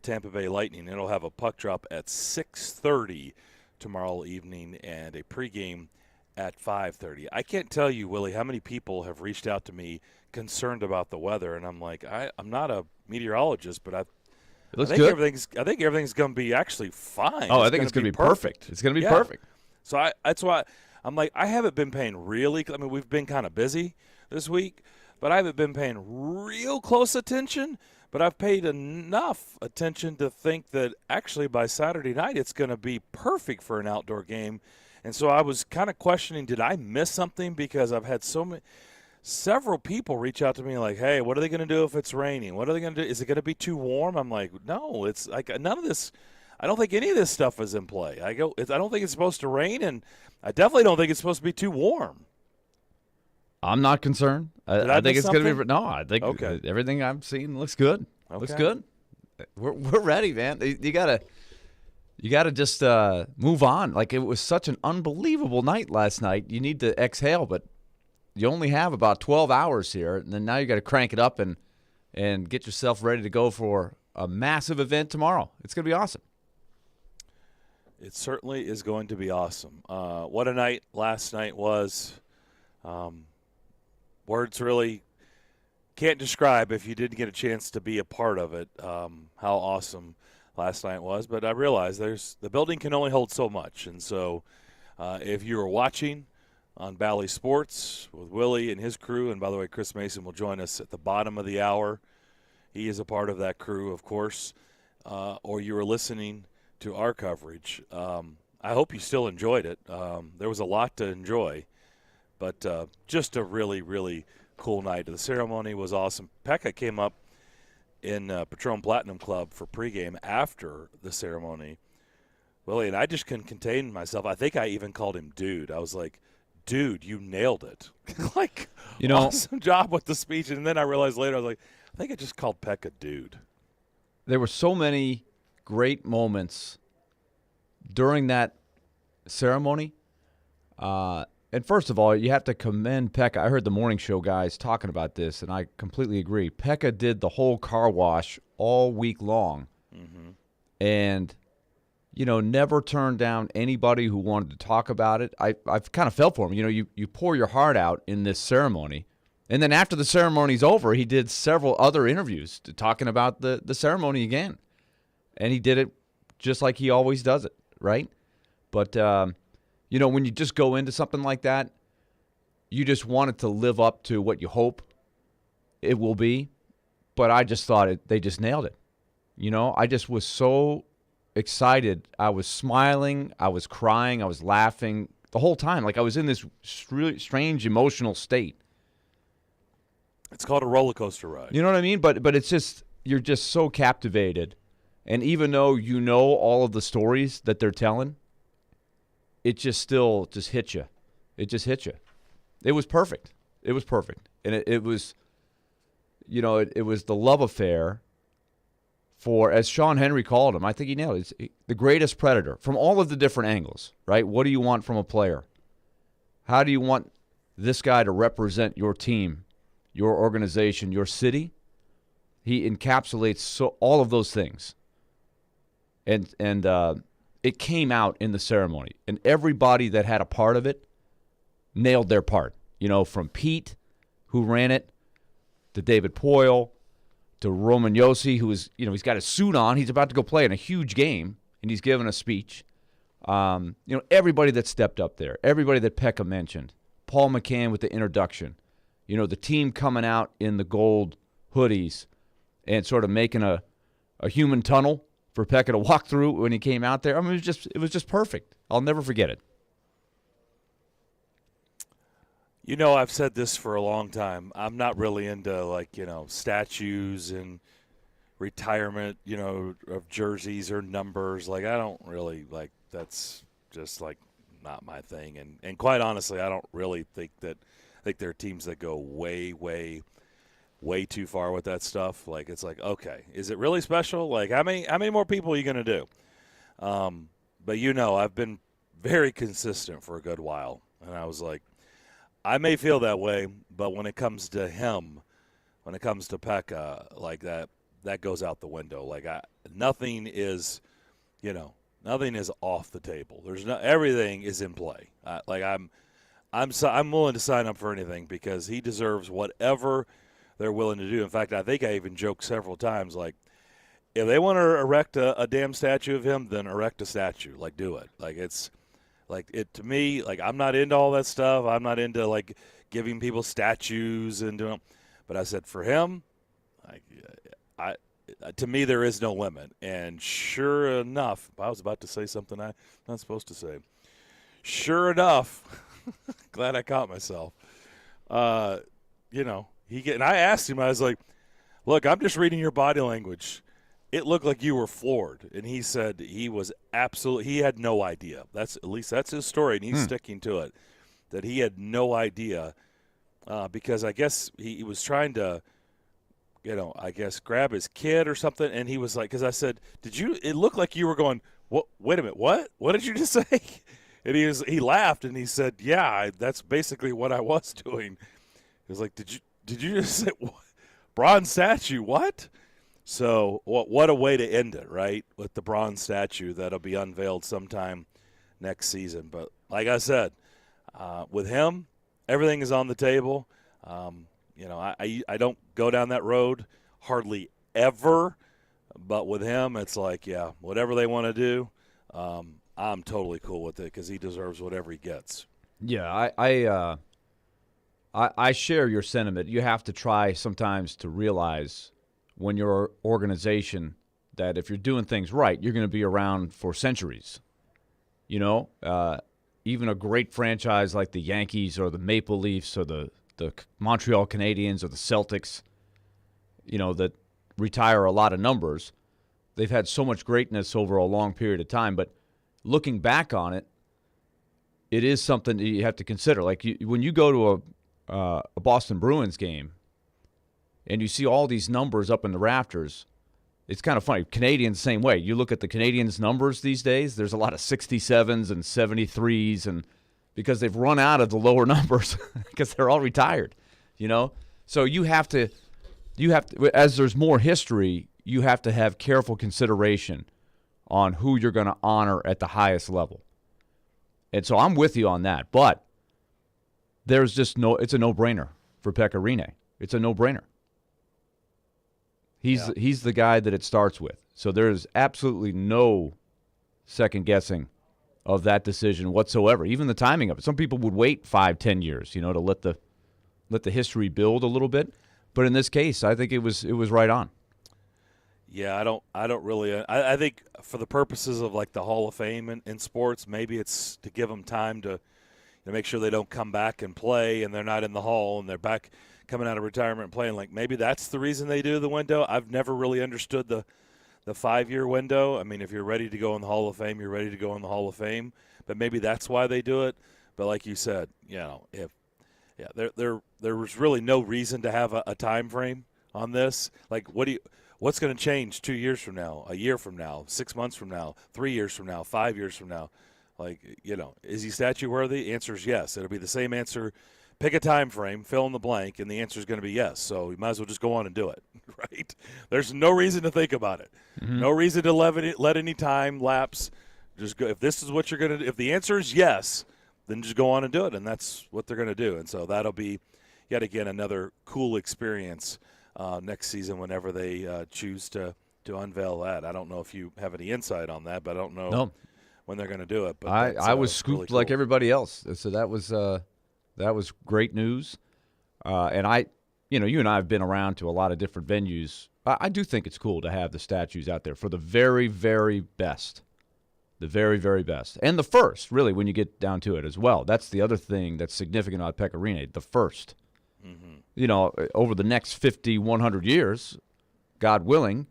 Tampa Bay Lightning. It'll have a puck drop at 6:30 tomorrow evening and a pregame at 5:30. I can't tell you, Willie, how many people have reached out to me concerned about the weather, and I'm like, I'm not a meteorologist, but It I looks think good. everything's going to be actually fine. Oh, I think it's going to be perfect. It's going to be perfect. So that's why I'm like, I haven't been paying we've been kind of busy this week, but I haven't been paying real close attention. But I've paid enough attention to think that actually by Saturday night it's going to be perfect for an outdoor game. And so I was kind of questioning, did I miss something? Because I've had several people reach out to me like, hey, what are they going to do if it's raining? What are they going to do? Is it going to be too warm? I'm like, no, it's like none of this. I don't think any of this stuff is in play. I don't think it's supposed to rain, and I definitely don't think it's supposed to be too warm. I'm not concerned. I think it's going to be – no, I think everything I've seen looks good. Okay. Looks good. We're ready, man. You gotta just move on. Like, it was such an unbelievable night last night. You need to exhale, but you only have about 12 hours here, and then now you got to crank it up and get yourself ready to go for a massive event tomorrow. It's going to be awesome. It certainly is going to be awesome. What a night last night was. Words really can't describe, if you didn't get a chance to be a part of it, how awesome last night was. But I realize the building can only hold so much. And so if you were watching on Bally Sports with Willie and his crew, and by the way, Chris Mason will join us at the bottom of the hour. He is a part of that crew, of course. Or you were listening to our coverage. I hope you still enjoyed it. There was a lot to enjoy. But just a really, really cool night. The ceremony was awesome. Pekka came up in Patron Platinum Club for pregame after the ceremony. Willie, and I just couldn't contain myself. I think I even called him dude. I was like, dude, you nailed it. Awesome job with the speech. And then I realized later, I was like, I think I just called Pekka dude. There were so many great moments during that ceremony. And first of all, you have to commend Pekka. I heard the morning show guys talking about this, and I completely agree. Pekka did the whole car wash all week long, and never turned down anybody who wanted to talk about it. I've kind of felt for him. You pour your heart out in this ceremony, and then after the ceremony's over, he did several other interviews talking about the ceremony again, and he did it just like he always does it, right? But when you just go into something like that, you just want it to live up to what you hope it will be. But I just thought they just nailed it. I just was so excited. I was smiling. I was crying. I was laughing the whole time. Like I was in this really strange emotional state. It's called a roller coaster ride. You know what I mean? But it's just, you're just so captivated. And even though you know all of the stories that they're telling, it just still just hit you. It just hit you. It was perfect. It was perfect. And it was, it was the love affair for, as Sean Henry called him, I think he nailed it, it's the greatest predator from all of the different angles, right? What do you want from a player? How do you want this guy to represent your team, your organization, your city? He encapsulates all of those things. And it came out in the ceremony, and everybody that had a part of it nailed their part. From Pete, who ran it, to David Poyle, to Roman Yossi, who is, he's got his suit on. He's about to go play in a huge game, and he's giving a speech. Everybody that stepped up there, everybody that Pekka mentioned, Paul McCann with the introduction, the team coming out in the gold hoodies and sort of making a human tunnel for Pekka to walk through when he came out there. I mean, it was just perfect. I'll never forget it. I've said this for a long time. I'm not really into statues and retirement, of jerseys or numbers. Like, I don't really that's just not my thing. And quite honestly, I don't really think there are teams that go way, way, way too far with that stuff. Like, it's like, okay, is it really special? Like, how many more people are you going to do? But I've been very consistent for a good while. And I was like, I may feel that way, but when it comes to him, when it comes to Pekka, like that goes out the window. Like, nothing is, nothing is off the table. Everything is in play. I'm willing to sign up for anything because he deserves whatever they're willing to do. In fact, I think I even joked several times, like, if they want to erect a damn statue of him, then erect a statue. Like, do it. Like, it's like it to me. Like, I'm not into all that stuff. I'm not into like giving people statues and doing. But I said for him, like, I to me there is no limit. And sure enough, I was about to say something I'm not supposed to say. Sure enough, glad I caught myself. And I asked him. I was like, "Look, I'm just reading your body language. It looked like you were floored." And he said he was he had no idea. At least that's his story, and he's sticking to it, that he had no idea because I guess he was trying to, grab his kid or something. And he was like, because I said, it looked like you were going, what, wait a minute, what did you just say? And he laughed and he said, yeah, that's basically what I was doing. He was like, did you just say what? Bronze statue, what? So what a way to end it, right? With the bronze statue that'll be unveiled sometime next season. But like I said, with him, everything is on the table. I don't go down that road hardly ever. But with him, it's like, yeah, whatever they want to do, I'm totally cool with it because he deserves whatever he gets. Yeah, I share your sentiment. You have to try sometimes to realize when you're an organization that if you're doing things right, you're going to be around for centuries. Even a great franchise like the Yankees or the Maple Leafs or the Montreal Canadiens or the Celtics, that retire a lot of numbers. They've had so much greatness over a long period of time, but looking back on it, it is something that you have to consider. Like when you go to a Boston Bruins game and you see all these numbers up in the rafters, it's kind of funny. Canadians, same way. You look at the Canadians' numbers these days, there's a lot of 67s and 73s, and because they've run out of the lower numbers because they're all retired, So you have to, as there's more history, you have to have careful consideration on who you're going to honor at the highest level. And so I'm with you on that. But there's just it's a no-brainer for Pekka Rinne. It's a no-brainer. He's the guy that it starts with. So there's absolutely no second-guessing of that decision whatsoever, even the timing of it. Some people would wait 5-10 years, to let the history build a little bit. But in this case, I think it was right on. Yeah, I don't really. I think for the purposes of like the Hall of Fame in sports, maybe it's to give them time to make sure they don't come back and play, and they're not in the Hall, and they're back coming out of retirement and playing. Like maybe that's the reason they do the window. I've never really understood the 5-year window. I mean, if you're ready to go in the Hall of Fame, you're ready to go in the Hall of Fame. But maybe that's why they do it. But like you said, there was really no reason to have a time frame on this. Like, what's going to change 2 years from now, a year from now, 6 months from now, 3 years from now, 5 years from now? Like, is he statue worthy? The answer is yes. It'll be the same answer. Pick a time frame, fill in the blank, and the answer is going to be yes. So you might as well just go on and do it, right? There's no reason to think about it. Mm-hmm. No reason to let any time lapse. Just go. If this is what you're going to do, if the answer is yes, then just go on and do it, and that's what they're going to do. And so that'll be, yet again, another cool experience next season whenever they choose to unveil that. I don't know if you have any insight on that, but I don't know when they're going to do it. But I was scooped really cool. like everybody else, so that was great news. And you and I have been around to a lot of different venues. I do think it's cool to have the statues out there for the very, very best. The very, very best. And the first, really, when you get down to it as well. That's the other thing that's significant about Pekka Rinne, the first. Mm-hmm. Over the next 50, 100 years, God willing,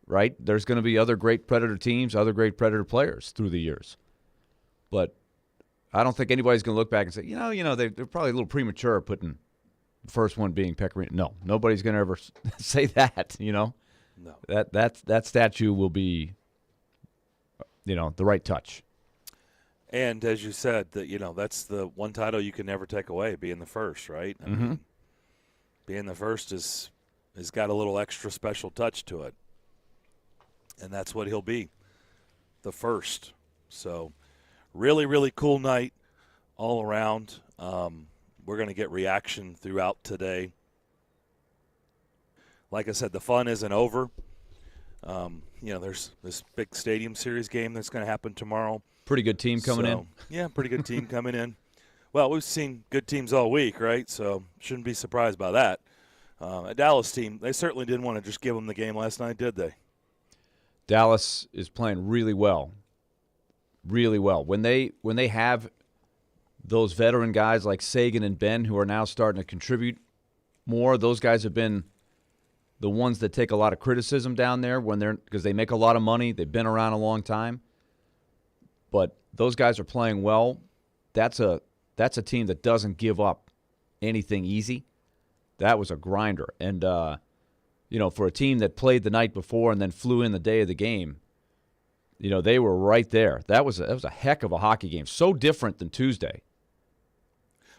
right, there's going to be other great Predator teams, other great Predator players through the years. But I don't think anybody's going to look back and say, they're probably a little premature putting the first one being Pekka Rinne. No, nobody's going to ever say that, No. That statue will be, the right touch. And as you said, that's the one title you can never take away, being the first, right? I mean, being the first has got a little extra special touch to it. and that's what he'll be, the first. So really, really cool night all around. We're going to get reaction throughout today. Like I said, the fun isn't over. There's this big Stadium Series game that's going to happen tomorrow. Pretty good team coming in. Yeah, pretty good team coming in. Well, we've seen good teams all week, right? So shouldn't be surprised by that. A Dallas team, they certainly didn't want to just give them the game last night, did they? Dallas is playing really well. Really well. When they have those veteran guys like Sagan and Ben who are now starting to contribute more, those guys have been the ones that take a lot of criticism down there because they make a lot of money. They've been around a long time. But those guys are playing well. That's a team that doesn't give up anything easy. That was a grinder. And, for a team that played the night before and then flew in the day of the game, they were right there. That was a heck of a hockey game. So different than Tuesday.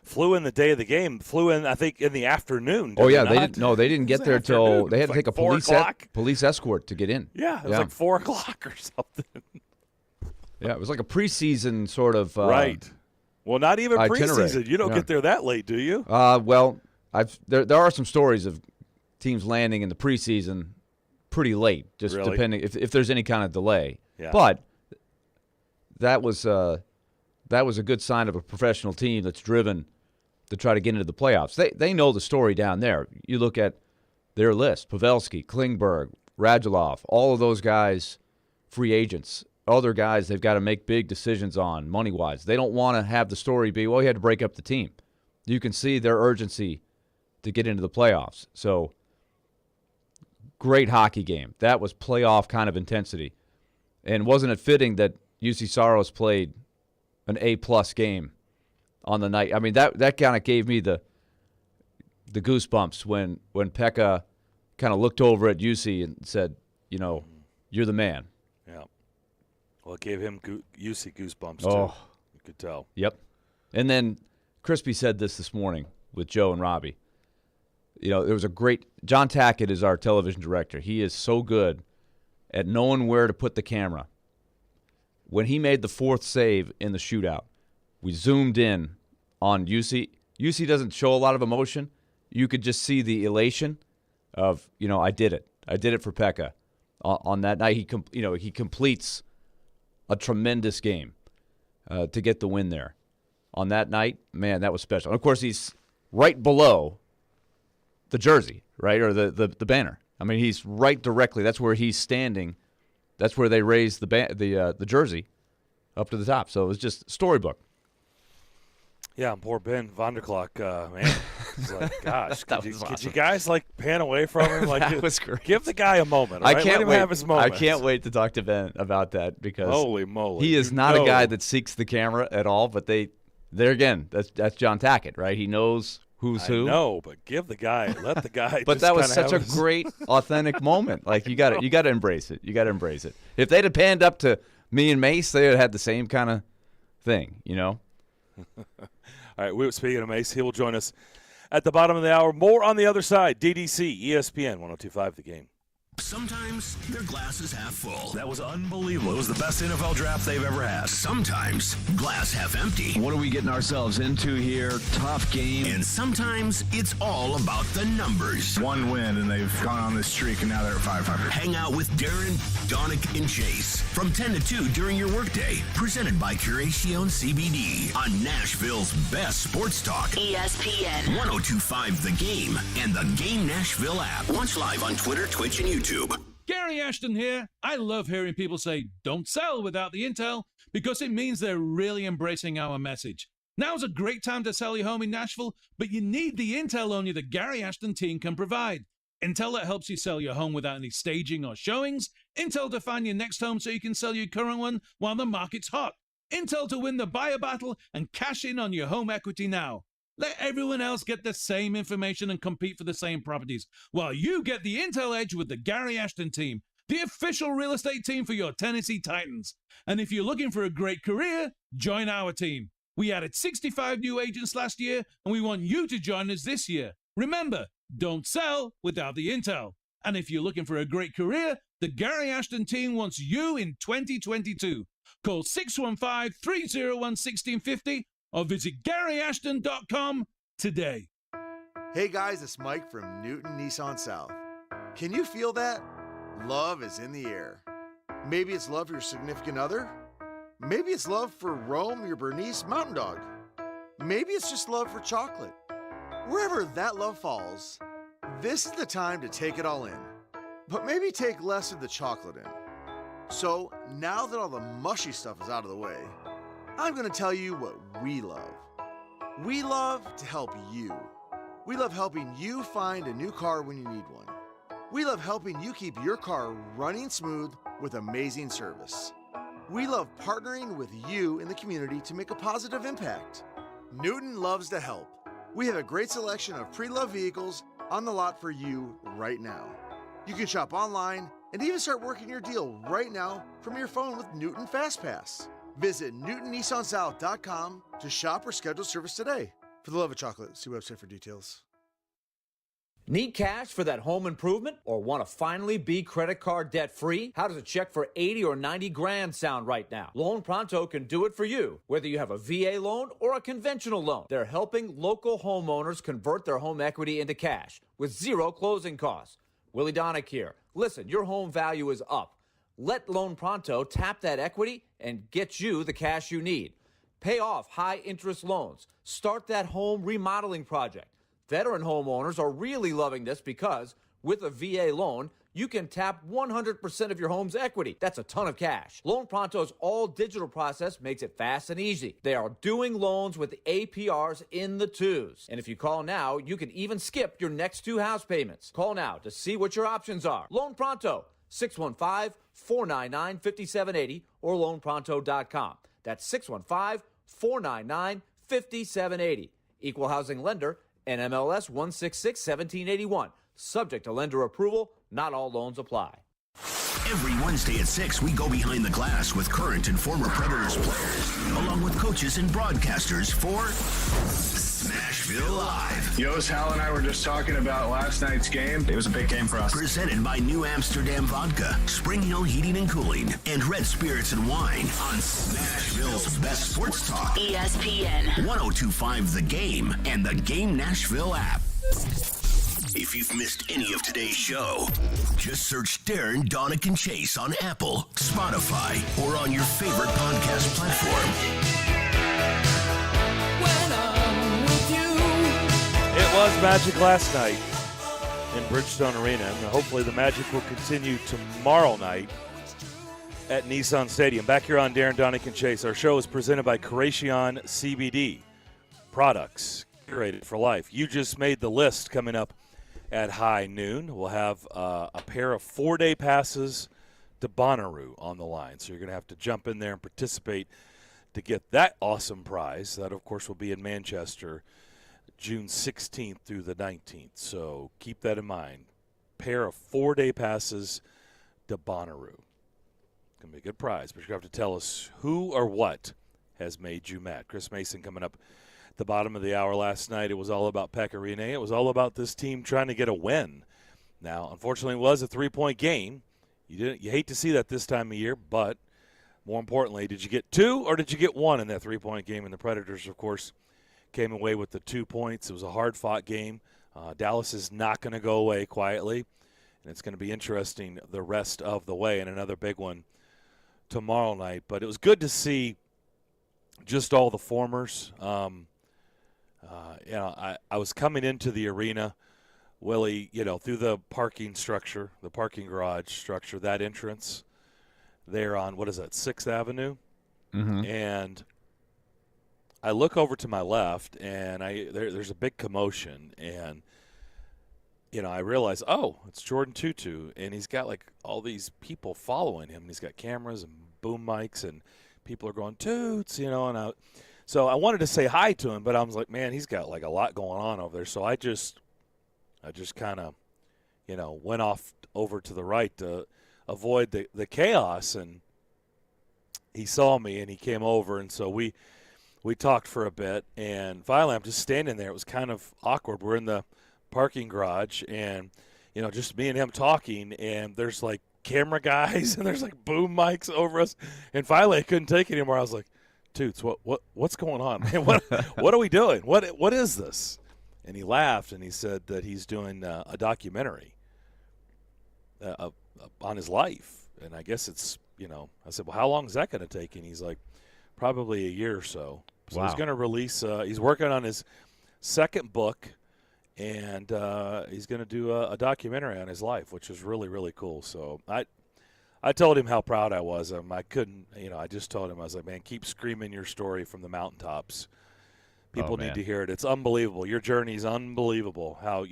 Flew in the day of the game. Flew in, I think, in the afternoon. Oh yeah, they didn't get there till they had to take a like police escort to get in. Yeah, it was like 4 o'clock or something. Yeah, it was like a preseason sort of right. Well, not even itinerary. Preseason. You don't get there that late, do you? Well, there are some stories of teams landing in the preseason pretty late, just really? Depending if there's any kind of delay. Yeah. But that was a good sign of a professional team that's driven to try to get into the playoffs. They know the story down there. You look at their list: Pavelski, Klingberg, Radulov, all of those guys, free agents. Other guys they've got to make big decisions on money-wise. They don't want to have the story be, well, you had to break up the team. You can see their urgency to get into the playoffs. So, great hockey game. That was playoff kind of intensity. And wasn't it fitting that UC Saros played an A-plus game on the night? I mean, that kind of gave me the goosebumps when Pekka kind of looked over at UC and said, you're the man. Yeah. Well, it gave him UC goosebumps, too. Oh. You could tell. Yep. And then Crispy said this morning with Joe and Robbie. There was a great – John Tackett is our television director. He is so good at knowing where to put the camera. When he made the fourth save in the shootout, we zoomed in on UC. UC doesn't show a lot of emotion. You could just see the elation of, I did it. I did it for Pekka. On that night, he completes a tremendous game to get the win there. On that night, man, that was special. And, of course, he's right below the jersey, right, or the banner. I mean, he's right directly. That's where he's standing. That's where they raised the jersey up to the top. So it was just storybook. Yeah, poor Ben Vonderklok, man. It's like, gosh, could you guys pan away from him? That was great. Give the guy a moment. Right? Let him have his moment. I can't wait to talk to Ben about that because holy moly, he is not a guy that seeks the camera at all. But there again, that's John Tackett, right? He knows who's who. No, but give the guy, let the guy. But that was such a great, authentic moment. Like you got to embrace it. You got to embrace it. If they'd have panned up to me and Mace, they would have had the same kind of thing, All right, speaking of Mace, he will join us at the bottom of the hour. More on the other side. DDC, ESPN 102.5 The Game. Sometimes their glass is half full. That was unbelievable. It was the best NFL draft they've ever had. Sometimes glass half empty. What are we getting ourselves into here? Tough game. And sometimes it's all about the numbers. One win, and they've gone on this streak, and now they're at 500. Hang out with Darren, Donick, and Chase from 10 to 2 during your workday. Presented by Curacion CBD on Nashville's best sports talk. ESPN 102.5 The Game and the Game Nashville app. Watch live on Twitter, Twitch, and YouTube. Gary Ashton here. I love hearing people say, don't sell without the intel, because it means they're really embracing our message. Now's a great time to sell your home in Nashville, but you need the intel only the Gary Ashton team can provide. Intel that helps you sell your home without any staging or showings. Intel to find your next home so you can sell your current one while the market's hot. Intel to win the buyer battle and cash in on your home equity now. Let everyone else get the same information and compete for the same properties, while you get the intel edge with the Gary Ashton team, the official real estate team for your Tennessee Titans. And if you're looking for a great career, join our team. We added 65 new agents last year, and we want you to join us this year. Remember, don't sell without the intel. And if you're looking for a great career, the Gary Ashton team wants you in 2022. Call 615-301-1650 or visit GaryAshton.com today. Hey guys, it's Mike from Newton Nissan South. Can you feel that? Love is in the air. Maybe it's love for your significant other. Maybe it's love for Rome, your Bernese mountain dog. Maybe it's just love for chocolate. Wherever that love falls, this is the time to take it all in. But maybe take less of the chocolate in. So now that all the mushy stuff is out of the way, I'm going to tell you what we love. We love to help you. We love helping you find a new car when you need one. We love helping you keep your car running smooth with amazing service. We love partnering with you in the community to make a positive impact. Newton loves to help. We have a great selection of pre-loved vehicles on the lot for you right now. You can shop online and even start working your deal right now from your phone with Newton FastPass. Visit NewtonNissanSouth.com to shop or schedule service today. For the love of chocolate, see website for details. Need cash for that home improvement or want to finally be credit card debt free? How does a check for 80 or 90 grand sound right now? Loan Pronto can do it for you, whether you have a VA loan or a conventional loan. They're helping local homeowners convert their home equity into cash with zero closing costs. Willie Donick here. Listen, your home value is up. Let Loan Pronto tap that equity and get you the cash you need. Pay off high interest loans. Start that home remodeling project. Veteran homeowners are really loving this because with a VA loan, you can tap 100% of your home's equity. That's a ton of cash. Loan Pronto's all-digital process makes it fast and easy. They are doing loans with APRs in the twos. And if you call now, you can even skip your next 2 house payments. Call now to see what your options are. Loan Pronto, 615-499-5780 or loanpronto.com. That's 615-499-5780. Equal housing lender, NMLS 166-1781. Subject to lender approval. Not all loans apply. Every Wednesday at 6, we go behind the glass with current and former Predators players, along with coaches and broadcasters for Smashville Live. Yost, Hal, and I were just talking about last night's game. It was a big game for us. Presented by New Amsterdam Vodka, Spring Hill Heating and Cooling, and Red Spirits and Wine on Smashville's best sports talk. ESPN 102.5 The Game and the Game Nashville app. If you've missed any of today's show, just search Darren, Donick, and Chase on Apple, Spotify, or on your favorite podcast platform. It was Magic last night in Bridgestone Arena, and hopefully the Magic will continue tomorrow night at Nissan Stadium. Back here on Darren, Donick, and Chase, our show is presented by Creation CBD. Products curated for life. You just made the list coming up at high noon. We'll have a pair of 4-day passes to Bonnaroo on the line. So you're going to have to jump in there and participate to get that awesome prize. That, of course, will be in Manchester June 16th through the 19th. So keep that in mind. Pair of 4-day passes to Bonnaroo. Going to be a good prize, but you're going to have to tell us who or what has made you mad. Chris Mason coming up the bottom of the hour last night. It was all about Pekka Rinne. It was all about this team trying to get a win. Now, unfortunately, it was a 3-point game. You hate to see that this time of year, but more importantly, did you get 2 or did you get 1 in that 3-point game? And the Predators, of course, came away with the 2 points. It was a hard-fought game. Dallas is not going to go away quietly, and it's going to be interesting the rest of the way, and another big one tomorrow night. But it was good to see just all the formers. I was coming into the arena, Willie, through the parking structure, the parking garage structure, that entrance there on, 6th Avenue? Mm-hmm. And I look over to my left, and there's a big commotion, and, I realize, it's Jordan Tutu, and he's got, all these people following him. He's got cameras and boom mics, and people are going, Toots, and so I wanted to say hi to him, but I was like, man, he's got a lot going on over there. So I just kind of, went off over to the right to avoid the chaos. And he saw me and he came over, and so we talked for a bit. And finally, I'm just standing there. It was kind of awkward. We're in the parking garage, and just me and him talking, and there's like camera guys and there's like boom mics over us. And finally I couldn't take it anymore. I was like, Toots, what's going on, man? What are we doing? What is this? And he laughed and he said that he's doing a documentary on his life. And I guess it's, I said, well, how long is that going to take? And he's like, probably a year or so. So he's going to release, he's working on his second book, and he's going to do a documentary on his life, which is really, really cool. So I told him how proud I was. I couldn't, I just told him, I was like, man, keep screaming your story from the mountaintops. People need to hear it. It's unbelievable. Your journey's unbelievable, how,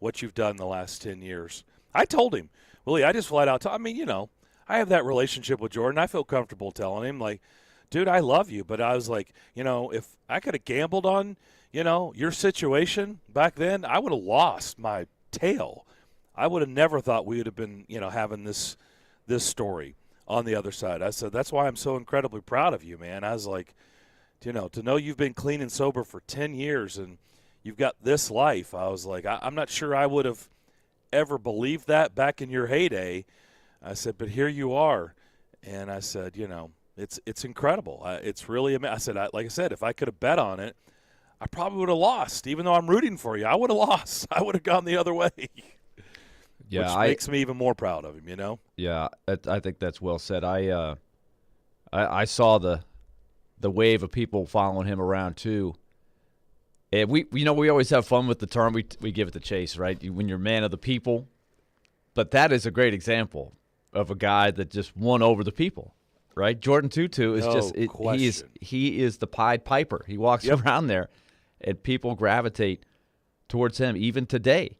what you've done the last 10 years. I told him, Willie, I just flat out I have that relationship with Jordan. I feel comfortable telling him, like, dude, I love you. But I was like, if I could have gambled on, your situation back then, I would have lost my tail. I would have never thought we would have been, having this story on the other side. I said, that's why I'm so incredibly proud of you, man. I was like, to know you've been clean and sober for 10 years and you've got this life. I was like, I'm not sure I would have ever believed that back in your heyday. I said, but here you are. And I said, it's incredible. It's really amazing. I said, like I said, if I could have bet on it, I probably would have lost. Even though I'm rooting for you, I would have lost. I would have gone the other way. Yeah, which makes me even more proud of him, Yeah, I think that's well said. I saw the wave of people following him around too. And we always have fun with the term. We give it the chase, right? When you're man of the people. But that is a great example of a guy that just won over the people, right? Jordan Tutu is he is the Pied Piper. He walks around there, and people gravitate towards him even today.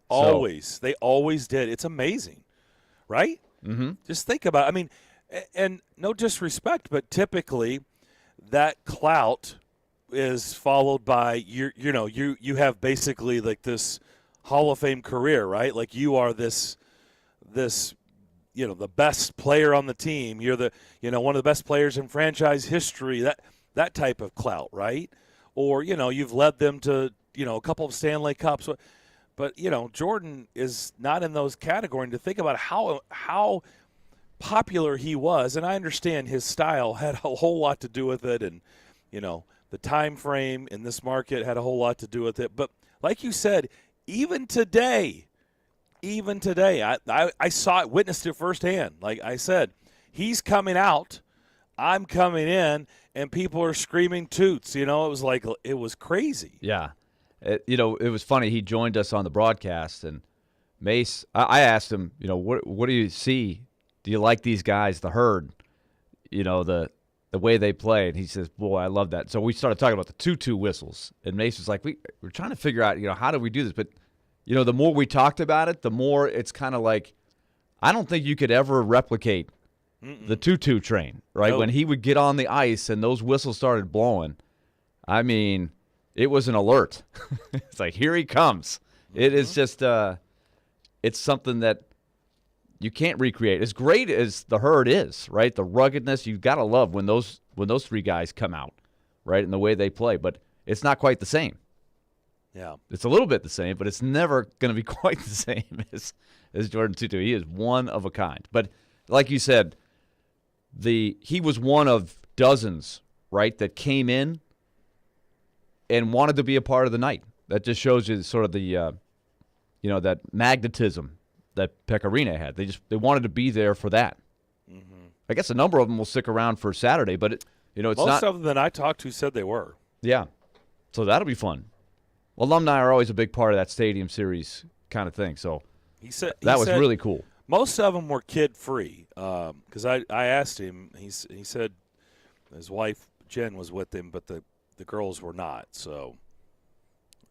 Always. They always did. It's amazing, right? Mm-hmm. Just think about it. I mean, and no disrespect, but typically that clout is followed by, you have basically like this Hall of Fame career, right? Like you are this the best player on the team. You're the one of the best players in franchise history. That type of clout, right? Or you've led them to a couple of Stanley Cups. But Jordan is not in those categories. To think about how popular he was, and I understand his style had a whole lot to do with it, and the time frame in this market had a whole lot to do with it. But like you said, even today, I saw it, witnessed it firsthand. Like I said, he's coming out, I'm coming in, and people are screaming Toots. It was crazy. Yeah. It was funny. He joined us on the broadcast, and Mace, I asked him, what do you see? Do you like these guys, the herd, the way they play? And he says, boy, I love that. So we started talking about the 2-2 whistles, and Mace was like, we're trying to figure out, how do we do this? But, the more we talked about it, the more it's kind of like, I don't think you could ever replicate the 2-2 train, right? Nope. When he would get on the ice and those whistles started blowing, I mean, it was an alert. It's like, here he comes. Mm-hmm. It is just it's something that you can't recreate. As great as the herd is, right? The ruggedness, you've got to love when those three guys come out, right, and the way they play. But it's not quite the same. Yeah. It's a little bit the same, but it's never going to be quite the same as Jordan Tutu. He is one of a kind. But like you said, he was one of dozens, right, that came in and wanted to be a part of the night. That just shows you sort of the, that magnetism that Pecorino had. They wanted to be there for that. Mm-hmm. I guess a number of them will stick around for Saturday, but it's most not. Most of them that I talked to said they were. Yeah, so that'll be fun. Alumni are always a big part of that Stadium Series kind of thing. So he said was really cool. Most of them were kid-free because I asked him. He said his wife Jen was with him, but the girls were not. So,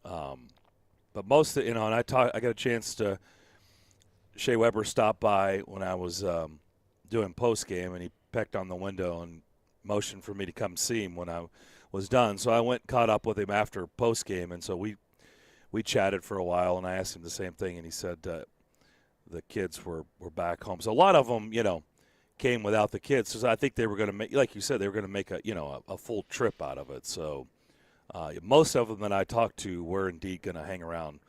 but most of and I got a chance to. Shea Weber stopped by when I was doing post game, and he pecked on the window and motioned for me to come see him when I was done. So I went and caught up with him after post game, and so we chatted for a while, and I asked him the same thing, and he said the kids were back home. So a lot of them, came without the kids. So I think they were going to make, like you said, they were going to make a full trip out of it. So most of them that I talked to were indeed going to hang around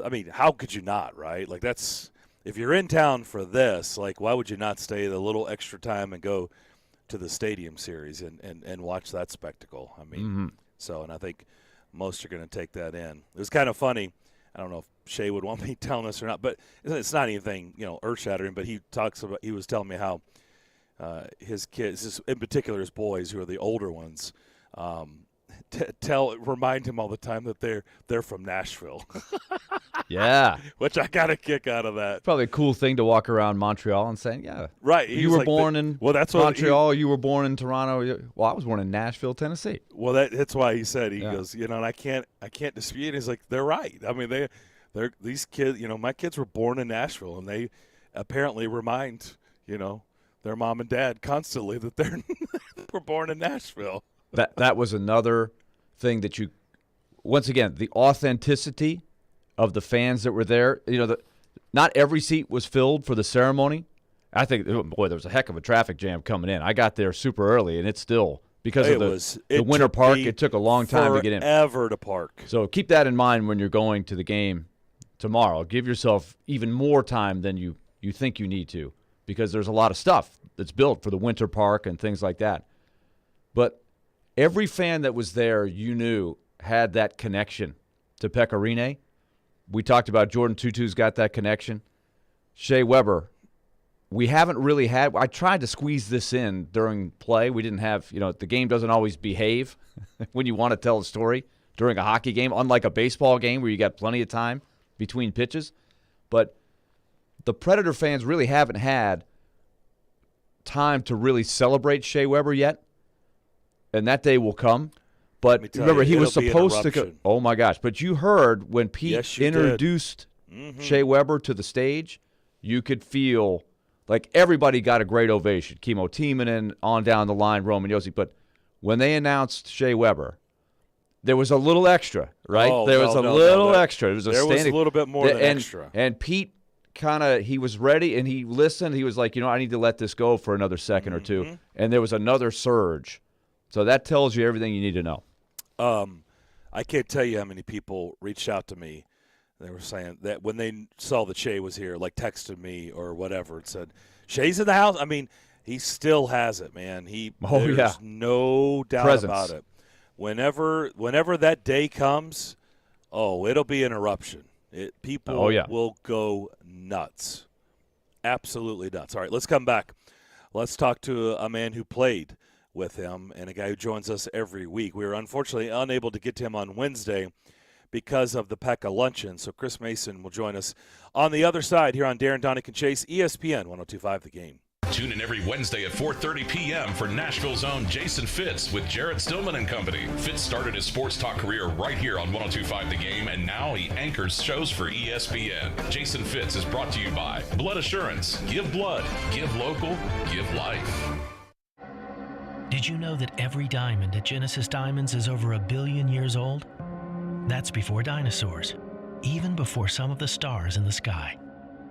I mean, how could you not, right? Like, that's – if you're in town for this, like, why would you not stay the little extra time and go to the Stadium Series and watch that spectacle? I mean, so – and I think most are going to take that in. It was kind of funny. I don't know if Shea would want me telling us or not, but it's not anything, earth-shattering, but he was telling me how his kids, in particular his boys who are the older ones, remind him all the time that they're from Nashville. Yeah. Which I got a kick out of that. Probably a cool thing to walk around Montreal and saying, yeah. Right. You were born in Montreal, you were born in Toronto. Well, I was born in Nashville, Tennessee. Well, that's why he said, he goes, and I can't dispute it. He's like, they're right. I mean, they're these kids, my kids were born in Nashville, and they apparently remind, their mom and dad constantly that they were born in Nashville. That was another thing that once again, the authenticity of the fans that were there. Not every seat was filled for the ceremony. I think, boy, there was a heck of a traffic jam coming in. I got there super early, and it's still because of the Winter Park. It took a long time to get in. Forever to park. So keep that in mind when you're going to the game tomorrow. Give yourself even more time than you think you need to, because there's a lot of stuff that's built for the Winter Park and things like that. But every fan that was there, you knew, had that connection to Pekka Rinne. We talked about Jordan Tutu's got that connection. Shea Weber, we haven't really had – I tried to squeeze this in during play. We didn't have – the game doesn't always behave when you want to tell a story during a hockey game, unlike a baseball game where you got plenty of time between pitches. But the Predator fans really haven't had time to really celebrate Shea Weber yet, and that day will come. But remember, he was supposed to go. Oh, my gosh. But you heard when Pete introduced Shea Weber to the stage, you could feel like everybody got a great ovation. Kimmo Timonen, on down the line, Roman Josi. But when they announced Shea Weber, there was a little extra, right? There was a little extra. It was there was a little bit more than extra. And Pete he was ready, and he listened. He was like, I need to let this go for another second or two. And there was another surge. So that tells you everything you need to know. I can't tell you how many people reached out to me. They were saying that when they saw that Shea was here, like texted me or whatever, and said, Shea's in the house. I mean, he still has it, man. There's no doubt about it. Whenever that day comes, it'll be an eruption. People will go nuts. Absolutely nuts. All right, let's come back. Let's talk to a man who played with him and a guy who joins us every week. We were unfortunately unable to get to him on Wednesday because of the Pekka luncheon. So Chris Mason will join us on the other side here on Darren, Donick, and Chase, ESPN 102.5 The Game. Tune in every Wednesday at 4:30 p.m. for Nashville's own Jason Fitz with Jarrett Stillman and company. Fitz started his sports talk career right here on 102.5 The Game, and now he anchors shows for ESPN. Jason Fitz is brought to you by Blood Assurance. Give blood. Give local. Give life. Did you know that every diamond at Genesis Diamonds is over 1 billion years old? That's before dinosaurs, even before some of the stars in the sky.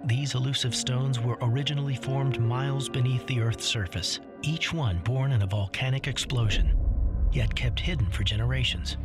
These elusive stones were originally formed miles beneath the Earth's surface, each one born in a volcanic explosion, yet kept hidden for generations.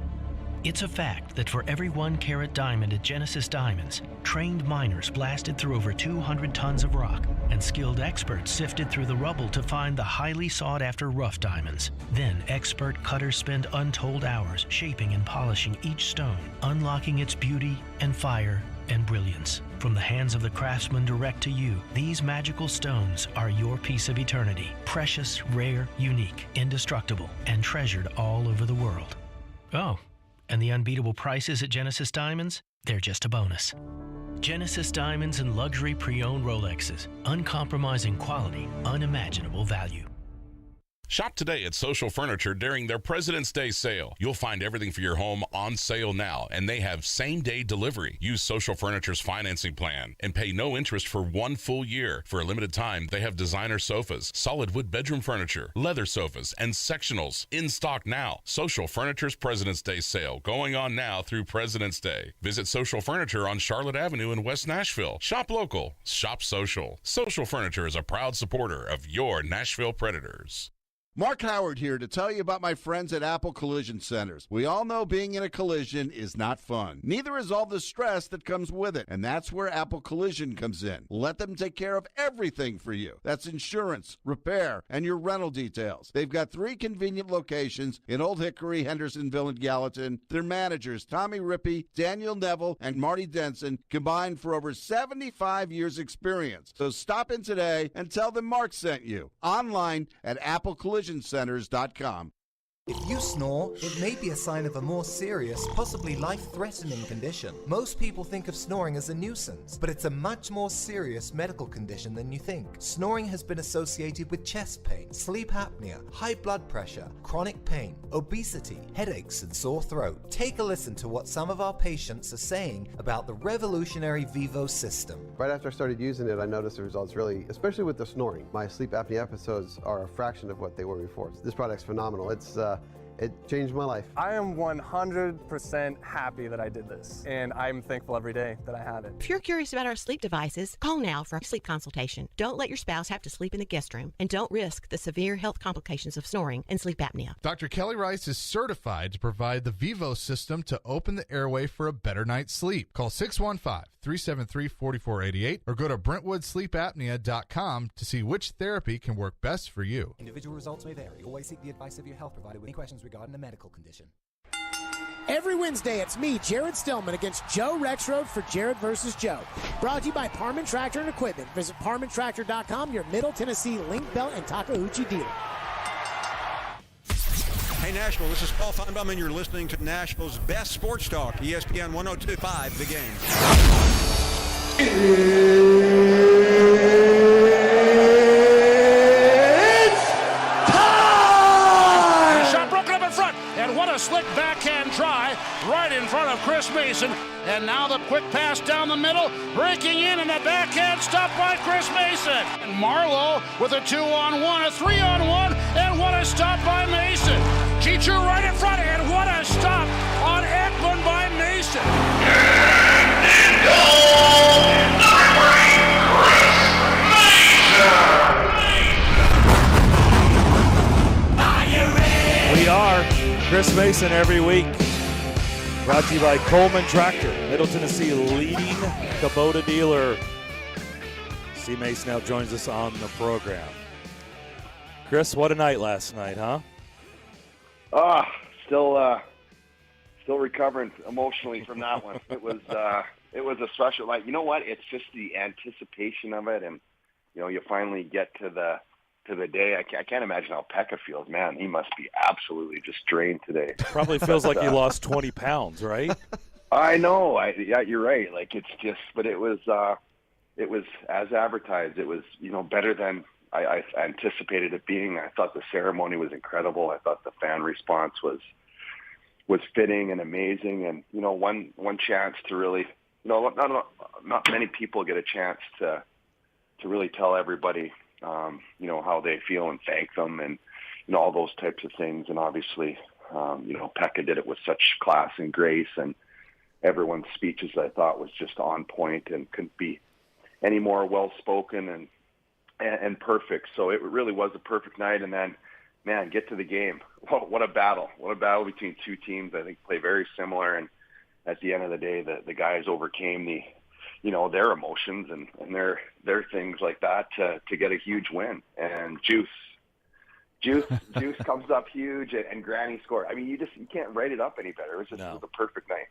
It's a fact that for every 1 carat diamond at Genesis Diamonds, trained miners blasted through over 200 tons of rock, and skilled experts sifted through the rubble to find the highly sought-after rough diamonds. Then expert cutters spend untold hours shaping and polishing each stone, unlocking its beauty and fire and brilliance. From the hands of the craftsman direct to you, these magical stones are your piece of eternity. Precious, rare, unique, indestructible, and treasured all over the world. Oh, and the unbeatable prices at Genesis Diamonds? They're just a bonus. Genesis Diamonds and luxury pre-owned Rolexes. Uncompromising quality, unimaginable value. Shop today at Social Furniture during their President's Day sale. You'll find everything for your home on sale now, and they have same-day delivery. Use Social Furniture's financing plan and pay no interest for 1 full year. For a limited time, they have designer sofas, solid wood bedroom furniture, leather sofas, and sectionals in stock now. Social Furniture's President's Day sale going on now through President's Day. Visit Social Furniture on Charlotte Avenue in West Nashville. Shop local. Shop social. Social Furniture is a proud supporter of your Nashville Predators. Mark Howard here to tell you about my friends at Apple Collision Centers. We all know being in a collision is not fun. Neither is all the stress that comes with it, and that's where Apple Collision comes in. Let them take care of everything for you. That's insurance, repair, and your rental details. They've got 3 convenient locations in Old Hickory, Hendersonville, and Gallatin. Their managers, Tommy Rippey, Daniel Neville, and Marty Denson, combined for over 75 years experience. So stop in today and tell them Mark sent you. Online at applecollisioncenters.com. If you snore, it may be a sign of a more serious, possibly life-threatening condition. Most people think of snoring as a nuisance, but it's a much more serious medical condition than you think. Snoring has been associated with chest pain, sleep apnea, high blood pressure, chronic pain, obesity, headaches, and sore throat. Take a listen to what some of our patients are saying about the revolutionary Vivo system. Right after I started using it, I noticed the results really, especially with the snoring. My sleep apnea episodes are a fraction of what they were before. This product's phenomenal. It changed my life. I am 100% happy that I did this, and I'm thankful every day that I have it. If you're curious about our sleep devices, call now for a sleep consultation. Don't let your spouse have to sleep in the guest room, and don't risk the severe health complications of snoring and sleep apnea. Dr. Kelly Rice is certified to provide the Vivo system to open the airway for a better night's sleep. Call 615-373-4488 or go to BrentwoodSleepApnea.com to see which therapy can work best for you. Individual results may vary. Always seek the advice of your health provider with any questions regarding a medical condition. Every Wednesday, it's me, Jared Stillman, against Joe Rexroad for Jared versus Joe. Brought to you by Parman Tractor and Equipment. Visit ParmanTractor.com, your Middle Tennessee link belt and Takeuchi dealer. Hey, Nashville, this is Paul Feinbaum, and you're listening to Nashville's best sports talk, ESPN 102.5, The Game. Slick backhand try right in front of Chris Mason. And now the quick pass down the middle, breaking in, and the backhand stop by Chris Mason. And Marlowe with a 2-on-1, a 3-on-1, and what a stop by Mason. Chichu right in front, and what a stop on Ekman by Mason. And goal, number 3, Chris Mason. We are Chris Mason every week. Brought to you by Coleman Tractor, Middle Tennessee leading Kubota dealer. C. Mason now joins us on the program. Chris, what a night last night, huh? Still recovering emotionally from that one. It was a special. Like, you know what? It's just the anticipation of it, and you finally get to the day. I can't imagine how Pekka feels. Man, he must be absolutely just drained today. Probably feels like he lost 20 pounds, right? I know. Yeah, you're right. Like, it's just, but it was as advertised. It was, better than I anticipated it being. I thought the ceremony was incredible. I thought the fan response was fitting and amazing. And, one chance to really, not many people get a chance to really tell everybody, how they feel and thank them and, all those types of things. And obviously, Pekka did it with such class and grace, and everyone's speeches I thought was just on point and couldn't be any more well-spoken and perfect. So it really was a perfect night. And then, man, get to the game. What a battle. What a battle between two teams. I think play very similar. And at the end of the day, the guys overcame their emotions and their things like that to get a huge win. And Juice comes up huge, and Granny scored. I mean, you can't write it up any better. It was just a perfect night.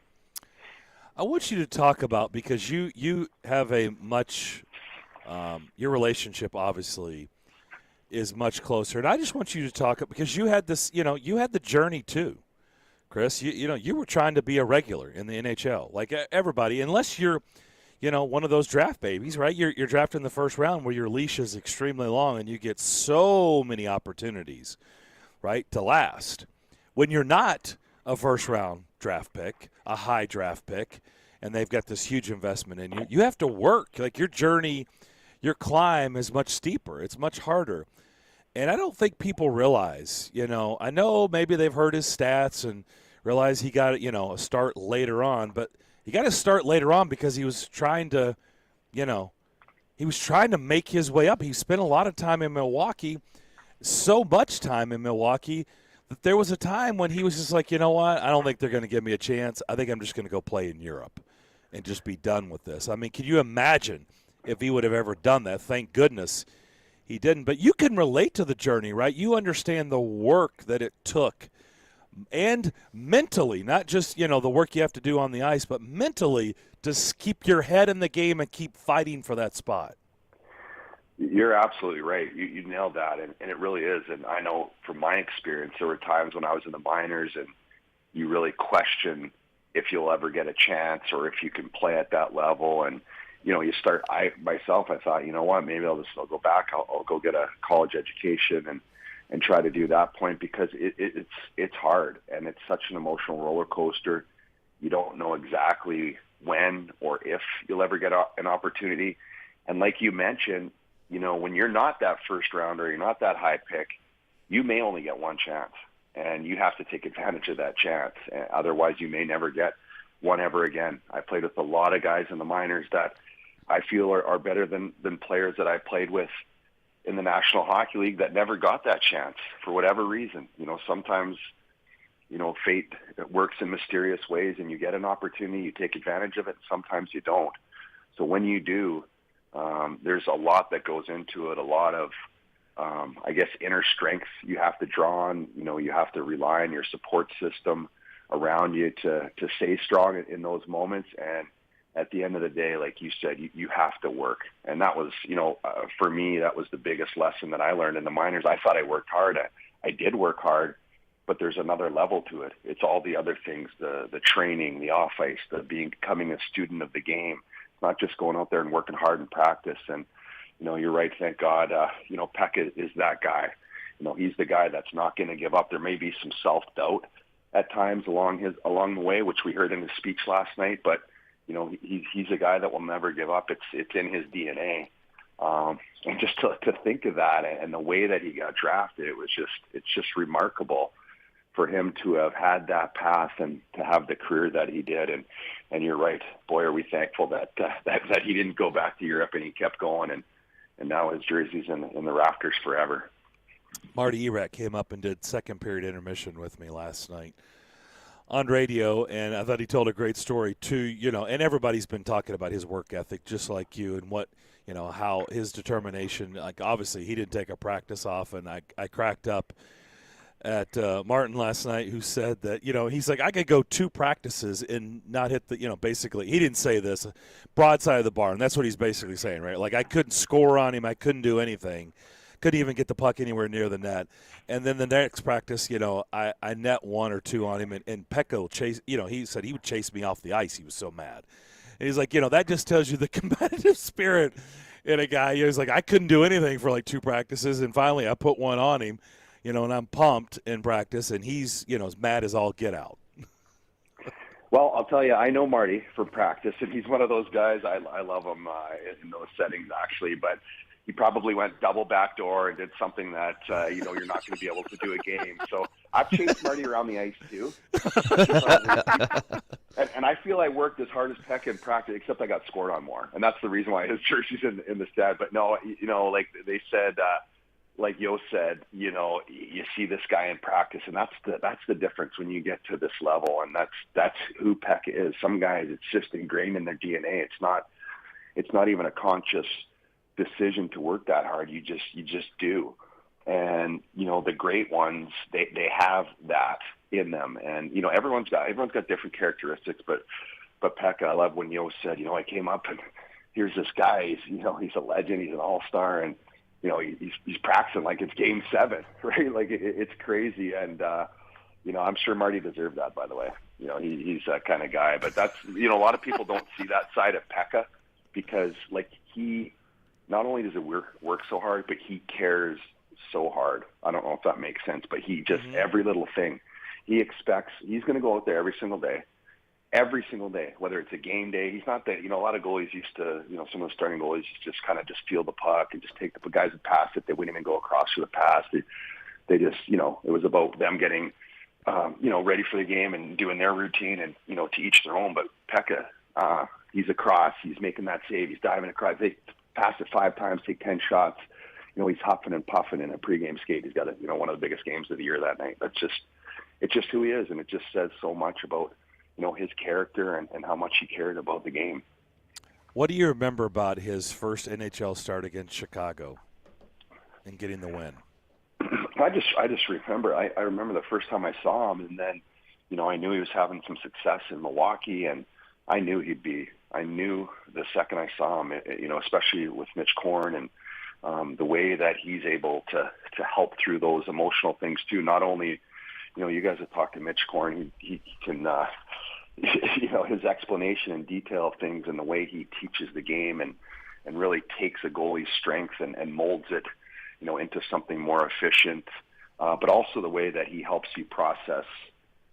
I want you to talk about, because you have a much your relationship obviously is much closer, and I just want you to talk, because you had this, you had the journey too, Chris. You were trying to be a regular in the NHL, like everybody, unless you're one of those draft babies, right? You're drafted in the first round where your leash is extremely long and you get so many opportunities, right, to last. When you're not a first-round draft pick, a high draft pick, and they've got this huge investment in you, you have to work. Like, your journey, your climb is much steeper. It's much harder. And I don't think people realize, I know maybe they've heard his stats and realize he got, a start later on, but he got to start later on because he was trying to, make his way up. He spent a lot of time in Milwaukee, so much time in Milwaukee that there was a time when he was just like, you know what? I don't think they're going to give me a chance. I think I'm just going to go play in Europe and just be done with this. I mean, can you imagine if he would have ever done that? Thank goodness he didn't. But you can relate to the journey, right? You understand the work that it took, and mentally, not just, the work you have to do on the ice, but mentally to keep your head in the game and keep fighting for that spot. You're absolutely right. You nailed that, and it really is. And I know from my experience, there were times when I was in the minors and you really question if you'll ever get a chance or if you can play at that level. And, you start, I thought, you know what, maybe I'll go back. I'll go get a college education and try to do that point, because it's hard and it's such an emotional roller coaster. You don't know exactly when or if you'll ever get an opportunity. And like you mentioned, when you're not that first rounder, you're not that high pick, you may only get one chance, and you have to take advantage of that chance. Otherwise, you may never get one ever again. I played with a lot of guys in the minors that I feel are better than players that I played with in the National Hockey League that never got that chance for whatever reason. Sometimes, fate works in mysterious ways, and you get an opportunity, you take advantage of it. Sometimes you don't. So when you do, there's a lot that goes into it, a lot of, inner strength you have to draw on. You have to rely on your support system around you to stay strong in those moments. And at the end of the day, like you said, you have to work. And that was, for me, that was the biggest lesson that I learned in the minors. I thought I worked hard. I did work hard, but there's another level to it. It's all the other things, the training, the off ice, becoming a student of the game, not just going out there and working hard in practice. And, you're right. Thank God, Pekka is that guy. He's the guy that's not going to give up. There may be some self-doubt at times along the way, which we heard in his speech last night, but he's a guy that will never give up. It's in his DNA. And just to think of that and the way that he got drafted, it's just remarkable for him to have had that path and to have the career that he did. And you're right. Boy, are we thankful that he didn't go back to Europe and he kept going. And now his jersey's in the rafters forever. Marty Erat came up and did second period intermission with me last night on radio, and I thought he told a great story too. And everybody's been talking about his work ethic, just like you, and what how his determination. Like, obviously, he didn't take a practice off, and I cracked up at Martin last night, who said that he's like, I could go 2 practices and not hit the basically, he didn't say this, broadside of the bar, and that's what he's basically saying, right? Like, I couldn't score on him, I couldn't do anything. Couldn't even get the puck anywhere near the net. And then the next practice, I net 1 or 2 on him, and Pekka will chase, he said he would chase me off the ice. He was so mad. And he's like, that just tells you the competitive spirit in a guy. He's like, I couldn't do anything for like 2 practices, and finally I put 1 on him, and I'm pumped in practice, and he's, as mad as all get out. Well, I'll tell you, I know Marty from practice, and he's one of those guys. I love him in those settings, actually, but he probably went double backdoor and did something that, you're not going to be able to do a game. So I've chased Marty around the ice, too. and I feel I worked as hard as Pekka in practice, except I got scored on more. And that's the reason why his jersey's in the stat. But no, like they said, like Yo said, you see this guy in practice, and that's the difference when you get to this level. And that's who Pekka is. Some guys, it's just ingrained in their DNA. It's not even a conscious decision to work that hard. You just do. And the great ones, they have that in them. And everyone's got different characteristics, but Pekka, I love when Yo said, I came up and here's this guy, he's a legend, he's an all-star, and he's practicing like it's game 7, right? Like it's crazy. And I'm sure Marty deserved that, by the way. He's that kind of guy. But that's a lot of people don't see that side of Pekka, because like he not only does it work so hard, but he cares so hard. I don't know if that makes sense, but he just, every little thing he expects, he's going to go out there every single day, whether it's a game day. He's not that, a lot of goalies used to, some of the starting goalies just kind of just feel the puck and just take the guys and pass it. They wouldn't even go across for the pass. They just, it was about them getting, ready for the game and doing their routine, and, to each their own. But Pekka, he's across, he's making that save, he's diving across. They pass it 5 times, take 10 shots. he's huffing and puffing in a pregame skate. He's got one of the biggest games of the year that night. It's just who he is, and it just says so much about, his character and how much he cared about the game. What do you remember about his first NHL start against Chicago and getting the win? I just remember, I remember the first time I saw him, and then, I knew he was having some success in Milwaukee, and I knew the second I saw him, especially with Mitch Korn and the way that he's able to help through those emotional things too. Not only, you guys have talked to Mitch Korn, he can, his explanation and detail of things and the way he teaches the game and really takes a goalie's strength and molds it, into something more efficient, but also the way that he helps you process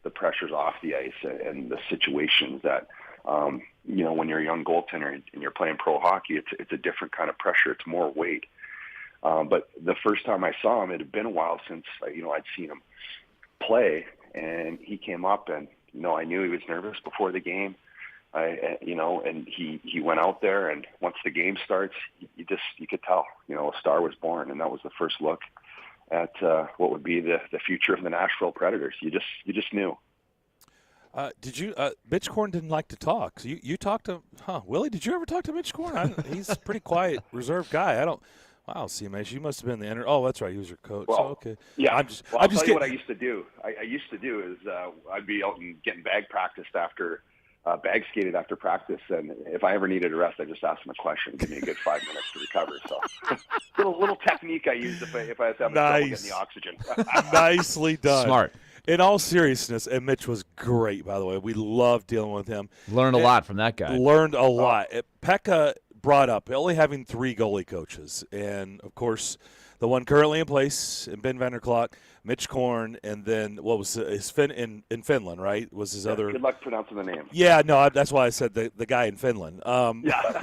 the pressures off the ice and the situations that, when you're a young goaltender and you're playing pro hockey, it's a different kind of pressure. It's more weight. But the first time I saw him, it had been a while since, I'd seen him play, and he came up and, I knew he was nervous before the game. And he went out there, and once the game starts, you could tell, a star was born, and that was the first look at what would be the future of the Nashville Predators. You just knew. Did you? Mitch Korn didn't like to talk. So you talked to? Willie, did you ever talk to Mitch Korn? He's a pretty quiet, reserved guy. Wow, CMH, you must have been the Oh, that's right. He was your coach. Well, So, okay. Yeah. I'll tell you what I used to do. I used to do is I'd be out and getting bag practiced after bag skated after practice, and if I ever needed a rest, I just asked him a question, give me a good 5 minutes to recover. So little technique I used if I was having trouble getting the oxygen. Nicely done. Smart. In all seriousness, and Mitch was great, by the way. We loved dealing with him. Learned a lot from that guy. Learned a lot. Pekka brought up only having 3 goalie coaches, and of course, the one currently in place, and Ben Vanderklok, Mitch Korn, and then what was his in Finland, right? Was his other? Good luck pronouncing the name. Yeah, no, that's why I said the guy in Finland. Yeah.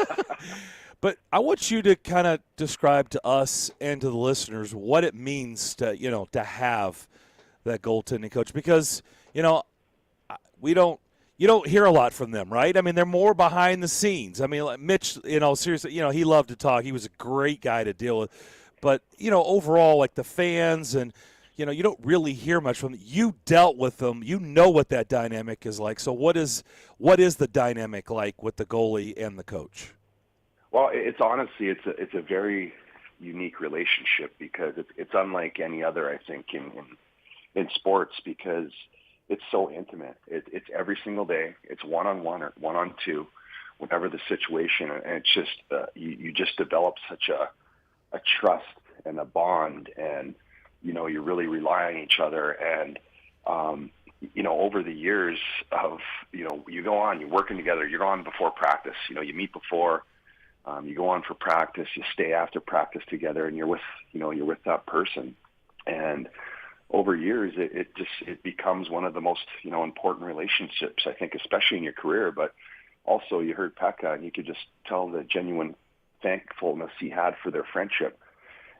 But I want you to kind of describe to us and to the listeners what it means to to have that goaltending coach, because you don't hear a lot from them, right? I mean, they're more behind the scenes. I mean, like Mitch, seriously, he loved to talk. He was a great guy to deal with. But, overall, like the fans and, you don't really hear much from them. You dealt with them. You know what that dynamic is like. So what is the dynamic like with the goalie and the coach? Well, it's honestly, it's a very unique relationship because it's unlike any other, I think, in sports, because it's so intimate. It's every single day. It's one-on-one or one-on-two, whatever the situation. And it's just you just develop such a trust and a bond, and you really rely on each other. And over the years of you go on, you're working together. You're on before practice. You meet before. You go on for practice. You stay after practice together, and you're with that person. And over years, it becomes one of the most important relationships, I think, especially in your career. But also, you heard Pekka, and you could just tell the genuine thankfulness he had for their friendship,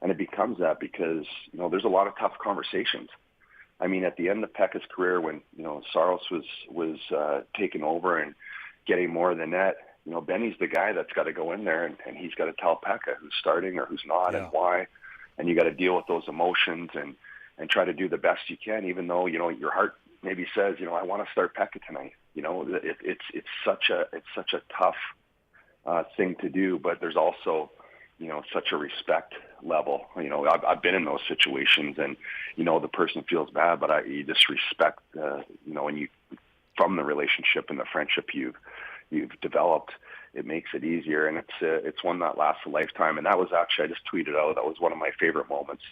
and it becomes that because there's a lot of tough conversations. I mean, at the end of Pekka's career, when Saros was taking over and getting more of the net, Benny's the guy that's got to go in there and he's got to tell Pekka who's starting or who's not and why, and you got to deal with those emotions and try to do the best you can, even though your heart maybe says I want to start Pekka tonight. It's such a tough thing to do, but there's also such a respect level. I've been in those situations, and the person feels bad, but you just respect and you from the relationship and the friendship you've developed, it makes it easier, and it's one that lasts a lifetime. And that was actually, I just tweeted out, that was one of my favorite moments,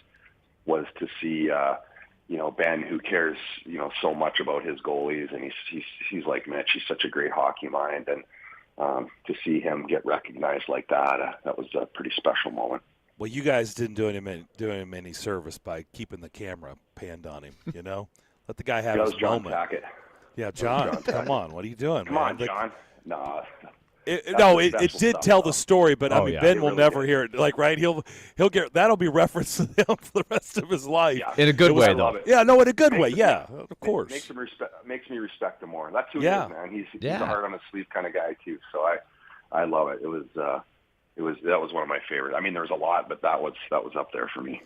was to see Ben, who cares so much about his goalies, and he's like Mitch. He's such a great hockey mind, and to see him get recognized like that was a pretty special moment. Well, you guys didn't do him any service by keeping the camera panned on him. Let the guy have his John moment. Tackett. Yeah, John, come on, what are you doing? Come man? on, John. No. It did tell the story, but I mean, Ben will never hear it. Like, right? He'll get that'll be referenced to him for the rest of his life. Yeah. In a good way, though. Yeah, no, in a good way. Yeah, of course. Makes me respect him more. That's who he is, man. He's a heart on his sleeve kind of guy too. So I love it. It was that was one of my favorites. I mean, there was a lot, but that was up there for me.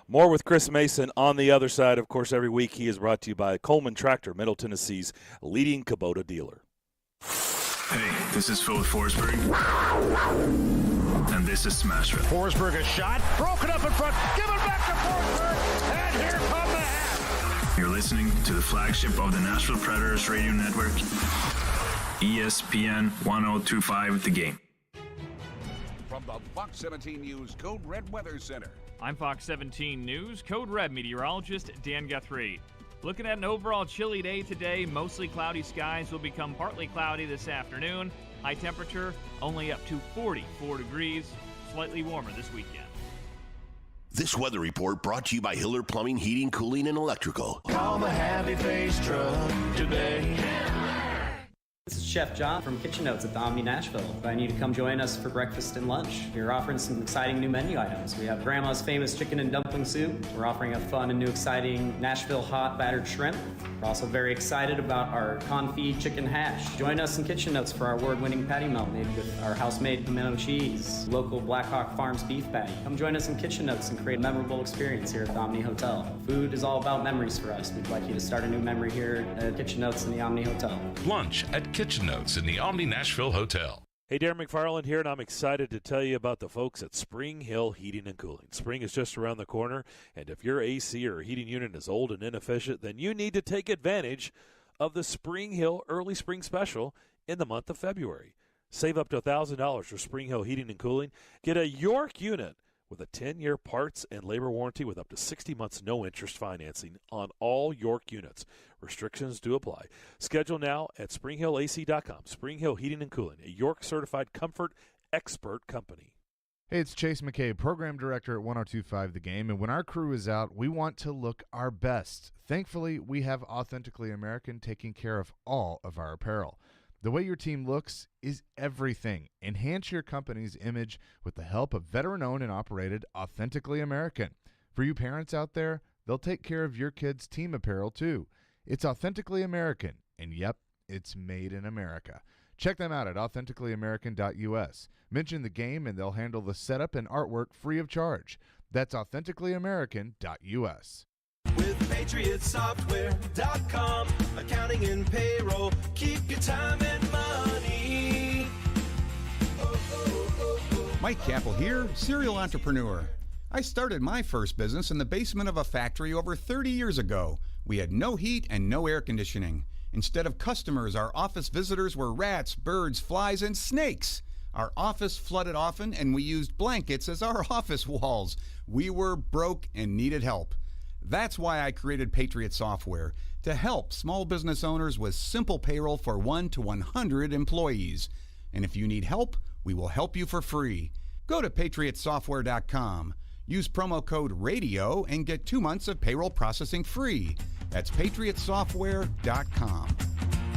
More with Chris Mason on the other side. Of course, every week he is brought to you by Coleman Tractor, Middle Tennessee's leading Kubota dealer. Hey, this is Phil with Forsberg. And this is Smashville. Forsberg a shot, broken up in front, give it back to Forsberg, and here come the Habs. You're listening to the flagship of the Nashville Predators radio network, ESPN 1025 The Game. From the Fox 17 News Code Red Weather Center. I'm Fox 17 News Code Red meteorologist Dan Guthrie. Looking at an overall chilly day today, mostly cloudy skies will become partly cloudy this afternoon. High temperature only up to 44 degrees, slightly warmer this weekend. This weather report brought to you by Hiller Plumbing, Heating, Cooling, and Electrical. Call the Happy Face truck today. This is Chef John from Kitchen Notes at the Omni Nashville. Inviting you to come join us for breakfast and lunch. We're offering some exciting new menu items. We have Grandma's famous chicken and dumpling soup. We're offering a fun and new exciting Nashville hot battered shrimp. We're also very excited about our confit chicken hash. Join us in Kitchen Notes for our award-winning patty melt made with our house-made pimento cheese, local Blackhawk Farms beef patty. Come join us in Kitchen Notes and create a memorable experience here at the Omni Hotel. Food is all about memories for us. We'd like you to start a new memory here at Kitchen Notes in the Omni Hotel. Lunch at Kitchen Notes in the Omni Nashville Hotel. Hey, Darren McFarland here, and I'm excited to tell you about the folks at Spring Hill Heating and Cooling. Spring is just around the corner, and if your AC or heating unit is old and inefficient, then you need to take advantage of the Spring Hill Early Spring Special in the month of February. Save up to $1,000 for Spring Hill Heating and Cooling. Get a York unit with a 10-year parts and labor warranty with up to 60 months no-interest financing on all York units. Restrictions do apply. Schedule now at springhillac.com. Spring Hill Heating and Cooling, a York-certified comfort expert company. Hey, it's Chase McKay, Program Director at 1025 The Game, and when our crew is out, we want to look our best. Thankfully, we have Authentically American taking care of all of our apparel. The way your team looks is everything. Enhance your company's image with the help of veteran-owned and operated Authentically American. For you parents out there, they'll take care of your kids' team apparel too. It's Authentically American, and yep, it's made in America. Check them out at authenticallyamerican.us. Mention the game and they'll handle the setup and artwork free of charge. That's authenticallyamerican.us. With PatriotSoftware.com, accounting and payroll, keep your time and money. Mike Capel here, serial entrepreneur. I started my first business in the basement of a factory over 30 years ago. We had no heat and no air conditioning. Instead of customers, our office visitors were rats, birds, flies, and snakes. Our office flooded often, and we used blankets as our office walls. We were broke and needed help. That's why I created Patriot Software, to help small business owners with simple payroll for 1 to 100 employees. And if you need help, we will help you for free. Go to patriotsoftware.com. Use promo code RADIO and get 2 months of payroll processing free. That's patriotsoftware.com.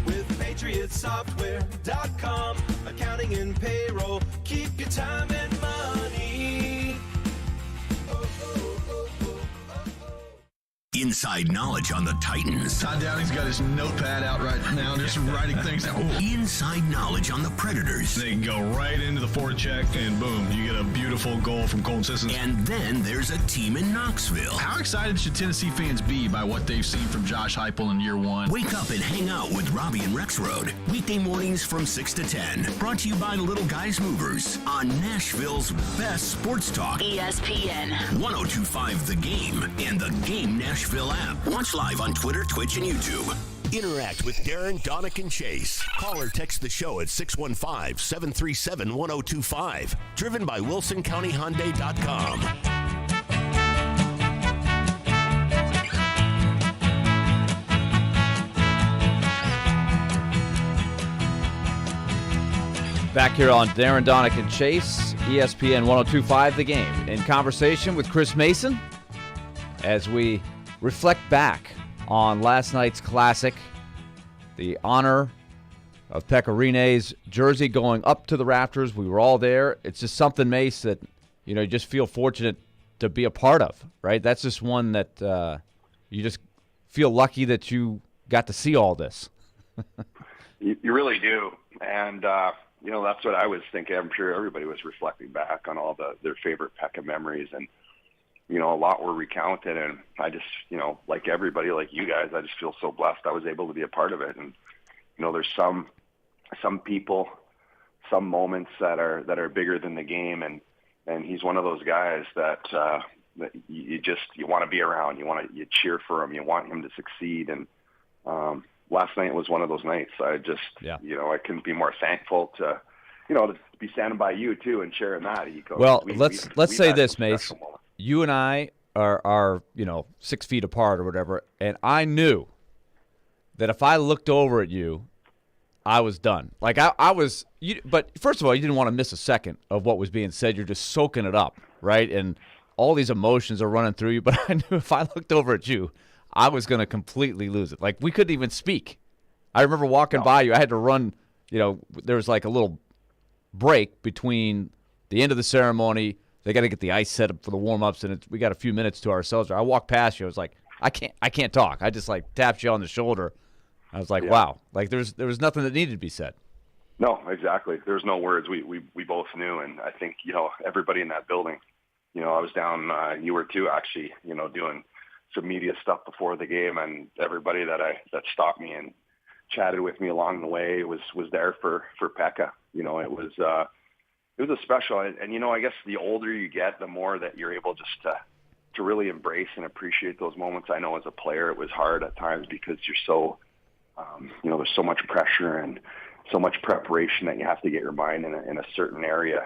With PatriotSoftware.com, accounting and payroll, keep your time and money. Inside knowledge on the Titans. Todd Downey's got his notepad out right now, just writing things down. Inside knowledge on the Predators. They can go right into the forecheck, and boom, you get a beautiful goal from Colton Sissons. And then there's a team in Knoxville. How excited should Tennessee fans be by what they've seen from Josh Heupel in year one? Wake up and hang out with Robbie and Rex Road. Weekday mornings from 6 to 10. Brought to you by Little Guys Movers on Nashville's best sports talk. ESPN 1025 The Game and The Game Nashville app. Watch live on Twitter, Twitch, and YouTube. Interact with Darren, Donick, and Chase. Call or text the show at 615-737-1025. Driven by WilsonCountyHyundai.com. Back here on Darren, Donick, and Chase, ESPN 1025 The Game. In conversation with Chris Mason as we reflect back on last night's classic, the honor of Pekka Rinne's jersey going up to the rafters. We were all there. It's just something, Mace, that you just feel fortunate to be a part of, right? That's just one that you just feel lucky that you got to see all this. You really do. And, that's what I was thinking. I'm sure everybody was reflecting back on all their favorite Pekka memories, and a lot were recounted. And I just, like everybody, like you guys, I just feel so blessed I was able to be a part of it. And there's some people, some moments that are bigger than the game, and he's one of those guys that you want to be around. You cheer for him. You want him to succeed. And last night was one of those nights. I just, I couldn't be more thankful to be standing by you too and sharing that. Well, let's say this, Mace. You and I are 6 feet apart or whatever, and I knew that if I looked over at you, I was done. Like I was. But first of all, you didn't want to miss a second of what was being said. You're just soaking it up, right? And all these emotions are running through you. But I knew if I looked over at you, I was going to completely lose it. Like, we couldn't even speak. I remember walking by you. I had to run. There was like a little break between the end of the ceremony. They got to get the ice set up for the warm-ups, and we got a few minutes to ourselves. I walked past you. I was like, I can't talk. I just, like, tapped you on the shoulder. I was like, wow. Like, there was nothing that needed to be said. No, exactly. There's no words. We both knew, and I think, everybody in that building, I was down, you were too, actually, doing some media stuff before the game, and everybody that stopped me and chatted with me along the way was there for Pekka. It was a special, and I guess the older you get, the more that you're able just to really embrace and appreciate those moments. I know as a player it was hard at times because you're so, there's so much pressure and so much preparation that you have to get your mind in a certain area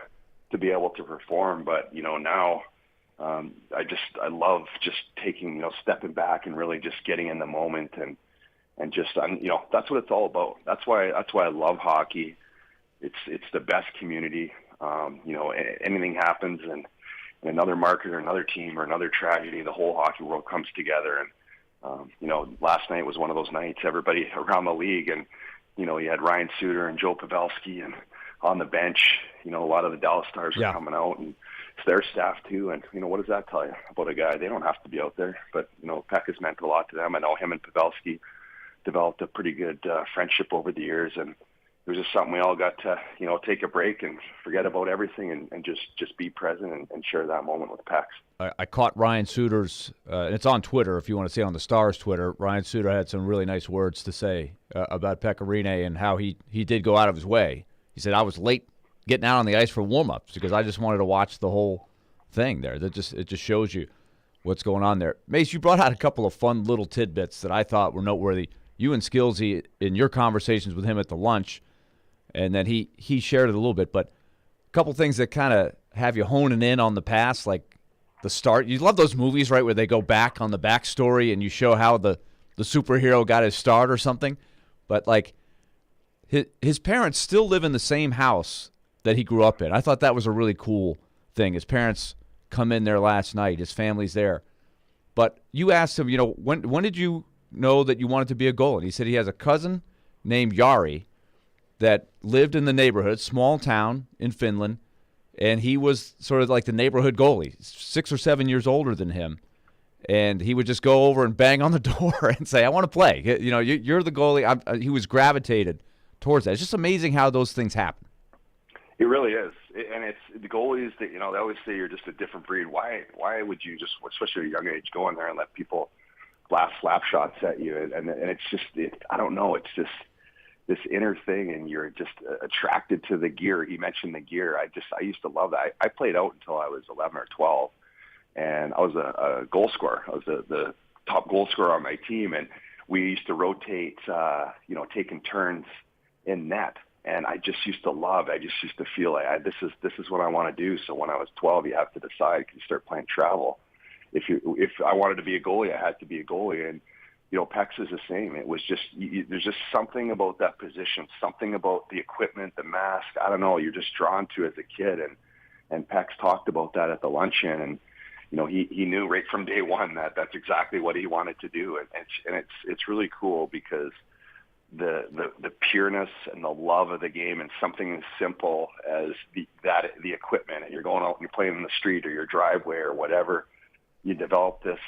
to be able to perform. But now I love just taking, stepping back and really just getting in the moment and just, that's what it's all about. That's why I love hockey. It's the best community. Anything happens and another market or another team or another tragedy, the whole hockey world comes together. And, last night was one of those nights, everybody around the league, and, you had Ryan Suter and Joe Pavelski, and on the bench, a lot of the Dallas Stars are coming out, and it's their staff too. And, what does that tell you about a guy? They don't have to be out there, but, Pekka's meant a lot to them. I know him and Pavelski developed a pretty good friendship over the years, and it was just something we all got to, take a break and forget about everything and just be present and share that moment with Pex. I caught Ryan Suter's, and it's on Twitter if you want to see it on the Stars Twitter. Ryan Suter had some really nice words to say about Pekka Rinne and how he did go out of his way. He said, I was late getting out on the ice for warm-ups because I just wanted to watch the whole thing there. It just shows you what's going on there. Mace, you brought out a couple of fun little tidbits that I thought were noteworthy. You and Skillsy, in your conversations with him at the lunch, and then he shared it a little bit, but a couple things that kind of have you honing in on the past, like the start. You love those movies, right, where they go back on the backstory and you show how the superhero got his start or something. But, like, his parents still live in the same house that he grew up in. I thought that was a really cool thing. His parents come in there last night. His family's there. But you asked him, when did you know that you wanted to be a goalie? And he said he has a cousin named Jari that lived in the neighborhood, small town in Finland, and he was sort of like the neighborhood goalie, 6 or 7 years older than him. And he would just go over and bang on the door and say, I want to play. You're the goalie. He was gravitated towards that. It's just amazing how those things happen. It really is. And it's the goalies that, they always say you're just a different breed. Why would you just, especially at a young age, go in there and let people blast slap shots at you? And it's just, I don't know, it's just this inner thing, and you're just attracted to the gear. He mentioned the gear. I used to love that. I played out until I was 11 or 12, and I was a goal scorer. I was the top goal scorer on my team, and we used to rotate, taking turns in net. And I just used to feel like this is what I want to do. So when I was 12, you have to decide because you start playing travel. If I wanted to be a goalie, I had to be a goalie. And Pex is the same. It was just there's just something about that position, something about the equipment, the mask. I don't know. You're just drawn to as a kid. And Pex talked about that at the luncheon. And he knew right from day one that that's exactly what he wanted to do. And it's really cool because the pureness and the love of the game, and something as simple as the equipment, and you're going out and you're playing in the street or your driveway or whatever, you develop this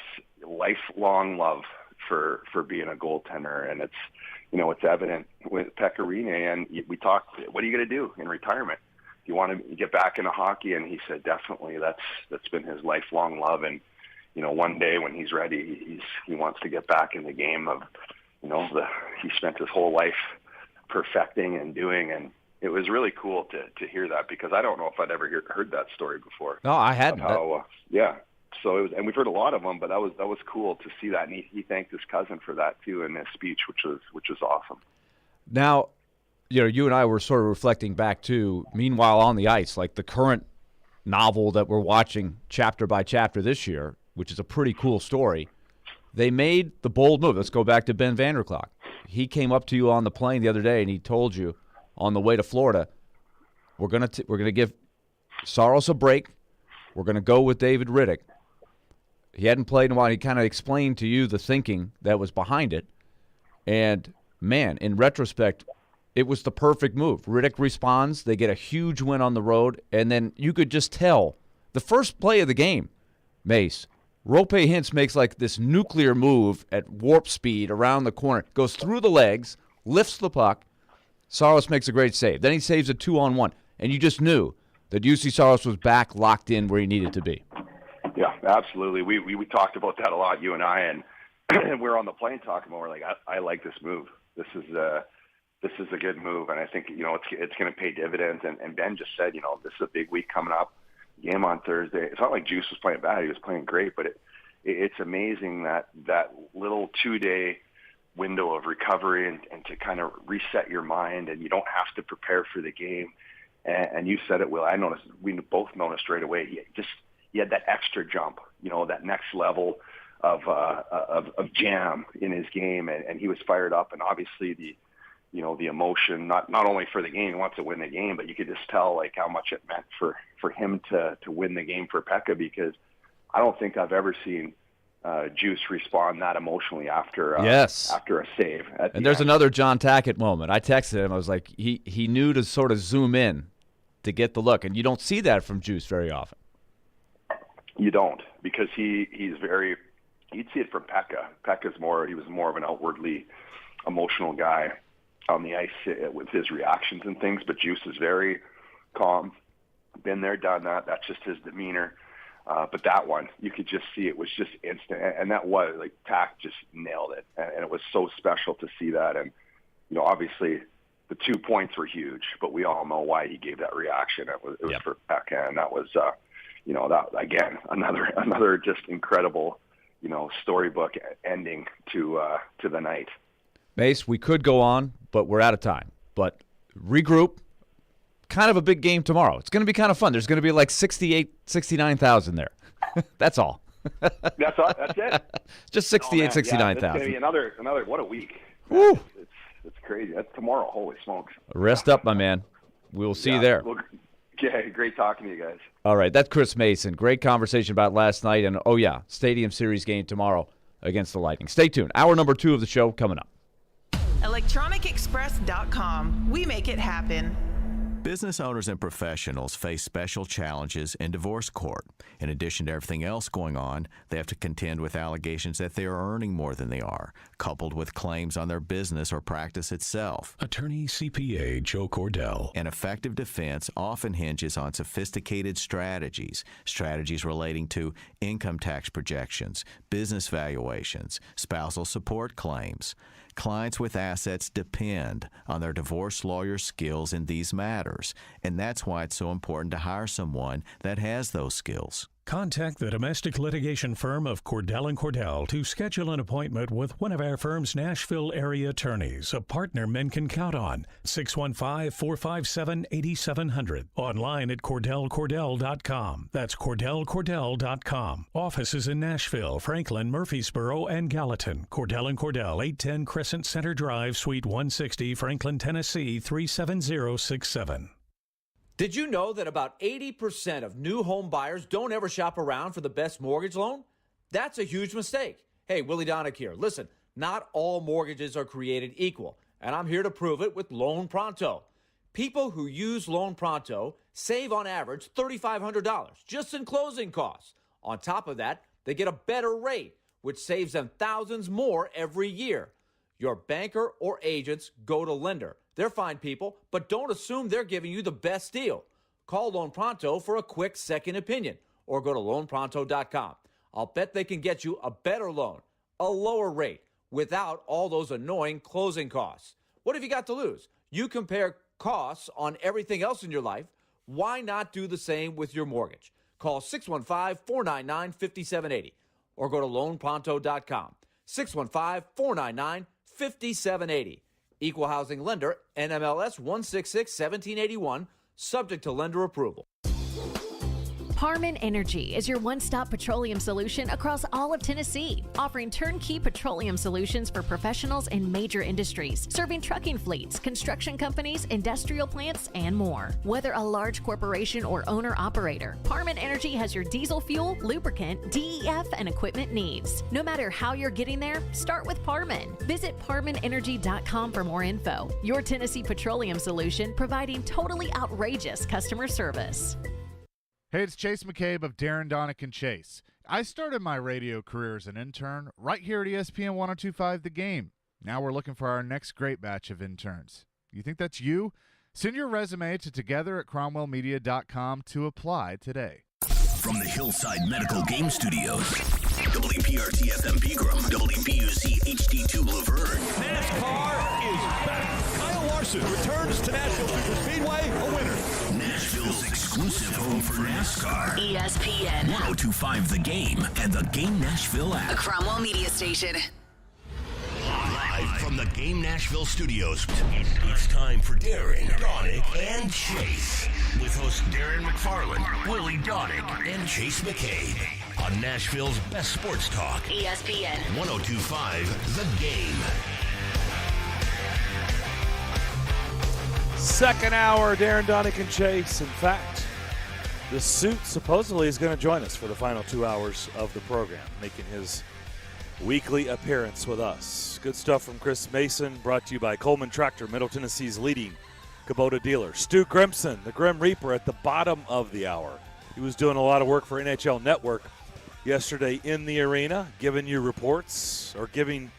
lifelong love for being a goaltender, and it's evident with Pecorine. And we talked, what are you going to do in retirement? Do you want to get back into hockey? And he said definitely that's been his lifelong love. And one day when he's ready, he wants to get back in the game of he spent his whole life perfecting and doing. And it was really cool to hear that, because I don't know if I'd ever heard that story before. No, I hadn't. Yeah. So it was, and we've heard a lot of them, but that was cool to see that. And he thanked his cousin for that too in his speech, which was awesome. Now, you and I were sort of reflecting back to, meanwhile on the ice, like the current novel that we're watching chapter by chapter this year, which is a pretty cool story. They made the bold move. Let's go back to Ben Vanderklok. He came up to you on the plane the other day, and he told you on the way to Florida, we're gonna give Saros a break. We're gonna go with David Riddick. He hadn't played in a while. He kind of explained to you the thinking that was behind it. And, man, in retrospect, it was the perfect move. Riddick responds. They get a huge win on the road. And then you could just tell the first play of the game, Mace, Roope Hintz makes like this nuclear move at warp speed around the corner, goes through the legs, lifts the puck. Saros makes a great save. Then he saves a 2-on-1. And you just knew that UC Saros was back locked in where he needed to be. Yeah, absolutely. We talked about that a lot, you and I, and we're on the plane talking about. We're like, I like this move. This is a good move, and I think it's going to pay dividends. And Ben just said, this is a big week coming up. Game on Thursday. It's not like Juice was playing bad; he was playing great. But it's amazing that little 2-day window of recovery and to kind of reset your mind, and you don't have to prepare for the game. And you said it, Will. I noticed. We both noticed right away. He had that extra jump, that next level of jam in his game, and he was fired up. And obviously the emotion, not only for the game, he wants to win the game, but you could just tell like how much it meant for him to win the game for Pekka, because I don't think I've ever seen Juice respond that emotionally after a save. And there's another John Tackett moment. I texted him. I was like, he knew to sort of zoom in to get the look, and you don't see that from Juice very often. You don't, because he's very. You'd see it from Pekka. He was more of an outwardly emotional guy on the ice with his reactions and things. But Juice is very calm. Been there, done that. That's just his demeanor. But that one, you could just see it was just instant, and that was like Tack just nailed it, and it was so special to see that. And obviously, the 2 points were huge, but we all know why he gave that reaction. It was for Pekka, and that was. That again, another just incredible, storybook ending to the night. Mace, we could go on, but we're out of time. But regroup. Kind of a big game tomorrow. It's going to be kind of fun. There's going to be like 69,000 there. That's all. That's all. That's it. Just 68,000, 69,000. It's going to be another. What a week. Woo. It's crazy. That's tomorrow. Holy smokes. Rest up, my man. We'll see you there. Well, okay, great talking to you guys. All right, that's Chris Mason. Great conversation about last night. And, Stadium Series game tomorrow against the Lightning. Stay tuned. Hour number 2 of the show coming up. ElectronicExpress.com. We make it happen. Business owners and professionals face special challenges in divorce court. In addition to everything else going on, they have to contend with allegations that they are earning more than they are, coupled with claims on their business or practice itself. Attorney CPA Joe Cordell. An effective defense often hinges on sophisticated strategies relating to income tax projections, business valuations, spousal support claims. Clients with assets depend on their divorce lawyer's skills in these matters, and that's why it's so important to hire someone that has those skills. Contact the domestic litigation firm of Cordell & Cordell to schedule an appointment with one of our firm's Nashville area attorneys, a partner men can count on. 615-457-8700. Online at CordellCordell.com. That's CordellCordell.com. Offices in Nashville, Franklin, Murfreesboro, and Gallatin. Cordell & Cordell, 810 Crescent Center Drive, Suite 160, Franklin, Tennessee, 37067. Did you know that about 80% of new home buyers don't ever shop around for the best mortgage loan? That's a huge mistake. Hey, Willie Donick here. Listen, not all mortgages are created equal, and I'm here to prove it with Loan Pronto. People who use Loan Pronto save on average $3,500 just in closing costs. On top of that, they get a better rate, which saves them thousands more every year. Your banker or agents go to Lender. They're fine people, but don't assume they're giving you the best deal. Call Loan Pronto for a quick second opinion or go to loanpronto.com. I'll bet they can get you a better loan, a lower rate, without all those annoying closing costs. What have you got to lose? You compare costs on everything else in your life. Why not do the same with your mortgage? Call 615-499-5780 or go to loanpronto.com. 615-499-5780. Equal housing lender, NMLS 166-1781, subject to lender approval. Harmon Energy is your one-stop petroleum solution across all of Tennessee, offering turnkey petroleum solutions for professionals in major industries, serving trucking fleets, construction companies, industrial plants, and more. Whether a large corporation or owner-operator, Harmon Energy has your diesel fuel, lubricant, DEF, and equipment needs. No matter how you're getting there, start with Parman. Visit ParmanEnergy.com for more info. Your Tennessee petroleum solution, providing totally outrageous customer service. Hey, it's Chase McCabe of Darren, Donick, and Chase. I started my radio career as an intern right here at ESPN 102.5 The Game. Now we're looking for our next great batch of interns. You think that's you? Send your resume to together@cromwellmedia.com to apply today. From the Hillside Medical Game Studios, WPRT FM Pegram, WPUC HD2 Laverne. NASCAR is back. Kyle Larson returns to Nashville Speedway a winner. Nashville's exclusive home for NASCAR. ESPN 102.5 The Game and the Game Nashville app. A Cromwell Media Station. Live from the Game Nashville studios, it's time for Darren, Donick, and Chase. With hosts Darren McFarland, Willie Donick, and Chase McCabe. On Nashville's best sports talk. ESPN 102.5 The Game. Second hour, Darren, Donick, and Chase. In fact, the suit supposedly is going to join us for the final 2 hours of the program, making his weekly appearance with us. Good stuff from Chris Mason, brought to you by Coleman Tractor, Middle Tennessee's leading Kubota dealer. Stu Grimson, the Grim Reaper, at the bottom of the hour. He was doing a lot of work for NHL Network yesterday in the arena, giving you reports, or giving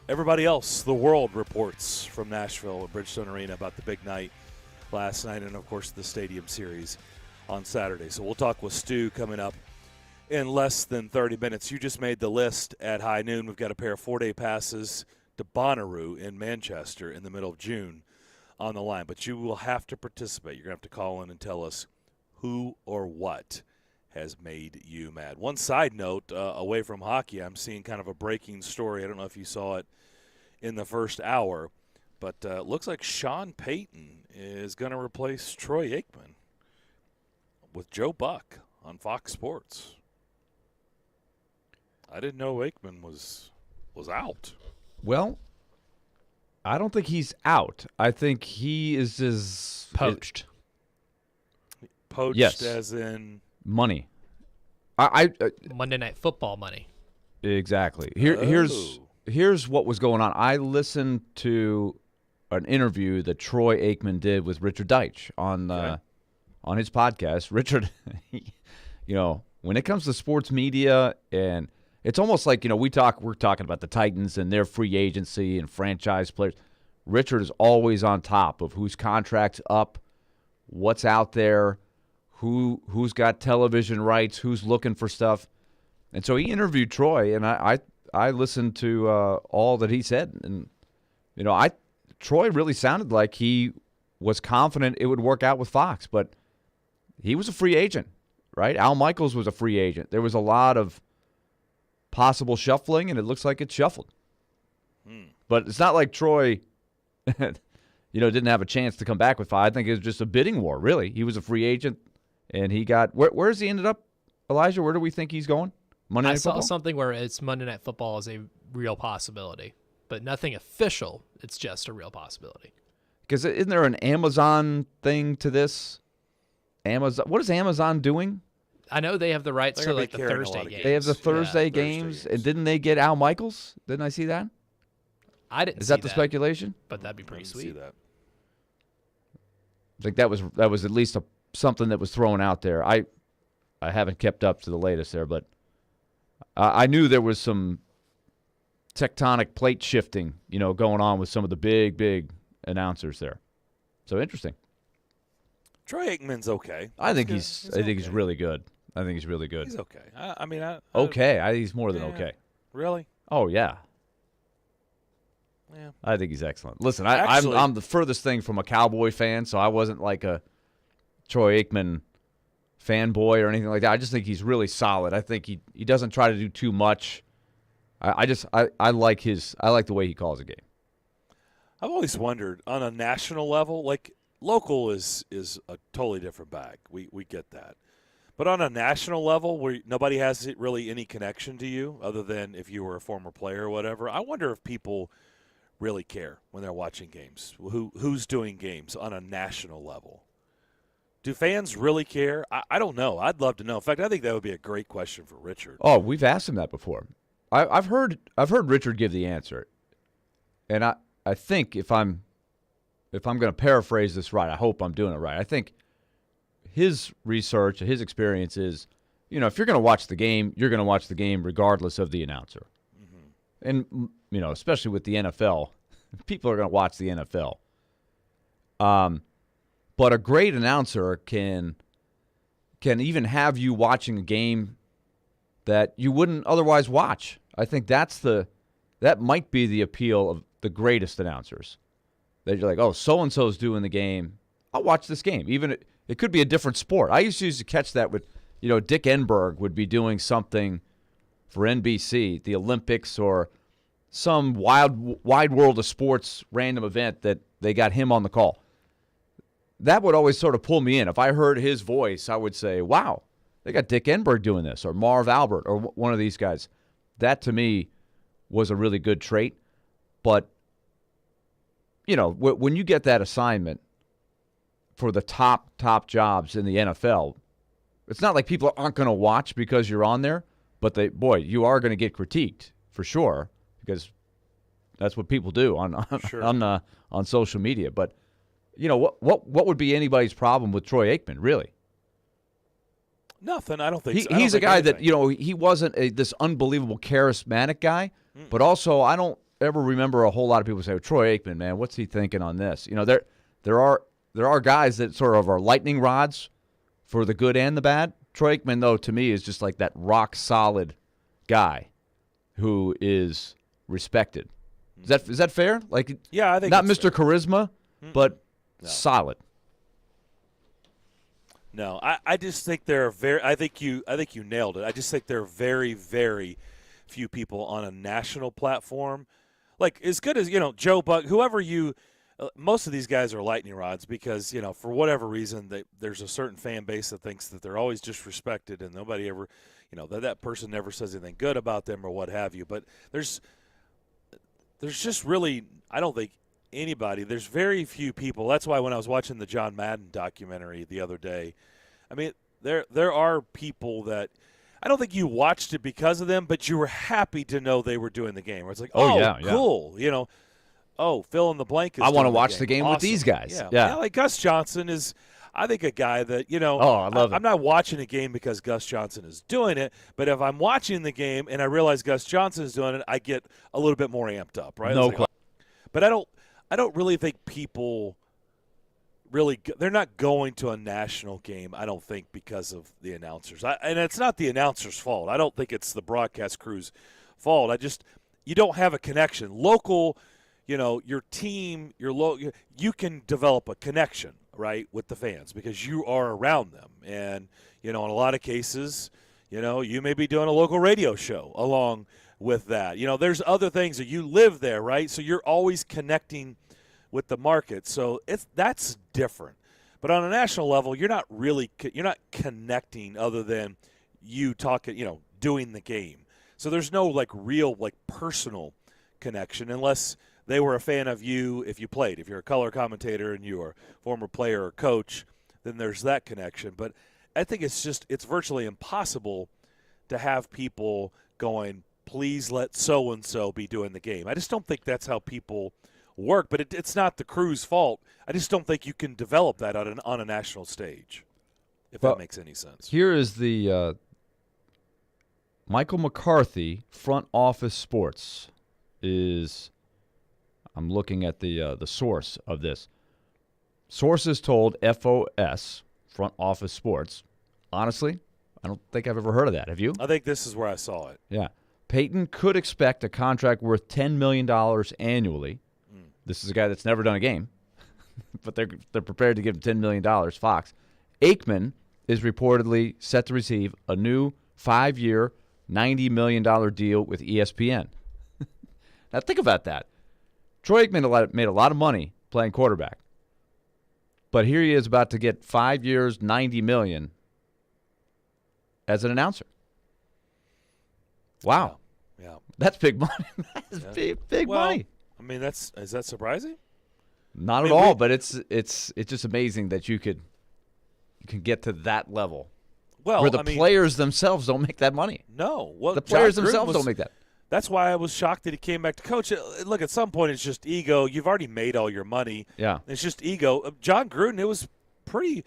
everybody else, the world, reports from Nashville at Bridgestone Arena about the big night last night and, of course, the Stadium Series on Saturday. So we'll talk with Stu coming up in less than 30 minutes. You just made the list at high noon. We've got a pair of 4-day passes to Bonnaroo in Manchester in the middle of June on the line. But you will have to participate. You're going to have to call in and tell us who or what has made you mad. One side note, away from hockey, I'm seeing kind of a breaking story. I don't know if you saw it in the first hour, but it looks like Sean Payton is going to replace Troy Aikman with Joe Buck on Fox Sports. I didn't know Aikman was out. Well, I don't think he's out. I think he is just poached. Poached, yes, as in money. I Monday Night Football money. Exactly. Here's what was going on. I listened to an interview that Troy Aikman did with Richard Deitch on his podcast. Richard, when it comes to sports media, and it's almost like, we're talking about the Titans and their free agency and franchise players. Richard is always on top of whose contract's up, what's out there, who's got television rights, who's looking for stuff. And so he interviewed Troy, and I listened to all that he said. And, Troy really sounded like he was confident it would work out with Fox, but he was a free agent, right? Al Michaels was a free agent. There was a lot of possible shuffling, and it looks like it's shuffled. But it's not like Troy, didn't have a chance to come back with Fox. I think it was just a bidding war, really. He was a free agent, and he got where's he ended up, Elijah? Where do we think he's going? Monday Night Football? I saw something where it's Monday Night Football is a real possibility, but nothing official. It's just a real possibility. Because isn't there an Amazon thing to this? Amazon. What is Amazon doing? I know they have the rights to the Thursday games. They have the Thursday games, and didn't they get Al Michaels? Didn't I see that? I didn't. Is that the speculation? But that'd be pretty sweet. See that. I think that was at least something that was thrown out there. I haven't kept up to the latest there, but I knew there was some tectonic plate shifting, going on with some of the big announcers there. So interesting. Troy Aikman's okay. I think he's really good. I think he's really good. He's okay. I think he's more than okay. Really? Oh yeah. Yeah. I think he's excellent. Listen, Actually, I'm the furthest thing from a Cowboy fan, so I wasn't like a Troy Aikman fanboy or anything like that. I just think he's really solid. I think he doesn't try to do too much. I like the way he calls a game. I've always wondered on a national level, like local is a totally different bag. We get that. But on a national level where nobody has really any connection to you other than if you were a former player or whatever, I wonder if people really care when they're watching games. Who's doing games on a national level? Do fans really care? I don't know. I'd love to know. In fact, I think that would be a great question for Richard. Oh, we've asked him that before. I've heard Richard give the answer, and I think if I'm going to paraphrase this right, I hope I'm doing it right. I think his research, his experience is, if you're going to watch the game, you're going to watch the game regardless of the announcer. And, especially with the NFL, people are going to watch the NFL. But a great announcer can even have you watching a game that you wouldn't otherwise watch. I think that might be the appeal of the greatest announcers. That you're like, oh, so-and-so's doing the game. I'll watch this game. Even it could be a different sport. I used to catch that with, Dick Enberg would be doing something for NBC, the Olympics, or some wide world of sports random event that they got him on the call. That would always sort of pull me in. If I heard his voice, I would say, wow, they got Dick Enberg doing this, or Marv Albert, or one of these guys. That, to me, was a really good trait. But, when you get that assignment for the top jobs in the NFL, it's not like people aren't going to watch because you're on there, but you are going to get critiqued for sure, because that's what people do on social media. But what would be anybody's problem with Troy Aikman, really? Nothing. I don't think so. He's a guy that he wasn't this unbelievable charismatic guy, but also I don't ever remember a whole lot of people say, Troy Aikman, man, what's he thinking on this? There are guys that sort of are lightning rods for the good and the bad. Troy Aikman, though, to me, is just like that rock solid guy who is respected. Is that fair? Like, yeah, I think not it's Mr. Charisma, but solid. No, I just think there are I think you nailed it. I just think there are very, very few people on a national platform, like as good as Joe Buck, whoever you. Most of these guys are lightning rods because for whatever reason there's a certain fan base that thinks that they're always disrespected and nobody ever, that person never says anything good about them or what have you. But there's just really, I don't think anybody. There's very few people. That's why when I was watching the John Madden documentary the other day, I mean, there are people that I don't think you watched it because of them, but you were happy to know they were doing the game. Where it's like, yeah, cool, Oh, fill in the blank. I want to watch the game with these guys. Yeah, like Gus Johnson is, I think, a guy that, I love it. I'm not watching a game because Gus Johnson is doing it, but if I'm watching the game and I realize Gus Johnson is doing it, I get a little bit more amped up, right? No question. But I don't really think people really – they're not going to a national game, I don't think, because of the announcers. And it's not the announcers' fault. I don't think it's the broadcast crew's fault. You don't have a connection. Local – your team, you can develop a connection, right, with the fans because you are around them. And, in a lot of cases, you may be doing a local radio show along with that. There's other things that you live there, right? So you're always connecting with the market. So that's different. But on a national level, you're not connecting other than you talking, doing the game. So there's no real personal connection unless – they were a fan of you if you played. If you're a color commentator and you're a former player or coach, then there's that connection. But I think it's virtually impossible to have people going, please let so-and-so be doing the game. I just don't think that's how people work. But it's not the crew's fault. I just don't think you can develop that on a national stage, if that makes any sense. Here is the Michael McCarthy, Front Office Sports, is. I'm looking at the source of this. Sources told FOS, Front Office Sports. Honestly, I don't think I've ever heard of that. Have you? I think this is where I saw it. Yeah. Peyton could expect a contract worth $10 million annually. This is a guy that's never done a game, but they're prepared to give him $10 million, Fox. Aikman is reportedly set to receive a new 5-year, $90 million deal with ESPN. Now think about that. Troy Aikman made a lot of money playing quarterback, but here he is about to get 5 years, $90 million as an announcer. Wow. Yeah. That's big money. That is big money. I mean, is that surprising? Not at all, but it's just amazing that you can get to that level. Well, where the players themselves don't make that money. No. Well, the players John Gruden themselves don't make that. That's why I was shocked that he came back to coach. Look, at some point it's just ego. You've already made all your money. Yeah. It's just ego. John Gruden, it was pretty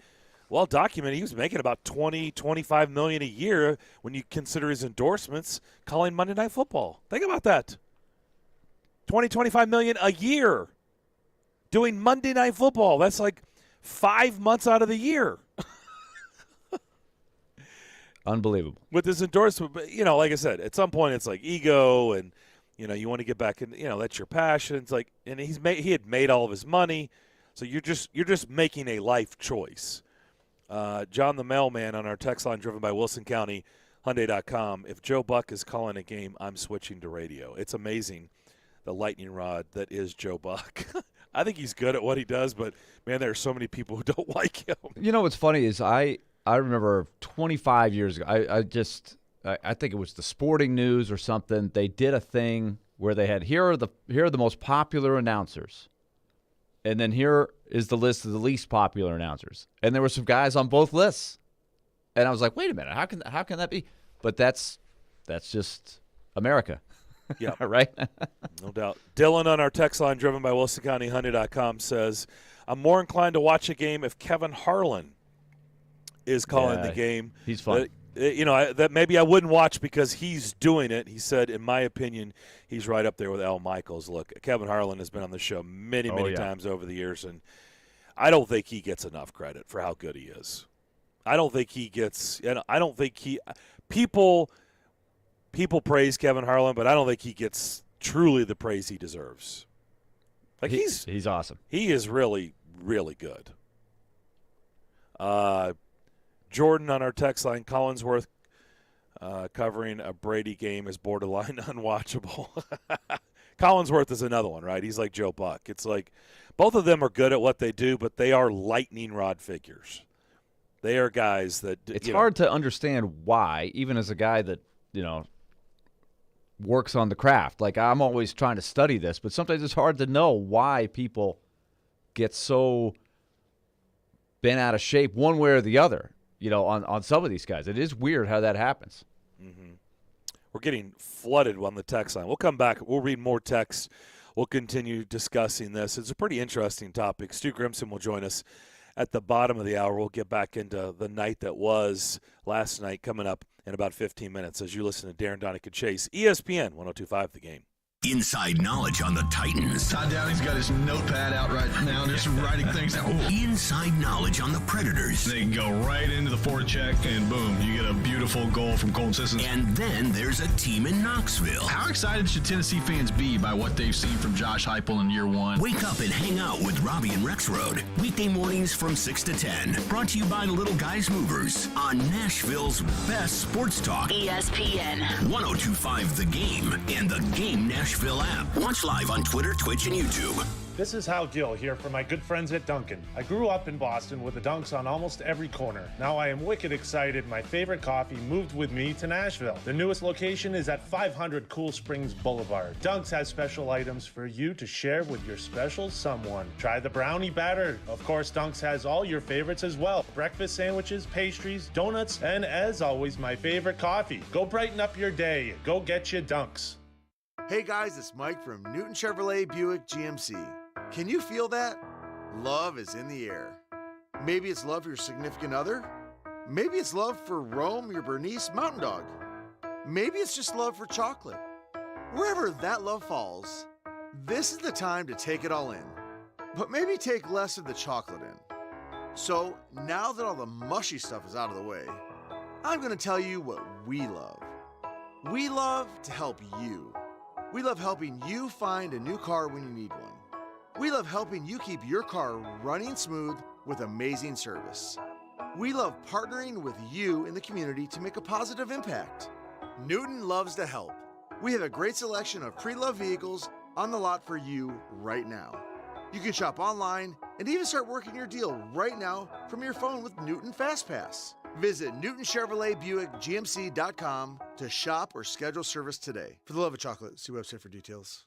well documented. He was making about $20-25 million a year when you consider his endorsements calling Monday Night Football. Think about that. $20-25 million a year doing Monday Night Football. That's like 5 months out of the year. Unbelievable. With his endorsement, but like I said, at some point it's like ego, and you want to get back in. That's your passion. It's like, and he had made all of his money, so you're just making a life choice. John the Mailman on our text line, driven by Wilson County Hyundai.com. If Joe Buck is calling a game, I'm switching to radio. It's amazing, the lightning rod that is Joe Buck. I think he's good at what he does, but man, there are so many people who don't like him. What's funny is I remember 25 years ago, I think it was the Sporting News or something. They did a thing where they had here are the most popular announcers, and then here is the list of the least popular announcers, and there were some guys on both lists, and I was like, wait a minute, how can that be? But that's just America. Yeah, right. No doubt. Dylan on our text line, driven by WilsonCountyHyundai.com, says, "I'm more inclined to watch a game if Kevin Harlan is calling the game. He's fun. That maybe I wouldn't watch because he's doing it." He said, in my opinion, he's right up there with Al Michaels. Look, Kevin Harlan has been on the show many times over the years, and I don't think he gets enough credit for how good he is. I don't think he gets – I don't think he – people praise Kevin Harlan, but I don't think he gets truly the praise he deserves. Like he's awesome. He is really, really good. Jordan on our text line, Collinsworth covering a Brady game is borderline unwatchable. Collinsworth is another one, right? He's like Joe Buck. It's like both of them are good at what they do, but they are lightning rod figures. They are guys that it's hard to understand why, even as a guy that works on the craft. Like, I'm always trying to study this, but sometimes it's hard to know why people get so bent out of shape one way or the other. On some of these guys. It is weird how that happens. Mm-hmm. We're getting flooded on the text line. We'll come back. We'll read more texts. We'll continue discussing this. It's a pretty interesting topic. Stu Grimson will join us at the bottom of the hour. We'll get back into the night that was last night coming up in about 15 minutes as you listen to Darren Donica Chase, ESPN 102.5 The Game. Inside knowledge on the Titans. Todd Downey's got his notepad out right now, just writing things down. Inside knowledge on the Predators. They can go right into the forecheck, and boom, you get a beautiful goal from Colton Sissons. And then there's a team in Knoxville. How excited should Tennessee fans be by what they've seen from Josh Heupel in year one? Wake up and hang out with Robbie and Rexroad. Weekday mornings from 6 to 10. Brought to you by Little Guys Movers on Nashville's best sports talk. ESPN 102.5 The Game and The Game Nashville app. Watch live on Twitter, Twitch, and YouTube. This is Hal Gill here from my good friends at Dunkin'. I grew up in Boston with the Dunks on almost every corner. Now I am wicked excited my favorite coffee moved with me to Nashville. The newest location is at 500 Cool Springs Boulevard. Dunks has special items for you to share with your special someone. Try the brownie batter. Of course, Dunks has all your favorites as well. Breakfast sandwiches, pastries, donuts, and as always, my favorite coffee. Go brighten up your day. Go get you Dunks. Hey guys, it's Mike from Newton Chevrolet Buick GMC. Can you feel that? Love is in the air. Maybe it's love for your significant other. Maybe it's love for Rome, your Bernese mountain dog. Maybe it's just love for chocolate. Wherever that love falls, this is the time to take it all in. But maybe take less of the chocolate in. So, now that all the mushy stuff is out of the way, I'm going to tell you what we love. We love to help you. We love helping you find a new car when you need one. We love helping you keep your car running smooth with amazing service. We love partnering with you in the community to make a positive impact. Newton loves to help. We have a great selection of pre-loved vehicles on the lot for you right now. You can shop online and even start working your deal right now from your phone with Newton FastPass. Visit NewtonChevroletBuickGMC.com to shop or schedule service today. For the love of chocolate, see website for details.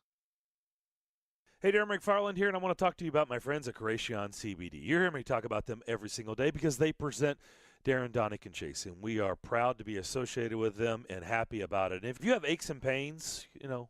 Hey, Darren McFarland here, and I want to talk to you about my friends at Creation CBD. You hear me talk about them every single day because they present Darren, Donick, and Chase, and we are proud to be associated with them and happy about it. And if you have aches and pains,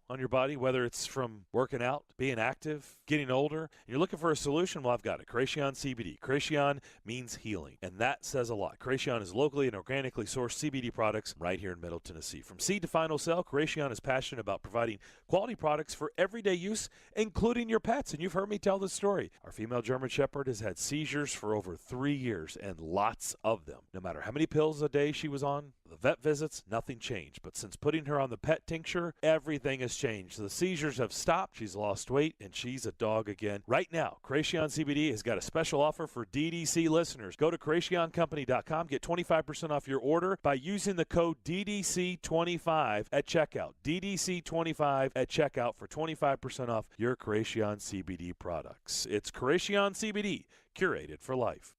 on your body, whether it's from working out, being active, getting older, and you're looking for a solution, well, I've got it. Creation CBD. Creation means healing, and that says a lot. Creation is locally and organically sourced CBD products right here in Middle Tennessee. From seed to final sell, Creation is passionate about providing quality products for everyday use, including your pets, and you've heard me tell this story. Our female German Shepherd has had seizures for over 3 years, and lots of them. No matter how many pills a day she was on, the vet visits, nothing changed. But since putting her on the pet tincture, everything has changed. The seizures have stopped, she's lost weight, and she's a dog again. Right now, Creation CBD has got a special offer for DDC listeners. Go to CreationCompany.com, get 25% off your order by using the code DDC25 at checkout. DDC25 at checkout for 25% off your Creation CBD products. It's Creation CBD, curated for life.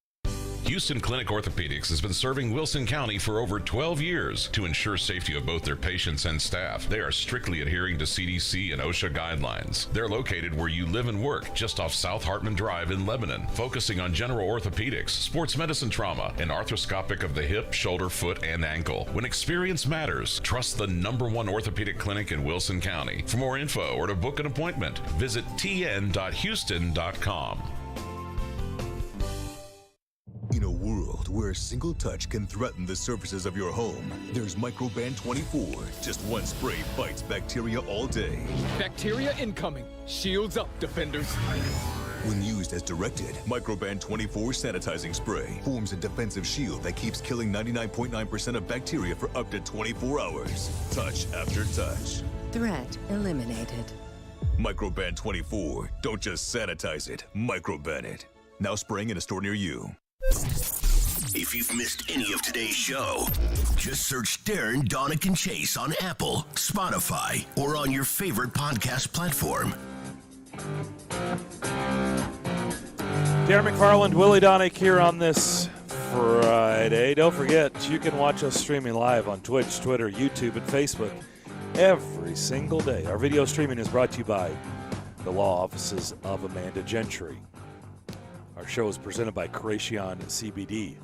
Houston Clinic Orthopedics has been serving Wilson County for over 12 years to ensure safety of both their patients and staff. They are strictly adhering to CDC and OSHA guidelines. They're located where you live and work, just off South Hartman Drive in Lebanon, focusing on general orthopedics, sports medicine trauma, and arthroscopic of the hip, shoulder, foot, and ankle. When experience matters, trust the #1 orthopedic clinic in Wilson County. For more info or to book an appointment, visit tn.houston.com. In a world where a single touch can threaten the surfaces of your home, there's Microban 24. Just one spray fights bacteria all day. Bacteria incoming. Shields up, defenders. When used as directed, Microban 24 sanitizing spray forms a defensive shield that keeps killing 99.9% of bacteria for up to 24 hours. Touch after touch. Threat eliminated. Microban 24. Don't just sanitize it, Microban it. Now spraying in a store near you. If you've missed any of today's show, just search Darren, Donick, and Chase on Apple, Spotify, or on your favorite podcast platform. Darren McFarland, Willie Donick here on this Friday. Don't forget, you can watch us streaming live on Twitch, Twitter, YouTube, and Facebook every single day. Our video streaming is brought to you by the law offices of Amanda Gentry. Our show is presented by Creation CBD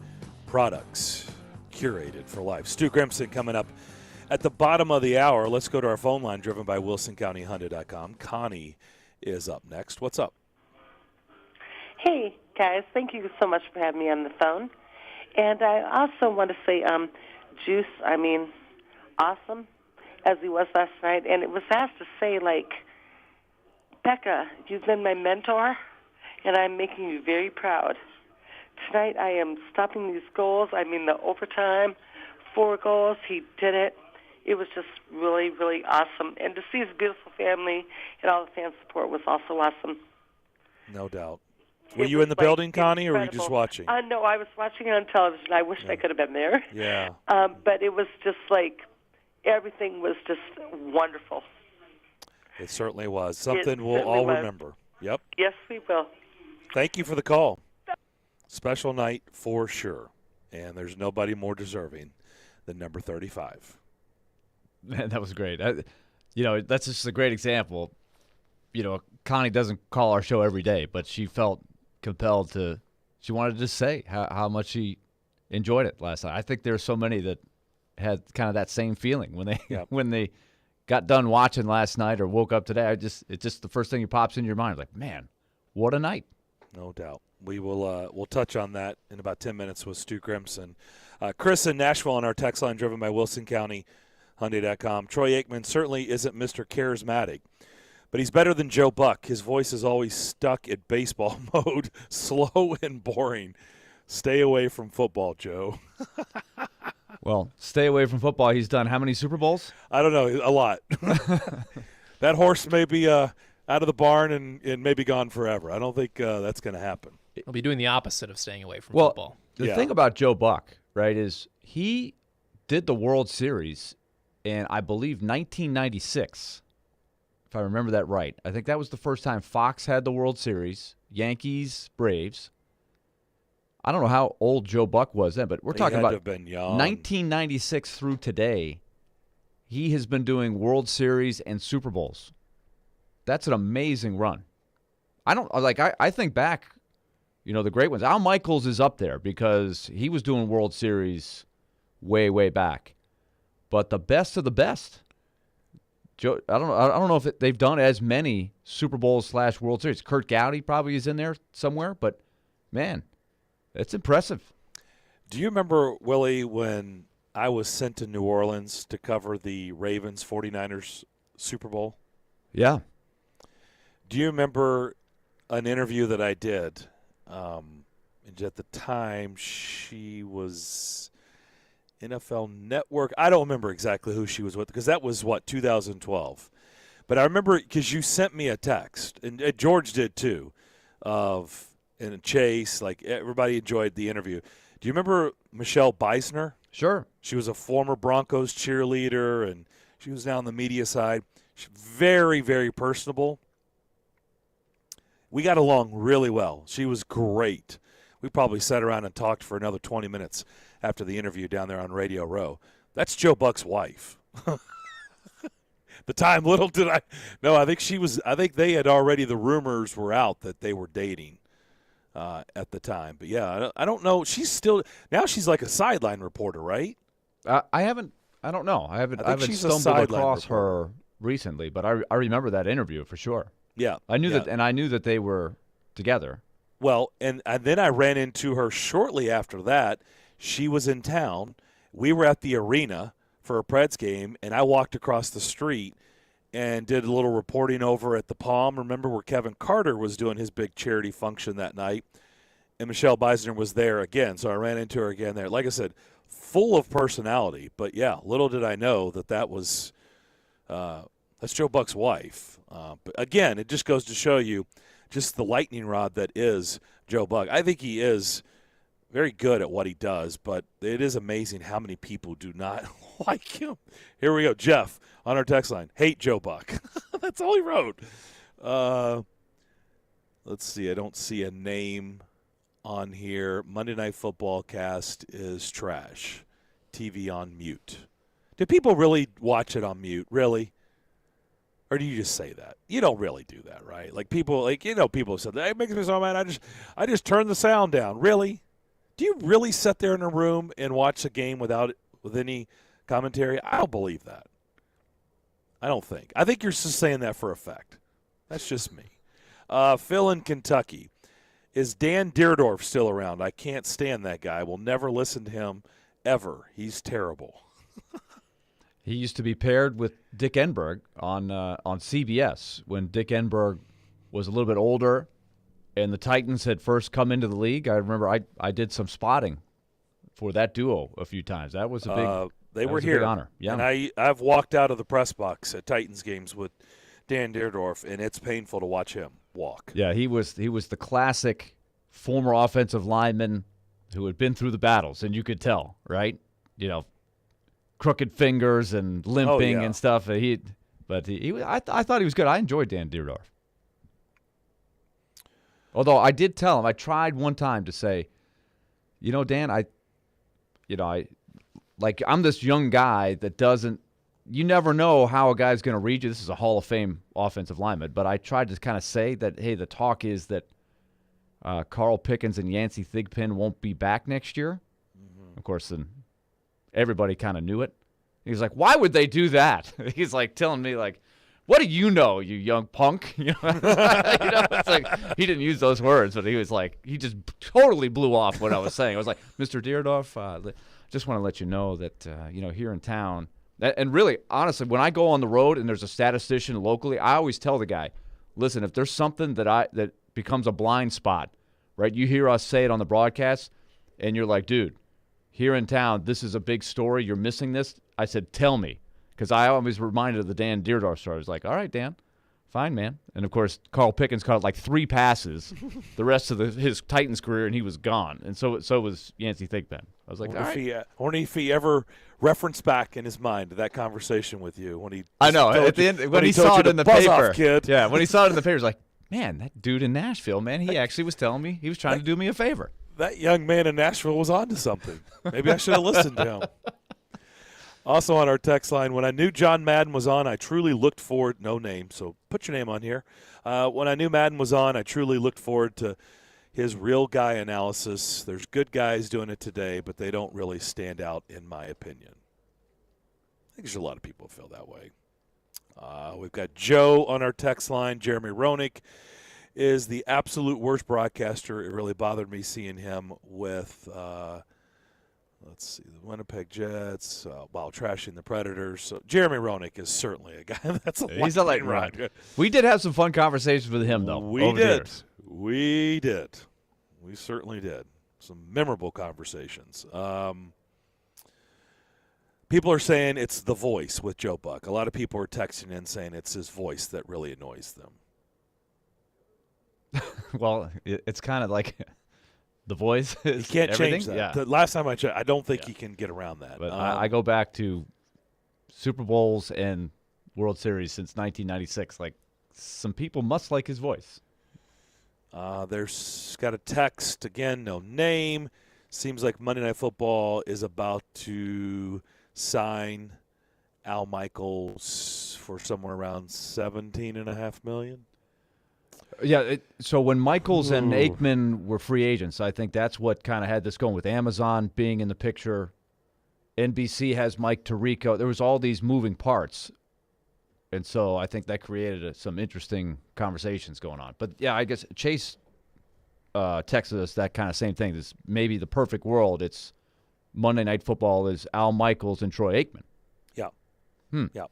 products, curated for life. Stu Grimson coming up at the bottom of the hour. Let's go to our phone line driven by WilsonCountyHonda.com. Connie is up next. What's up? Hey, guys. Thank you so much for having me on the phone. And I also want to say, Juice, awesome, as he was last night. And it was asked to say, Becca, you've been my mentor, and I'm making you very proud. Tonight I am stopping these goals. The overtime, 4 goals. He did it. It was just really, really awesome. And to see his beautiful family and all the fan support was also awesome. No doubt. Were you in the building, Connie, or were you just watching? No, I was watching it on television. I wished I could have been there. Yeah. But it was just everything was just wonderful. It certainly was. Something we'll all remember. Yep. Yes, we will. Thank you for the call. Special night for sure. And there's nobody more deserving than number 35. Man, that was great. That's just a great example. Connie doesn't call our show every day, but she felt compelled to. She wanted to just say how much she enjoyed it last night. I think there are so many that had kind of that same feeling when they got done watching last night or woke up today. It's just the first thing that pops in your mind, man, what a night. No doubt. We will we'll touch on that in about 10 minutes with Stu Grimson. Chris in Nashville on our text line driven by Wilson County Hyundai.com. Troy Aikman certainly isn't Mr. Charismatic, but he's better than Joe Buck. His voice is always stuck at baseball mode, slow and boring. Stay away from football, Joe. Well, stay away from football. He's done how many Super Bowls? I don't know, a lot. That horse may be out of the barn and maybe gone forever. I don't think that's going to happen. He'll be doing the opposite of staying away from Well, football. the thing about Joe Buck, right, is he did the World Series in, I believe, 1996, if I remember that right. I think that was the first time Fox had the World Series, Yankees, Braves. I don't know how old Joe Buck was then, but we're talking about 1996 through today. He has been doing World Series and Super Bowls. That's an amazing run. I think back, the great ones. Al Michaels is up there because he was doing World Series way, way back. But the best of the best, Joe, I don't know if they've done as many Super Bowls / World Series. Kurt Gowdy probably is in there somewhere, but man, it's impressive. Do you remember, Willie, when I was sent to New Orleans to cover the Ravens 49ers Super Bowl? Yeah. Do you remember an interview that I did? And at the time, she was NFL Network. I don't remember exactly who she was with because that was, 2012. But I remember because you sent me a text, and George did too, and Chase, like everybody enjoyed the interview. Do you remember Michelle Beisner? Sure. She was a former Broncos cheerleader, and she was now on the media side. She's very, very personable. We got along really well. She was great. We probably sat around and talked for another 20 minutes after the interview down there on Radio Row. That's Joe Buck's wife. The time, little did I know. I think they had already, the rumors were out that they were dating at the time. But yeah, I don't know. She's like a sideline reporter, right? I don't know. I haven't stumbled across her recently, but I remember that interview for sure. Yeah. I knew that they were together. Well, and then I ran into her shortly after that. She was in town. We were at the arena for a Preds game, and I walked across the street and did a little reporting over at the Palm. Remember where Kevin Carter was doing his big charity function that night, and Michelle Beisner was there again. So I ran into her again there. Like I said, full of personality. But, yeah, little did I know that was that's Joe Buck's wife. But, again, it just goes to show you just the lightning rod that is Joe Buck. I think he is very good at what he does, but it is amazing how many people do not like him. Here we go. Jeff on our text line. Hate Joe Buck. That's all he wrote. Let's see. I don't see a name on here. Monday Night Football cast is trash. TV on mute. Do people really watch it on mute? Really? Or do you just say that? You don't really do that, right? Like people, people said that. It makes me so mad. I just turn the sound down. Really? Do you really sit there in a room and watch a game with any commentary? I don't believe that. I don't think. I think you're just saying that for effect. That's just me. Phil in Kentucky. Is Dan Deerdorf still around? I can't stand that guy. Will never listen to him ever. He's terrible. He used to be paired with Dick Enberg on CBS when Dick Enberg was a little bit older and the Titans had first come into the league. I remember I did some spotting for that duo a few times. That was a big they were here. Big honor. Yeah. And I've walked out of the press box at Titans games with Dan Deerdorf, and it's painful to watch him walk. Yeah, he was the classic former offensive lineman who had been through the battles, and you could tell, right? Crooked fingers and limping and stuff. I thought he was good. I enjoyed Dan Deerdorf. Although I did tell him, I tried one time to say, Dan, I'm this young guy that doesn't. You never know how a guy's going to read you. This is a Hall of Fame offensive lineman, but I tried to kind of say that, hey, the talk is that Carl Pickens and Yancey Thigpen won't be back next year. Mm-hmm. Of course, then everybody kind of knew it. He was like, why would they do that? He's like telling me, like, what do you know, you young punk? It's like he didn't use those words, but he was like, he just totally blew off what I was saying. I was like, Mr. Deerdorf, just want to let you know that, here in town, And really, honestly, when I go on the road and there's a statistician locally, I always tell the guy, listen, if there's something that becomes a blind spot, right? You hear us say it on the broadcast, and you're like, dude, here in town, this is a big story. You're missing this. I said, tell me, because I always reminded of the Dan Deerdorf story. I was like, all right, Dan, fine, man. And, of course, Carl Pickens caught like 3 passes the rest of his Titans career, and he was gone. And so was Yancey Thigpen. I was like, all right. I wonder if he ever referenced back in his mind to that conversation with you when he. I know at the end when he saw it in the paper, kid. Yeah, when he saw it in the paper, he was like, man, that dude in Nashville, man, he actually was telling me he was trying to do me a favor. That young man in Nashville was on to something. Maybe I should have listened to him. Also on our text line, when I knew John Madden was on, I truly looked forward. No name, so put your name on here. When I knew Madden was on, I truly looked forward to his real guy analysis. There's good guys doing it today, but they don't really stand out in my opinion. I think there's a lot of people who feel that way. We've got Joe on our text line. Jeremy Roenick is the absolute worst broadcaster. It really bothered me seeing him with, let's see, the Winnipeg Jets while trashing the Predators. So Jeremy Roenick is certainly a guy that's a He's a lightning rod. We did have some fun conversations with him, though. We did. We did. We certainly did. Some memorable conversations. People are saying it's the voice with Joe Buck. A lot of people are texting in saying it's his voice that really annoys them. Well, it's kind of like the voice is You can't everything. change that. Yeah. The last time I checked, I don't think you can get around that. But I go back to Super Bowls and World Series since 1996. Like, some people must like his voice. There's got a text, again, no name. Seems like Monday Night Football is about to sign Al Michaels for somewhere around $17.5 million. Yeah, so when Michaels and Aikman were free agents, I think that's what kind of had this going with Amazon being in the picture. NBC has Mike Tirico. There was all these moving parts. And so I think that created some interesting conversations going on. But, yeah, I guess Chase texted us that kind of same thing. This maybe the perfect world. It's Monday Night Football is Al Michaels and Troy Aikman. Yeah. Yeah.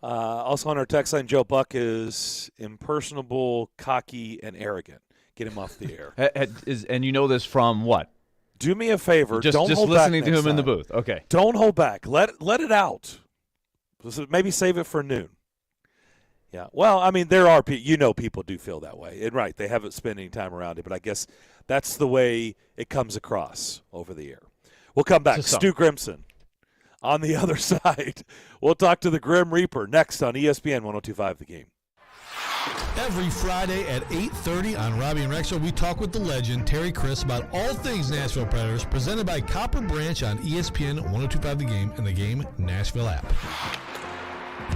Also on our text line, Joe Buck is impersonable, cocky, and arrogant. Get him off the air. And you know this from what? Do me a favor. Just don't hold listening back to him in the time. booth. Okay. Don't hold back. Let it out. Maybe save it for noon. Yeah. Well, I mean, there are people do feel that way. And right, they haven't spent any time around it, but I guess that's the way it comes across over the air. We'll come back. Stu Grimson on the other side. We'll talk to the Grim Reaper next on ESPN 102.5 The Game. Every Friday at 8:30 on Robbie and Rexo, we talk with the legend, Terry Chris, about all things Nashville Predators, presented by Copper Branch on ESPN 102.5 The Game and the Game Nashville app.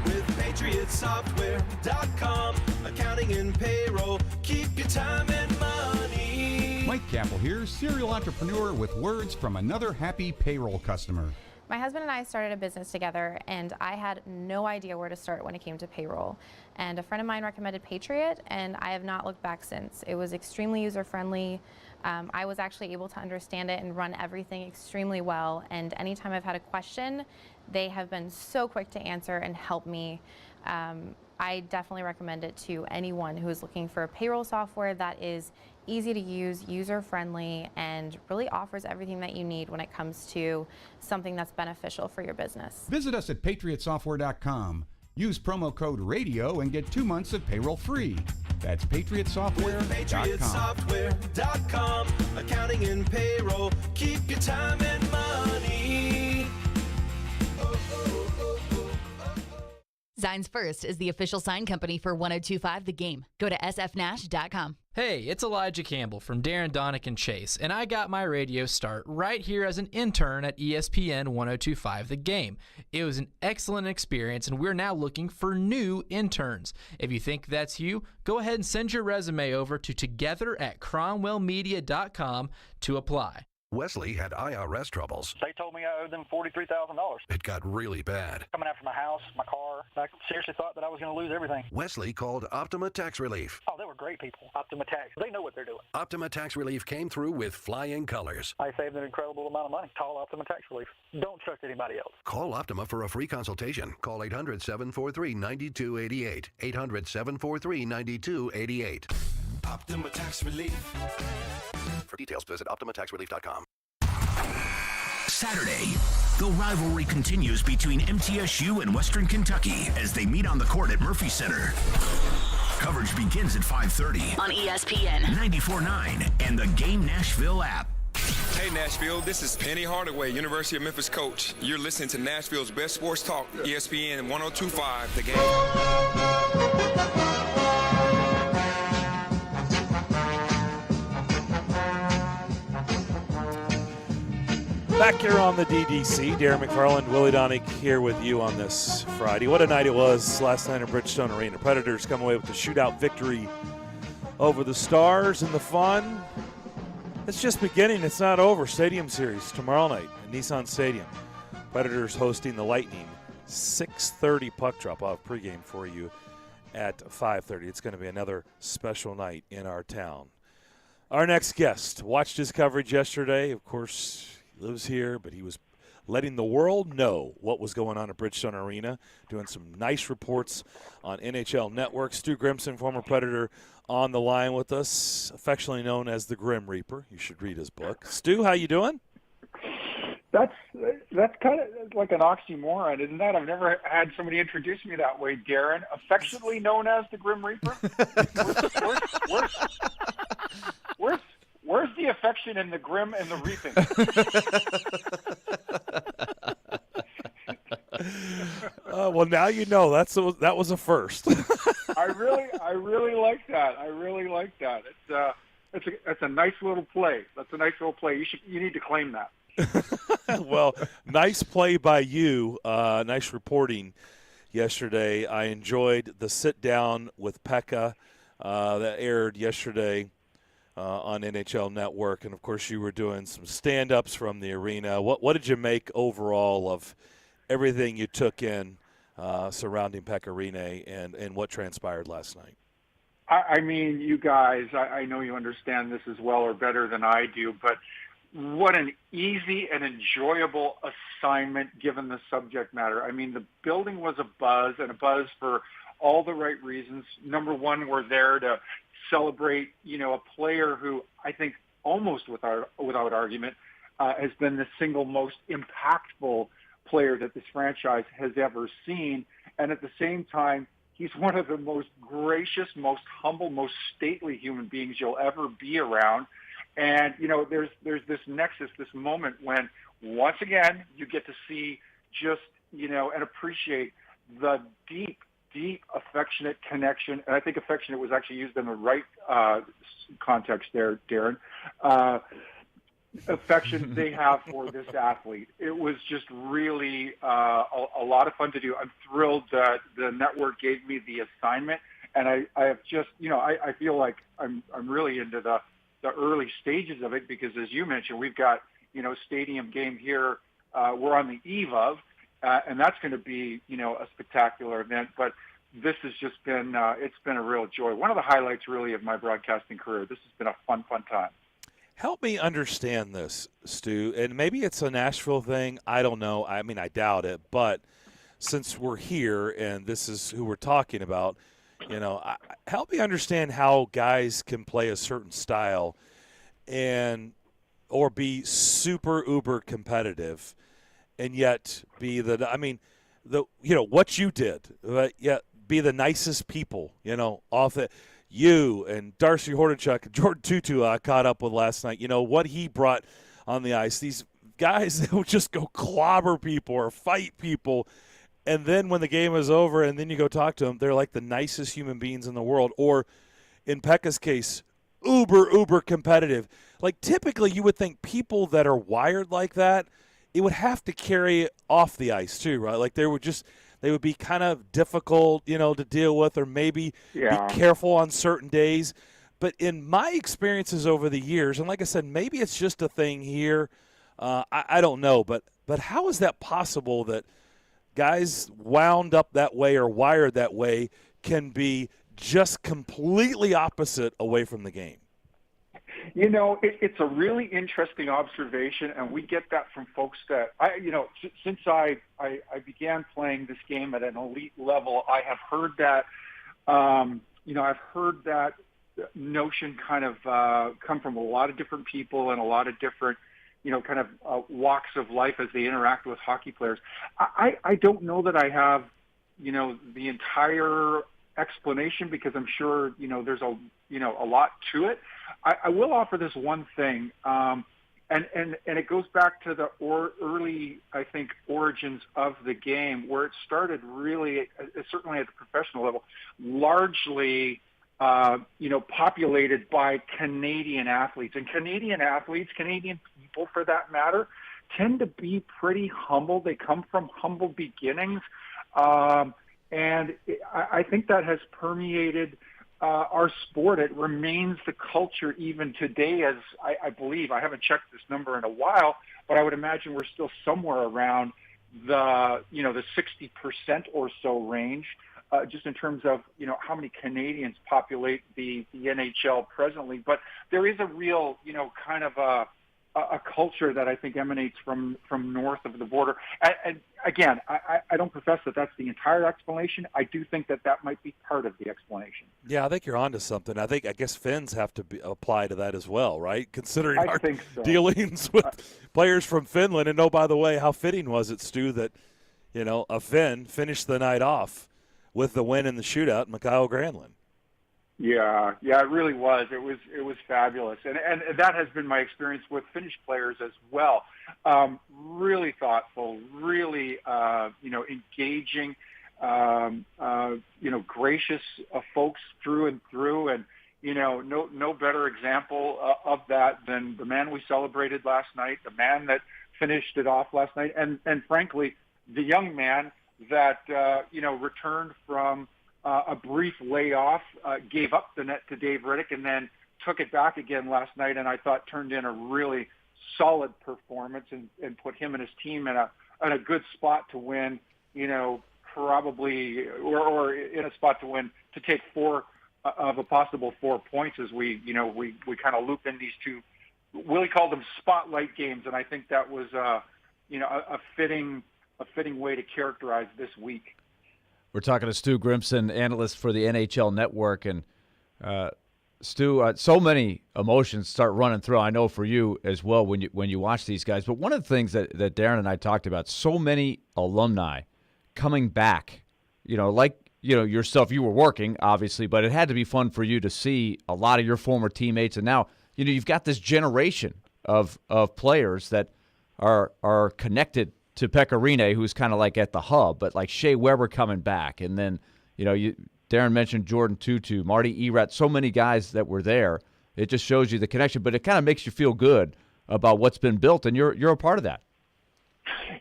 With PatriotSoftware.com, accounting and payroll, keep your time and money. Mike Capel here, serial entrepreneur with words from another happy payroll customer. My husband and I started a business together, and I had no idea where to start when it came to payroll. And a friend of mine recommended Patriot, and I have not looked back since. It was extremely user-friendly. I was actually able to understand it and run everything extremely well. And anytime I've had a question, they have been so quick to answer and help me. I definitely recommend it to anyone who is looking for a payroll software that is easy to use, user-friendly, and really offers everything that you need when it comes to something that's beneficial for your business. Visit us at PatriotSoftware.com. Use promo code RADIO and get 2 months of payroll free. That's PatriotSoftware.com. PatriotSoftware.com, accounting and payroll, keep your time and money. Zines First is the official sign company for 102.5 The Game. Go to sfnash.com. Hey, it's Elijah Campbell from Darren, Donick, and Chase, and I got my radio start right here as an intern at ESPN 102.5 The Game. It was an excellent experience, and we're now looking for new interns. If you think that's you, go ahead and send your resume over to together@cromwellmedia.com to apply. Wesley had IRS troubles. They told me I owed them $43,000. It got really bad. Coming after my house, my car. I seriously thought that I was going to lose everything. Wesley called Optima Tax Relief. Oh, they'll were great people. Optima Tax, they know what they're doing. Optima Tax Relief came through with flying colors. I saved an incredible amount of money. Call Optima Tax Relief. Don't trust anybody else. Call Optima for a free consultation. Call 800-743-9288. 800-743-9288. Optima Tax Relief. For details, visit OptimaTaxRelief.com. Saturday, the rivalry continues between MTSU and Western Kentucky as they meet on the court at Murphy Center. Coverage begins at 5:30 on ESPN 94.9 and the Game Nashville app. Hey Nashville, this is Penny Hardaway, University of Memphis coach. You're listening to Nashville's best sports talk, ESPN 102.5 The Game. Back here on the DDC, Darren McFarland, Willie Donick here with you on this Friday. What a night it was last night at Bridgestone Arena. Predators come away with the shootout victory over the Stars, and the fun, it's just beginning. It's not over. Stadium Series tomorrow night at Nissan Stadium. Predators hosting the Lightning. 6:30 puck drop. I'll have pregame for you at 5:30. It's going to be another special night in our town. Our next guest watched his coverage yesterday. Of course, lives here, but he was letting the world know what was going on at Bridgestone Arena, doing some nice reports on NHL Network. Stu Grimson, former Predator, on the line with us, affectionately known as the Grim Reaper. You should read his book. Stu, how you doing? That's kind of like an oxymoron, isn't that? I've never had somebody introduce me that way, Darren. Affectionately known as the Grim Reaper? Where's the affection and the grim and the reaping? Well, now you know. That was a first. I really like that. I really like that. It's a nice little play. That's a nice little play. You need to claim that. Well, nice play by you. Nice reporting yesterday. I enjoyed the sit down with Pekka that aired yesterday on NHL Network, and of course you were doing some stand-ups from the arena. What did you make overall of everything you took in surrounding Pekka Rinne and what transpired last night? I mean, you guys, I know you understand this as well or better than I do, but what an easy and enjoyable assignment given the subject matter. I mean, the building was a buzz, and a buzz for all the right reasons. Number one, we're there to celebrate, a player who I think almost without argument has been the single most impactful player that this franchise has ever seen. And at the same time, he's one of the most gracious, most humble, most stately human beings you'll ever be around. And, there's this nexus, this moment when once again you get to see just, and appreciate the deep affectionate connection, and I think affectionate was actually used in the right context there, Darren, affection they have for this athlete. It was just really a lot of fun to do. I'm thrilled that the network gave me the assignment, and I have just, I feel like I'm really into the early stages of it because, as you mentioned, we've got, stadium game here we're on the eve of, and that's going to be, a spectacular event. But this has just been, it's been a real joy. One of the highlights, really, of my broadcasting career. This has been a fun time. Help me understand this, Stu, and maybe it's a Nashville thing. I don't know. I mean, I doubt it. But since we're here and this is who we're talking about, help me understand how guys can play a certain style or be super uber competitive and yet be what you did, but yet be the nicest people, off it. You and Darcy Hordenchuk and Jordan Tutu caught up with last night. What he brought on the ice. These guys that would just go clobber people or fight people, and then when the game is over and then you go talk to them, they're like the nicest human beings in the world. Or in Pekka's case, uber competitive. Like typically you would think people that are wired like that, it would have to carry it off the ice too, right? Like they would be kind of difficult, to deal with, or maybe be careful on certain days. But in my experiences over the years, and like I said, maybe it's just a thing here. I don't know, but how is that possible that guys wound up that way or wired that way can be just completely opposite away from the game. You know, it's a really interesting observation, and we get that from folks that since I began playing this game at an elite level, I have heard that. I've heard that notion kind of come from a lot of different people and a lot of different, kind of walks of life as they interact with hockey players. I don't know that I have, the entire explanation, because I'm sure, there's a lot to it. I will offer this one thing, and it goes back to the early, I think, origins of the game, where it started really, certainly at the professional level, largely, populated by Canadian athletes. And Canadian athletes, Canadian people for that matter, tend to be pretty humble. They come from humble beginnings. And I think that has permeated our sport. It remains the culture even today, as I believe. I haven't checked this number in a while, but I would imagine we're still somewhere around the 60% or so range, just in terms of, how many Canadians populate the NHL presently. But there is a real, kind of a culture that I think emanates from north of the border. And again, I don't profess that that's the entire explanation. I do think that might be part of the explanation. Yeah, I think you're onto something. I guess Finns have to apply to that as well, right? Considering our dealings with players from Finland. And, oh, by the way, how fitting was it, Stu, that, a Finn finished the night off with the win in the shootout, Mikhail Granlund. Yeah, it really was. It was fabulous, and that has been my experience with Finnish players as well. Really thoughtful, really engaging, gracious folks through and through, and no better example of that than the man we celebrated last night, the man that finished it off last night, and frankly, the young man that returned from a brief layoff, gave up the net to Dave Riddick, and then took it back again last night, and I thought turned in a really solid performance and put him and his team in a good spot to win, probably, or in a spot to win, to take 4 of a possible 4 points as we kind of loop in these two. Willie called them spotlight games, and I think that was a fitting way to characterize this week. We're talking to Stu Grimson, analyst for the NHL Network. And, Stu, so many emotions start running through, I know for you as well, when you watch these guys. But one of the things that Darren and I talked about, so many alumni coming back, yourself, you were working, obviously, but it had to be fun for you to see a lot of your former teammates. And now, you've got this generation of players that are connected to Pekka Rinne, who's kind of like at the hub, but like Shea Weber coming back. And then, Darren mentioned Jordan Tutu, Marty Erat, so many guys that were there. It just shows you the connection, but it kind of makes you feel good about what's been built, and you're a part of that.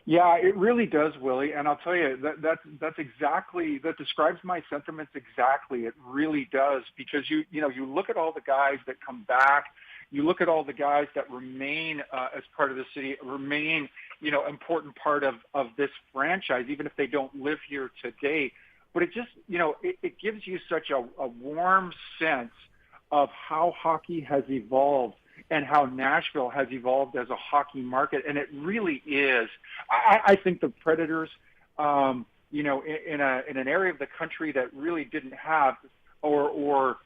Yeah, it really does, Willie. And I'll tell you, that describes my sentiments exactly. It really does, because you look at all the guys that come back, you look at all the guys that remain as part of the city, remain, important part of this franchise, even if they don't live here today. But it just, it gives you such a warm sense of how hockey has evolved and how Nashville has evolved as a hockey market. And it really is. I think the Predators, in an area of the country that really didn't have or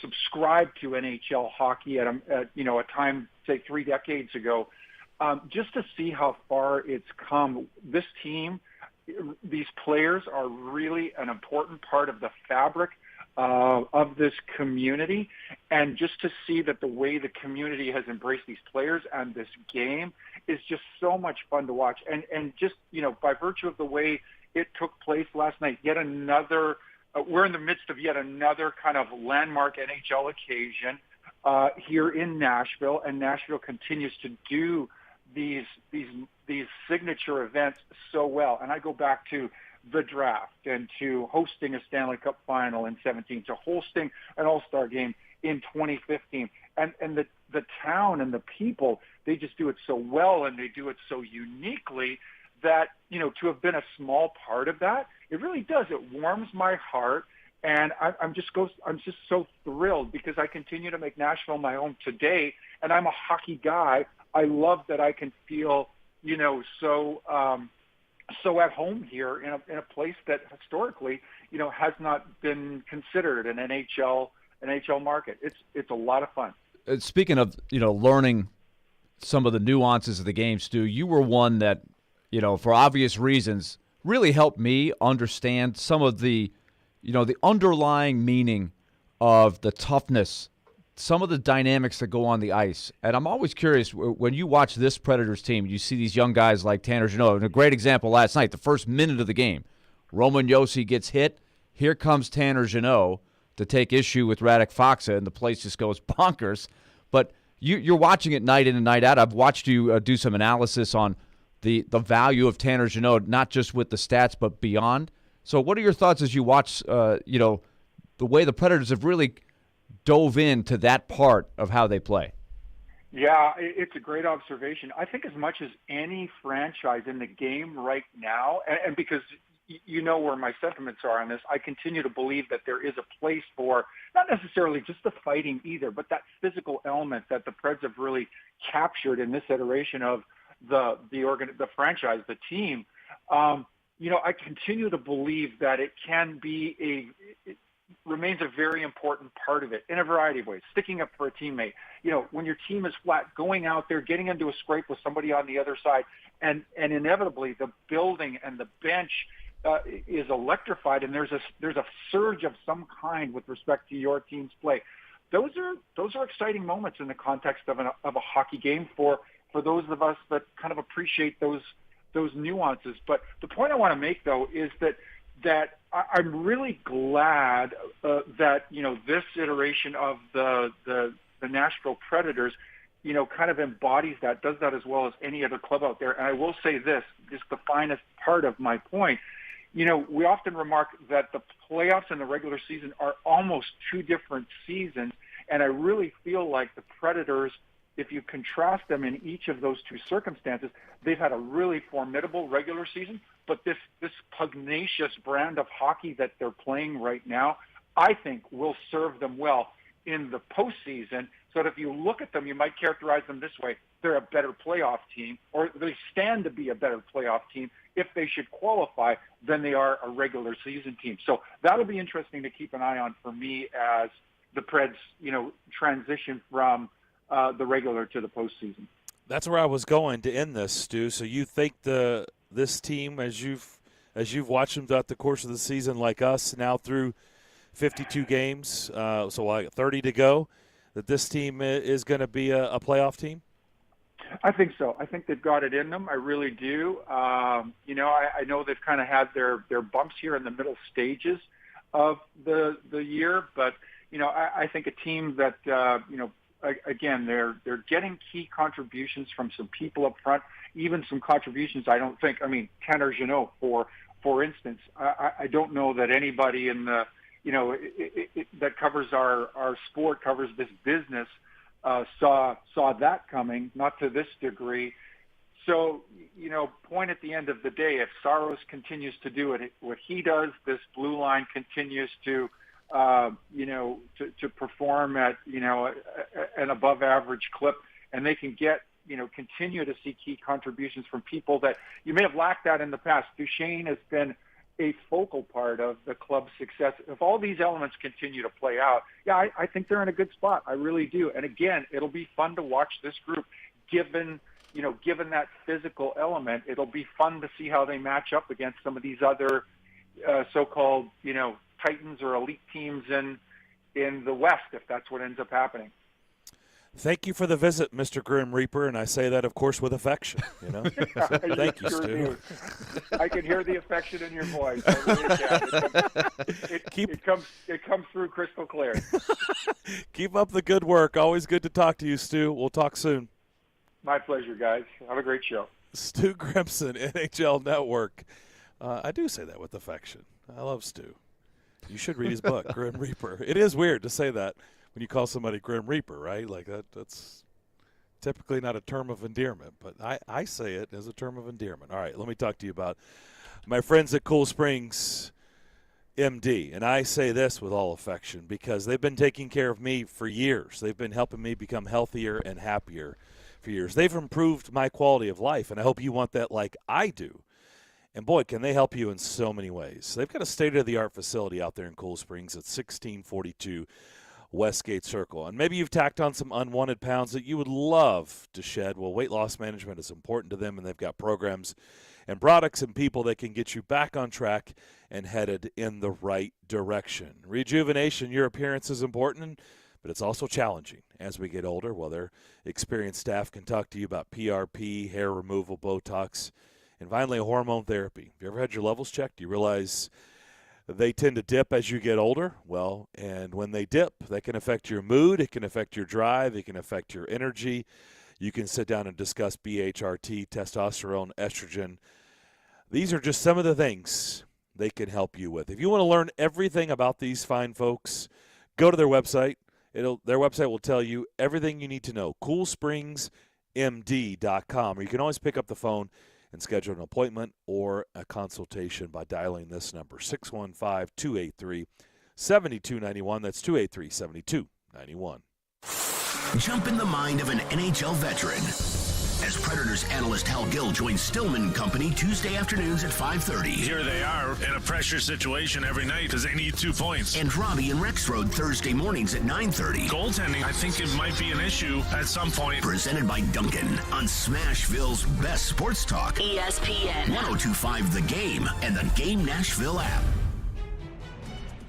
subscribe to NHL hockey at a time, say, 3 decades ago, just to see how far it's come. This team, these players are really an important part of the fabric of this community, and just to see that the way the community has embraced these players and this game is just so much fun to watch. And just, by virtue of the way it took place last night, yet another we're in the midst of yet another kind of landmark NHL occasion here in Nashville, and Nashville continues to do these signature events so well. And I go back to the draft and to hosting a Stanley Cup final in 2017, to hosting an All-Star game in 2015. And the town and the people, they just do it so well, and they do it so uniquely that, to have been a small part of that, it really does. It warms my heart, And I'm just so thrilled because I continue to make Nashville my home today, and I'm a hockey guy. I love that I can feel, so at home here in a place that historically, has not been considered an NHL market. It's a lot of fun. Speaking of, learning some of the nuances of the game, Stu, you were one that, for obvious reasons, really helped me understand some of the, the underlying meaning of the toughness, some of the dynamics that go on the ice. And I'm always curious, when you watch this Predators team, you see these young guys like Tanner Jeannot. And a great example last night, the first minute of the game, Roman Josi gets hit. Here comes Tanner Jeannot to take issue with Radek Faksa, and the place just goes bonkers. But you're watching it night in and night out. I've watched you do some analysis on the value of Tanner Jeannot, not just with the stats, but beyond. So what are your thoughts as you watch, the way the Predators have really dove into that part of how they play? Yeah, it's a great observation. I think as much as any franchise in the game right now, and because you know where my sentiments are on this, I continue to believe that there is a place for not necessarily just the fighting either, but that physical element that the Preds have really captured in this iteration of the franchise, the team. I continue to believe that it can be it remains a very important part of it in a variety of ways. Sticking up for a teammate, when your team is flat, going out there, getting into a scrape with somebody on the other side, and inevitably the building and the bench is electrified, and there's a surge of some kind with respect to your team's play. Those are exciting moments in the context of a hockey game for those of us that kind of appreciate those nuances. But the point I want to make, though, is that I'm really glad that this iteration of the Nashville Predators, kind of embodies that, does that as well as any other club out there. And I will say this, just the finest part of my point. We often remark that the playoffs and the regular season are almost two different seasons, and I really feel like the Predators, if you contrast them in each of those two circumstances, they've had a really formidable regular season, but this pugnacious brand of hockey that they're playing right now, I think will serve them well in the postseason. So that if you look at them, you might characterize them this way: they're a better playoff team, or they stand to be a better playoff team if they should qualify than they are a regular season team. So that'll be interesting to keep an eye on for me as the Preds, transition from the regular to the postseason. That's where I was going to end this, Stu. So you think this team, as you've watched them throughout the course of the season, like us now through 52 games, so like 30 to go, that this team is going to be a playoff team? I think so. I think they've got it in them. I really do. I know they've kind of had their bumps here in the middle stages of the year, but I think a team that again, they're getting key contributions from some people up front, even some contributions Tanner Jeannot, for instance. I don't know that anybody in the, that covers our sport, covers this business, saw that coming, not to this degree. So, point at the end of the day, if Saros continues to do what he does, this blue line continues to perform at, an above average clip, and they can get, continue to see key contributions from people that you may have lacked that in the past. Duchesne has been a focal part of the club's success. If all these elements continue to play out, I think they're in a good spot. I really do. And again, it'll be fun to watch this group, given that physical element. It'll be fun to see how they match up against some of these other so-called, Titans or elite teams in the West, if that's what ends up happening. Thank you for the visit, Mr. Grim Reaper, and I say that, of course, with affection. So thank you, Stu. I can hear the affection in your voice. I really can. It comes through crystal clear. Keep up the good work. Always good to talk to you, Stu. We'll talk soon. My pleasure, guys. Have a great show. Stu Grimson, NHL Network. I do say that with affection. I love Stu. You should read his book, Grim Reaper. It is weird to say that when you call somebody Grim Reaper, right? Like that's typically not a term of endearment, but I say it as a term of endearment. All right, let me talk to you about my friends at Cool Springs MD. And I say this with all affection because they've been taking care of me for years. They've been helping me become healthier and happier for years. They've improved my quality of life, and I hope you want that like I do. And, boy, can they help you in so many ways. They've got a state-of-the-art facility out there in Cool Springs at 1642 Westgate Circle. And maybe you've tacked on some unwanted pounds that you would love to shed. Well, weight loss management is important to them, and they've got programs and products and people that can get you back on track and headed in the right direction. Rejuvenation, your appearance is important, but it's also challenging as we get older. Well, their experienced staff can talk to you about PRP, hair removal, Botox, and finally, hormone therapy. Have you ever had your levels checked? Do you realize they tend to dip as you get older? Well, and when they dip, that can affect your mood. It can affect your drive. It can affect your energy. You can sit down and discuss BHRT, testosterone, estrogen. These are just some of the things they can help you with. If you want to learn everything about these fine folks, go to their website. Their website will tell you everything you need to know, coolspringsmd.com. Or you can always pick up the phone and schedule an appointment or a consultation by dialing this number, 615-283-7291. That's 283-7291. Jump in the mind of an NHL veteran as Predators analyst Hal Gill joins Stillman and Company Tuesday afternoons at 5:30. Here they are in a pressure situation every night because they need 2 points. And Robbie and Rexroad Thursday mornings at 9:30. Goaltending, I think it might be an issue at some point. Presented by Duncan on Smashville's best sports talk. ESPN 102.5 The Game and the Game Nashville app.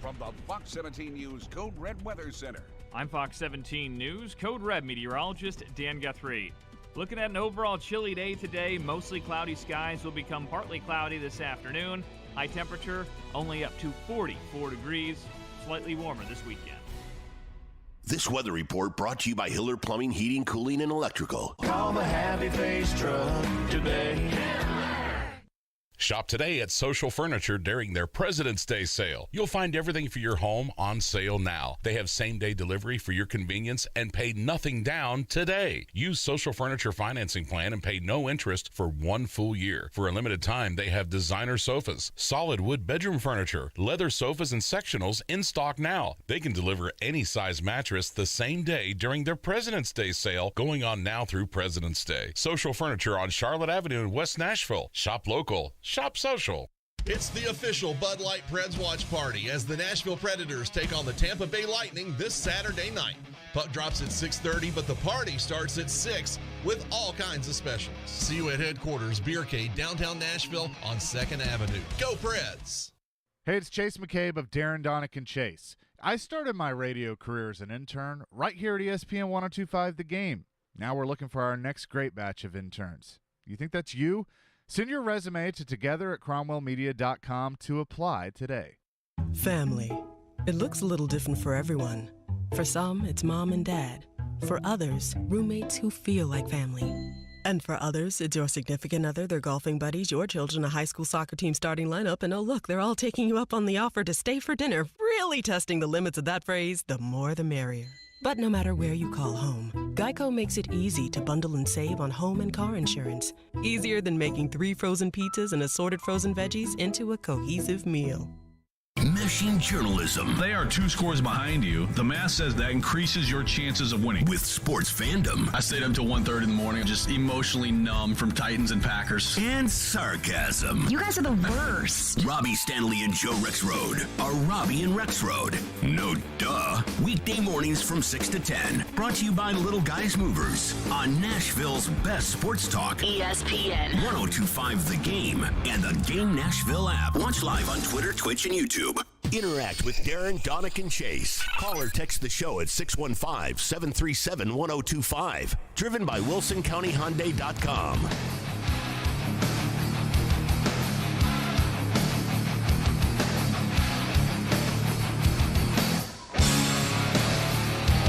From the Fox 17 News Code Red Weather Center. I'm Fox 17 News Code Red meteorologist Dan Guthrie. Looking at an overall chilly day today, mostly cloudy skies will become partly cloudy this afternoon. High temperature only up to 44 degrees, slightly warmer this weekend. This weather report brought to you by Hiller Plumbing, Heating, Cooling, and Electrical. Call the Happy Face Truck today. Shop today at Social Furniture during their President's Day sale. You'll find everything for your home on sale now. They have same-day delivery for your convenience and pay nothing down today. Use Social Furniture financing plan and pay no interest for 1 full year. For a limited time, they have designer sofas, solid wood bedroom furniture, leather sofas, and sectionals in stock now. They can deliver any size mattress the same day during their President's Day sale going on now through President's Day. Social Furniture on Charlotte Avenue in West Nashville. Shop local. Shop social. It's the official Bud Light Preds watch party as the Nashville Predators take on the Tampa Bay Lightning this Saturday night. Puck drops at 6:30, but the party starts at 6 with all kinds of specials. See you at headquarters, Beercade, downtown Nashville on 2nd Avenue. Go Preds! Hey, it's Chase McCabe of Darren, Donick, and Chase. I started my radio career as an intern right here at ESPN 102.5 The Game. Now we're looking for our next great batch of interns. You think that's you? Send your resume to together@cromwellmedia.com to apply today. Family. It looks a little different for everyone. For some, it's mom and dad. For others, roommates who feel like family. And for others, it's your significant other, their golfing buddies, your children, a high school soccer team starting lineup, and oh look, they're all taking you up on the offer to stay for dinner, really testing the limits of that phrase, the more the merrier. But no matter where you call home, Geico makes it easy to bundle and save on home and car insurance. Easier than making 3 frozen pizzas and assorted frozen veggies into a cohesive meal. Meshing journalism. They are 2 scores behind you. The math says that increases your chances of winning. With sports fandom. I stayed up till 1:30 in the morning, just emotionally numb from Titans and Packers. And sarcasm. You guys are the worst. Robbie Stanley and Joe Rexroad are Robbie and Rexroad. No duh. Weekday mornings from 6 to 10. Brought to you by Little Guys Movers on Nashville's best sports talk. ESPN 102.5 The Game and the Game Nashville app. Watch live on Twitter, Twitch, and YouTube. Interact with Darren, Donick, and Chase. Call or text the show at 615-737-1025. Driven by WilsonCountyHyundai.com.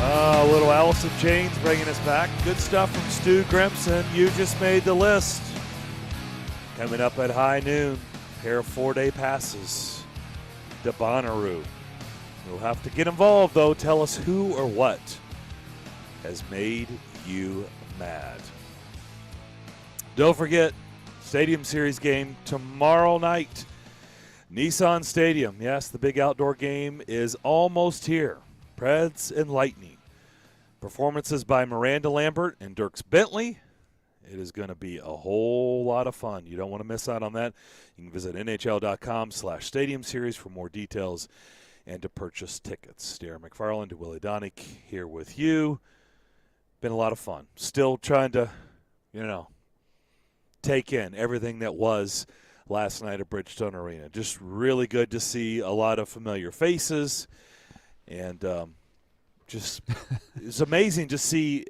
A little Alice in Chains bringing us back. Good stuff from Stu Grimson. You just made the list. Coming up at high noon, pair of 4-day passes to Bonnaroo. You'll have to get involved, though. Tell us who or what has made you mad. Don't forget, Stadium Series game tomorrow night. Nissan Stadium, yes, the big outdoor game is almost here. Preds and Lightning. Performances by Miranda Lambert and Dierks Bentley. It is going to be a whole lot of fun. You don't want to miss out on that. You can visit NHL.com/Stadium Series for more details and to purchase tickets. Darren McFarland, Willie Donick here with you. Been a lot of fun. Still trying to, take in everything that was last night at Bridgestone Arena. Just really good to see a lot of familiar faces. And just it's amazing to see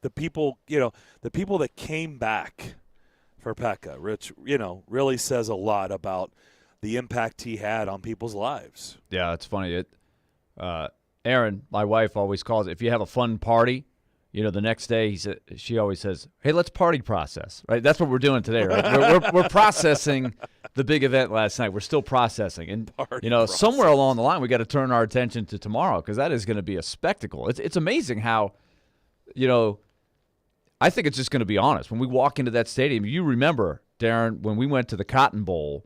the people, the people that came back for Pekka. Rich, really says a lot about the impact he had on people's lives. Yeah, it's funny. Erin, my wife, always calls it, if you have a fun party, the next day she always says, hey, let's party process, right? That's what we're doing today, right? we're processing the big event last night. We're still processing. And, somewhere along the line, we got to turn our attention to tomorrow because that is going to be a spectacle. It's amazing how, I think it's just going to be honest. When we walk into that stadium, you remember, Darren, when we went to the Cotton Bowl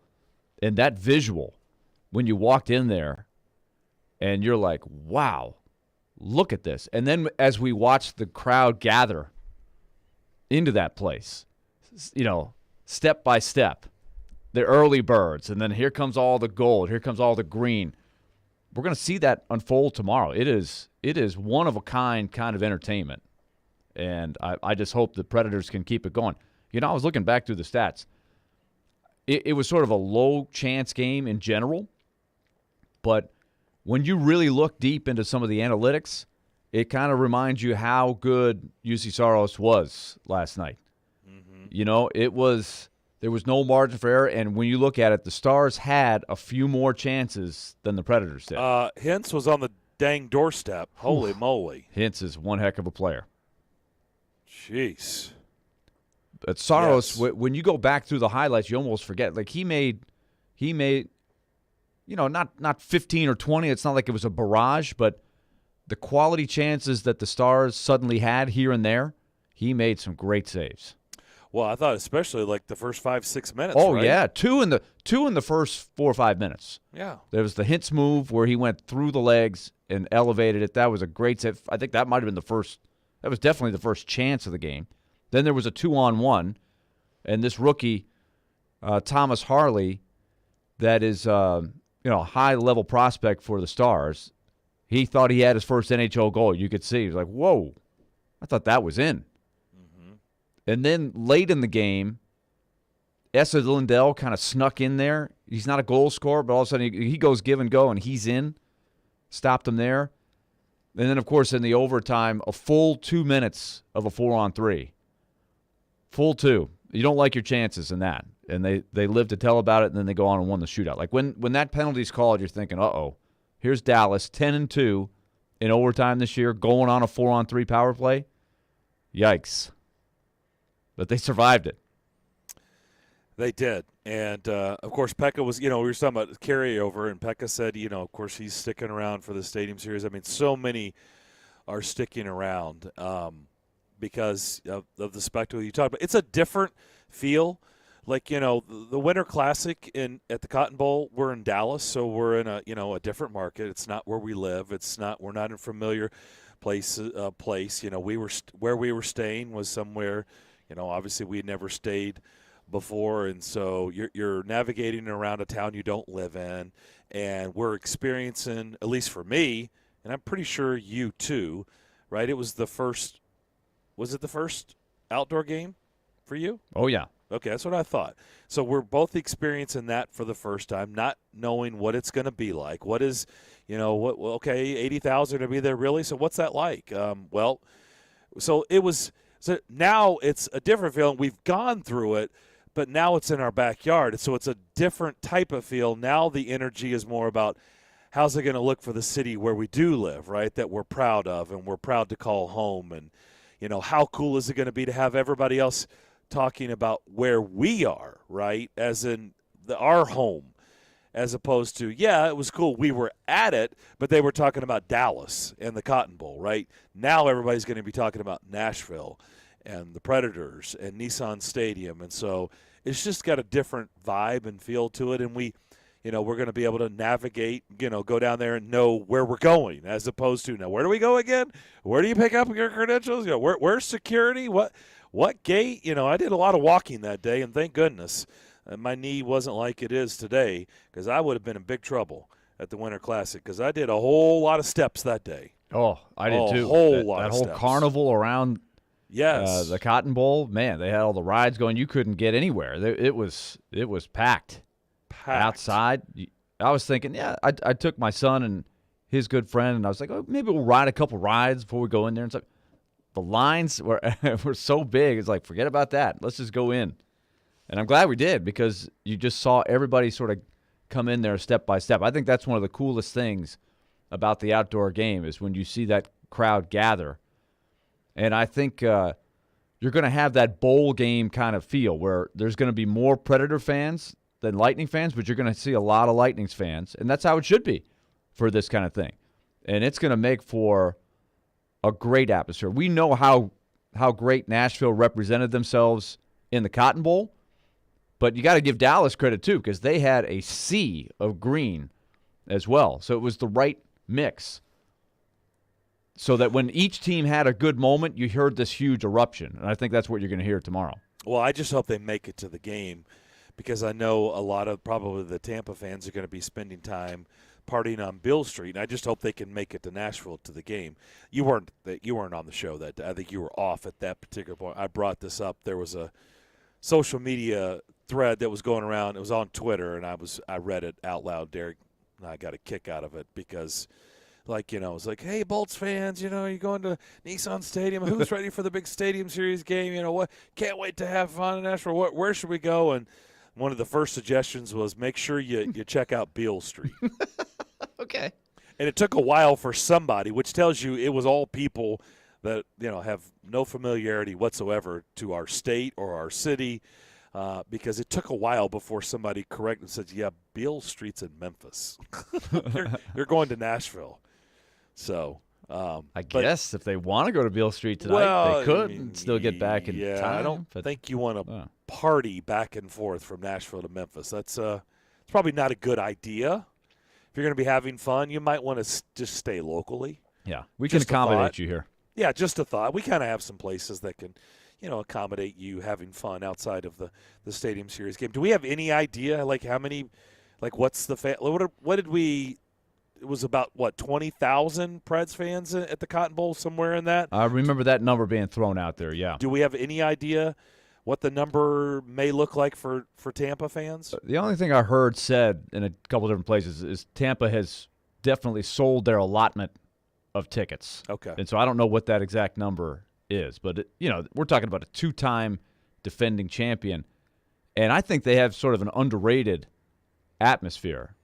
and that visual, when you walked in there and you're like, wow, look at this. And then as we watched the crowd gather into that place, step by step, the early birds, and then here comes all the gold, here comes all the green. We're going to see that unfold tomorrow. It is one-of-a-kind kind of entertainment. And I just hope the Predators can keep it going. I was looking back through the stats. It was sort of a low-chance game in general, but when you really look deep into some of the analytics, it kind of reminds you how good UC Saros was last night. Mm-hmm. There was no margin for error, and when you look at it, the Stars had a few more chances than the Predators did. Hintz was on the dang doorstep. Holy moly. Hintz is one heck of a player. Jeez. But Saros, when you go back through the highlights, you almost forget. Like he made not 15 or 20. It's not like it was a barrage, but the quality chances that the Stars suddenly had here and there, he made some great saves. Well, I thought especially like the first 5-6 minutes. Oh, right? yeah. Two in the first 4 or 5 minutes. Yeah. There was the Hintz move where he went through the legs and elevated it. That was a great save. I think that might have been the first. That was definitely the first chance of the game. Then there was a 2-on-1, and this rookie, Thomas Harley, that is a high-level prospect for the Stars. He thought he had his first NHL goal. You could see. He was like, whoa, I thought that was in. Mm-hmm. And then late in the game, Esa Lindell kind of snuck in there. He's not a goal scorer, but all of a sudden he goes give and go, and he's in. Stopped him there. And then, of course, in the overtime, a full 2 minutes of a 4-on-3. Full 2. You don't like your chances in that. And they live to tell about it, and then they go on and won the shootout. Like when that penalty's called, you're thinking, uh-oh. Here's Dallas, 10-2 in overtime this year, going on a 4-on-3 power play. Yikes. But they survived it. They did. And, of course, Pekka was, we were talking about carryover, and Pekka said, of course, he's sticking around for the Stadium Series. I mean, so many are sticking around because of the spectacle you talked about. It's a different feel. Like, the Winter Classic at the Cotton Bowl, we're in Dallas, so we're in a different market. It's not where we live. We're not in a familiar place. Where we were staying was somewhere, obviously we had never stayed before, and so you're navigating around a town you don't live in, and we're experiencing, at least for me, and I'm pretty sure you too, right? Was it the first outdoor game for you? Oh, yeah. Okay, that's what I thought. So we're both experiencing that for the first time, not knowing what it's going to be like. What is, 80,000 to be there, really? So what's that like? So now it's a different feeling. We've gone through it, but now it's in our backyard. So it's a different type of feel. Now the energy is more about how's it going to look for the city where we do live, right, that we're proud of and we're proud to call home. And, how cool is it going to be to have everybody else talking about where we are, right, as in our home, as opposed to, yeah, it was cool, we were at it, but they were talking about Dallas and the Cotton Bowl, right? Now everybody's going to be talking about Nashville and the Predators and Nissan Stadium, and so it's just got a different vibe and feel to it, and we we're going to be able to navigate, go down there and know where we're going, as opposed to, now, where do we go again? Where do you pick up your credentials? Where's security? What gate? I did a lot of walking that day, and thank goodness my knee wasn't like it is today, because I would have been in big trouble at the Winter Classic, because I did a whole lot of steps that day. Oh, I did too. A whole that, lot that of whole steps. carnival around the Cotton Bowl, man, they had all the rides going. You couldn't get anywhere. It was packed. Outside. I was thinking, I took my son and his good friend, and I was like, oh, maybe we'll ride a couple rides before we go in there. And stuff. The lines were were so big. It's like, forget about that. Let's just go in. And I'm glad we did, because you just saw everybody sort of come in there step by step. I think that's one of the coolest things about the outdoor game is when you see that crowd gather. And I think you're going to have that bowl game kind of feel where there's going to be more Predator fans than Lightning fans, but you're going to see a lot of Lightning fans. And that's how it should be for this kind of thing. And it's going to make for a great atmosphere. We know how great Nashville represented themselves in the Cotton Bowl. But you got to give Dallas credit, too, because they had a sea of green as well. So it was the right mix. So that when each team had a good moment, you heard this huge eruption. And I think that's what you're going to hear tomorrow. Well, I just hope they make it to the game, because I know a lot of probably the Tampa fans are going to be spending time partying on Beale Street. And I just hope they can make it to Nashville to the game. You weren't on the show that day. I think you were off at that particular point. I brought this up. There was a social media thread that was going around. It was on Twitter, and I read it out loud. Derek and I got a kick out of it, because it was like, hey, Bolts fans, you're going to Nissan Stadium. Who's ready for the big Stadium Series game? What? Can't wait to have fun in Nashville. Where should we go? And one of the first suggestions was make sure you check out Beale Street. Okay. And it took a while for somebody, which tells you it was all people that have no familiarity whatsoever to our state or our city. Because it took a while before somebody corrected and said, yeah, Beale Street's in Memphis. You're going to Nashville. So I guess if they want to go to Beale Street tonight, they could and still get back in time. I don't think you want to party back and forth from Nashville to Memphis. That's it's probably not a good idea. If you're going to be having fun, you might want to just stay locally. Yeah, we can accommodate you here. Yeah, just a thought. We kind of have some places that can accommodate you having fun outside of the Stadium Series game. Do we have any idea, how many, what's the what did we, it was about, 20,000 Preds fans at the Cotton Bowl, somewhere in that? I remember that number being thrown out there, yeah. Do we have any idea what the number may look like for Tampa fans? The only thing I heard said in a couple different places is Tampa has definitely sold their allotment of tickets. Okay. And so I don't know what that exact number is, but we're talking about a two-time defending champion, and I think they have sort of an underrated atmosphere.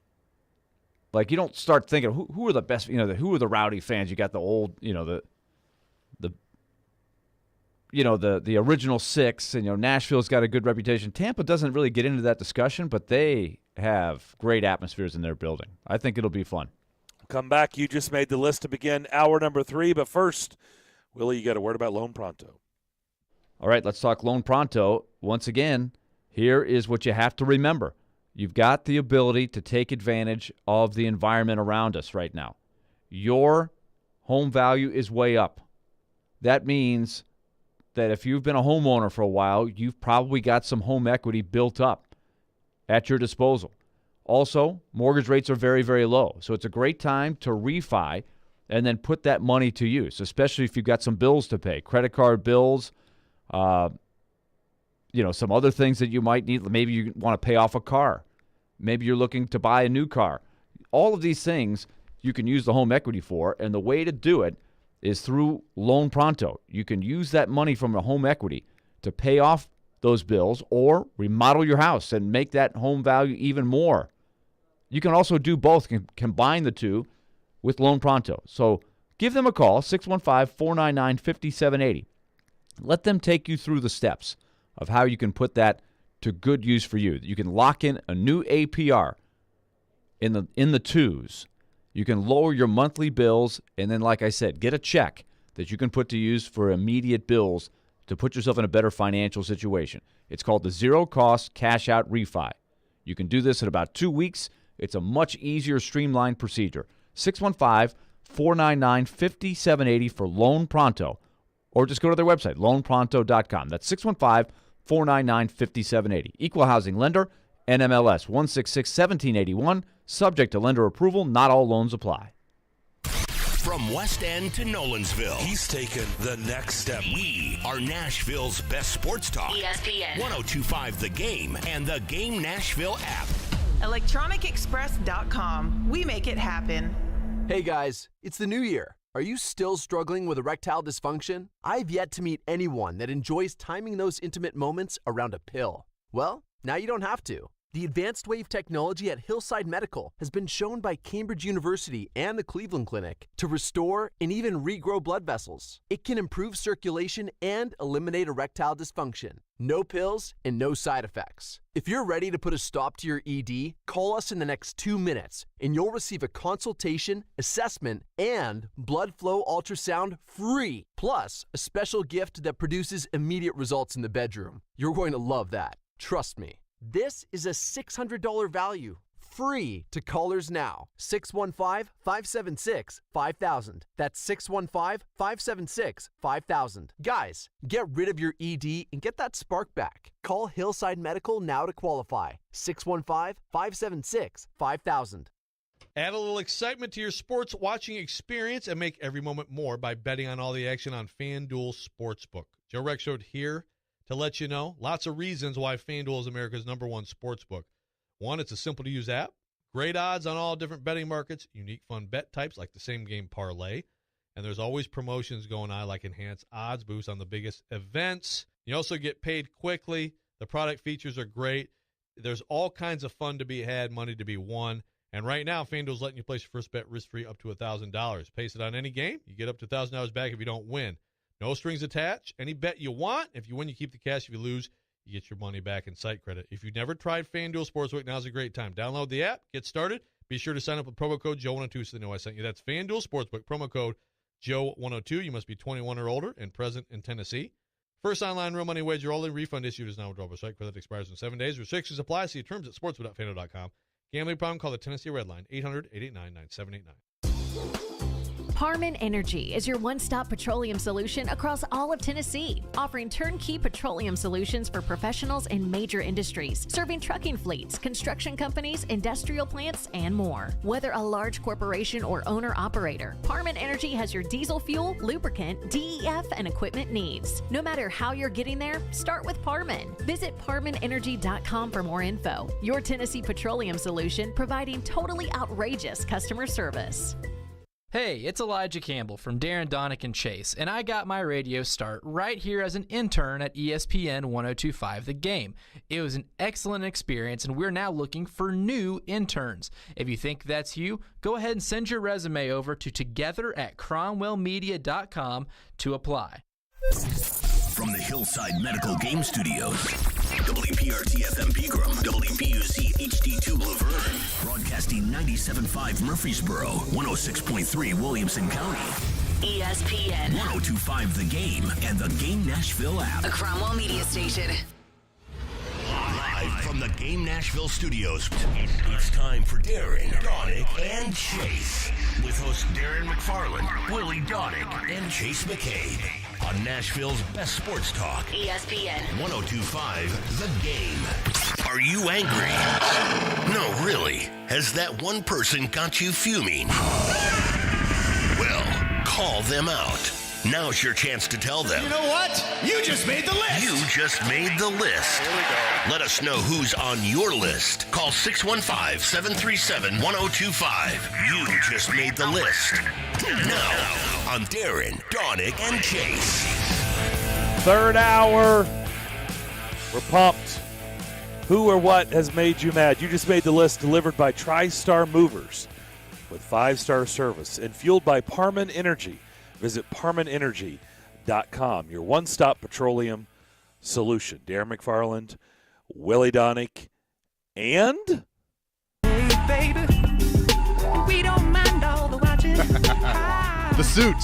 You don't start thinking who are the best, who are the rowdy fans. You got the old, the original six, and Nashville's got a good reputation. Tampa doesn't really get into that discussion, but they have great atmospheres in their building. I think it'll be fun. Come back. You just made the list to begin hour number 3, but first, Willie, you got a word about Loan Pronto. All right, let's talk Loan Pronto. Once again, here is what you have to remember. You've got the ability to take advantage of the environment around us right now. Your home value is way up. That means that if you've been a homeowner for a while, you've probably got some home equity built up at your disposal. Also, mortgage rates are very, very low, so it's a great time to refi and then put that money to use, especially if you've got some bills to pay, credit card bills, some other things that you might need. Maybe you want to pay off a car. Maybe you're looking to buy a new car. All of these things you can use the home equity for, and the way to do it is through Loan Pronto. You can use that money from a home equity to pay off those bills or remodel your house and make that home value even more. You can also do both, combine the two with Loan Pronto. So give them a call, 615-499-5780. Let them take you through the steps of how you can put that to good use for you. You can lock in a new APR in the twos. You can lower your monthly bills, and then, like I said, get a check that you can put to use for immediate bills to put yourself in a better financial situation. It's called the Zero Cost Cash Out Refi. You can do this in about 2 weeks. It's a much easier, streamlined procedure. 615-499-5780 for Loan Pronto. Or just go to their website, loanpronto.com. That's 615-499-5780. Equal housing lender, NMLS 166-1781. Subject to lender approval. Not all loans apply. From West End to Nolensville, he's taken the next step. We are Nashville's best sports talk. ESPN 102.5 The Game and the Game Nashville app. ElectronicExpress.com. We make it happen. Hey guys, it's the new year. Are you still struggling with erectile dysfunction? I've yet to meet anyone that enjoys timing those intimate moments around a pill. Well, now you don't have to. The advanced wave technology at Hillside Medical has been shown by Cambridge University and the Cleveland Clinic to restore and even regrow blood vessels. It can improve circulation and eliminate erectile dysfunction. No pills and no side effects. If you're ready to put a stop to your ED, call us in the next 2 minutes and you'll receive a consultation, assessment, and blood flow ultrasound free, plus a special gift that produces immediate results in the bedroom. You're going to love that. Trust me. This is a $600 value, free to callers now. 615-576-5000. That's 615-576-5000. Guys, get rid of your ED and get that spark back. Call Hillside Medical now to qualify. 615-576-5000. Add a little excitement to your sports watching experience and make every moment more by betting on all the action on FanDuel Sportsbook. Joe Rex showed here to let you know lots of reasons why FanDuel is America's #1 sportsbook. One, it's a simple-to-use app. Great odds on all different betting markets, unique fun bet types like the same-game parlay, and there's always promotions going on like enhanced odds boosts on the biggest events. You also get paid quickly. The product features are great. There's all kinds of fun to be had, money to be won, and right now FanDuel's letting you place your first bet risk-free up to $1,000. Place it on any game. You get up to $1,000 back if you don't win. No strings attached. Any bet you want. If you win, you keep the cash. If you lose, you get your money back in site credit. If you've never tried FanDuel Sportsbook, now's a great time. Download the app. Get started. Be sure to sign up with promo code Joe102 so they know I sent you. That's FanDuel Sportsbook. Promo code Joe102. You must be 21 or older and present in Tennessee. First online real money wager only. Refund issued is now withdrawable site credit expires in 7 days. Restrictions apply. See terms at sportsbook.fanduel.com. Gambling problem? Call the Tennessee Red Line 800-889-9789. Parman Energy is your one-stop petroleum solution across all of Tennessee, offering turnkey petroleum solutions for professionals in major industries, serving trucking fleets, construction companies, industrial plants, and more. Whether a large corporation or owner-operator, Parman Energy has your diesel fuel, lubricant, DEF, and equipment needs. No matter how you're getting there, start with Parman. Visit ParmanEnergy.com for more info. Your Tennessee petroleum solution, providing totally outrageous customer service. Hey, it's Elijah Campbell from Darren, Donick, and Chase, and I got my radio start right here as an intern at ESPN 102.5 The Game. It was an excellent experience, and we're now looking for new interns. If you think that's you, go ahead and send your resume over to together@cromwellmedia.com to apply. From the Hillside Medical Game Studios, WPRT-FM Pegram, WPUC HD2 Laverne, broadcasting 97.5 Murfreesboro, 106.3 Williamson County, ESPN 102.5 The Game and the Game Nashville app. A Cromwell Media Station. Live from the Game Nashville studios, it's time for Darren, Donick, and Chase. With hosts Darren McFarland, Willie Donick, and Chase McCabe. On Nashville's best sports talk, ESPN 102.5 The Game. Are you angry? No, really. Has that one person got you fuming? Well, call them out. Now's your chance to tell them. You know what? You just made the list. You just made the list. Here we go. Let us know who's on your list. Call 615-737-1025. You just made the list. Now, on Darren, Donick, and Chase. Third hour. We're pumped. Who or what has made you mad? You just made the list, delivered by TriStar Movers with 5-star service and fueled by Parman Energy. Visit ParmanEnergy.com, your one-stop petroleum solution. Darren McFarland, Willie Donick, and... Hey, baby, we don't mind all the watching. The suit.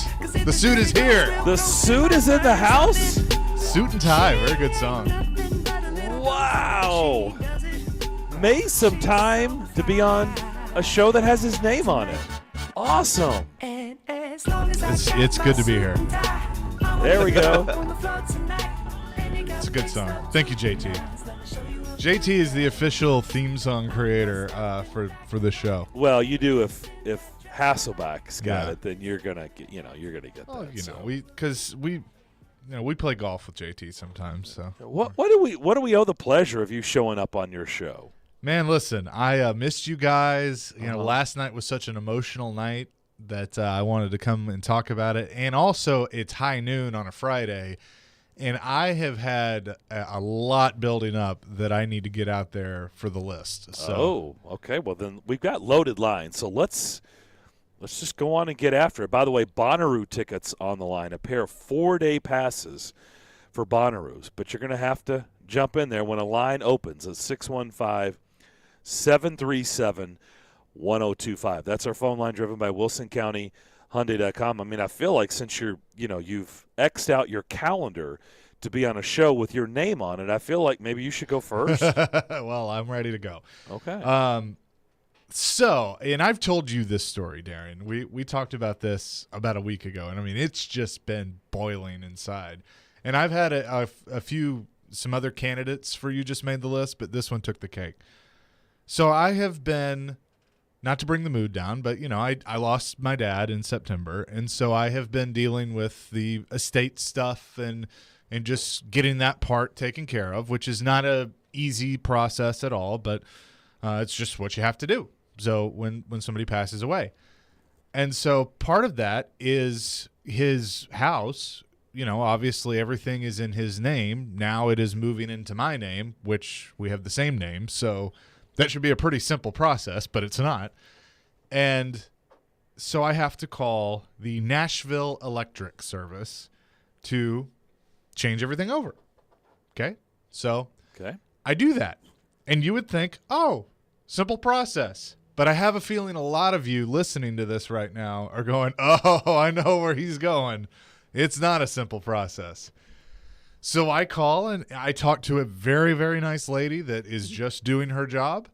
The suit is here. The suit is in the house? Suit and tie. Very good song. Wow. May some time to be on a show that has his name on it. Awesome. It's good to be here. There we go. It's a good song. Thank you, JT. JT is the official theme song creator for the show. Well, you do if Hasselback's got Yeah. it, then you're gonna get that. Well, so. we play golf with JT sometimes. So What do we owe the pleasure of you showing up on your show? man, listen, I missed you guys. Uh-huh. Last night was such an emotional night that I wanted to come and talk about it. And also, it's high noon on a Friday, and I have had a lot building up that I need to get out there for the list. So, okay. Well, then we've got loaded lines. So let's just go on and get after it. By the way, Bonnaroo tickets on the line. A pair of 4-day passes for Bonnaroos. But you're going to have to jump in there when a line opens at 615-737-1025. That's our phone line driven by WilsonCountyHyundai.com. I mean, I feel like since you've X'd out your calendar to be on a show with your name on it, I feel like maybe you should go first. well, I'm ready to go. Okay. So, and I've told you this story, Darren. We talked about this about a week ago, and I mean, it's just been boiling inside. And I've had some other candidates for You Just Made the List, but this one took the cake. So I have been, not to bring the mood down, but, I lost my dad in September, and so I have been dealing with the estate stuff and just getting that part taken care of, which is not a easy process at all, but it's just what you have to do. So when somebody passes away. And so part of that is his house, obviously everything is in his name. Now it is moving into my name, which we have the same name. So that should be a pretty simple process, but it's not. And so I have to call the Nashville Electric Service to change everything over. Okay? So I do that. And you would think, simple process. But I have a feeling a lot of you listening to this right now are going, I know where he's going. It's not a simple process. So I call and I talk to a very, very nice lady that is just doing her job.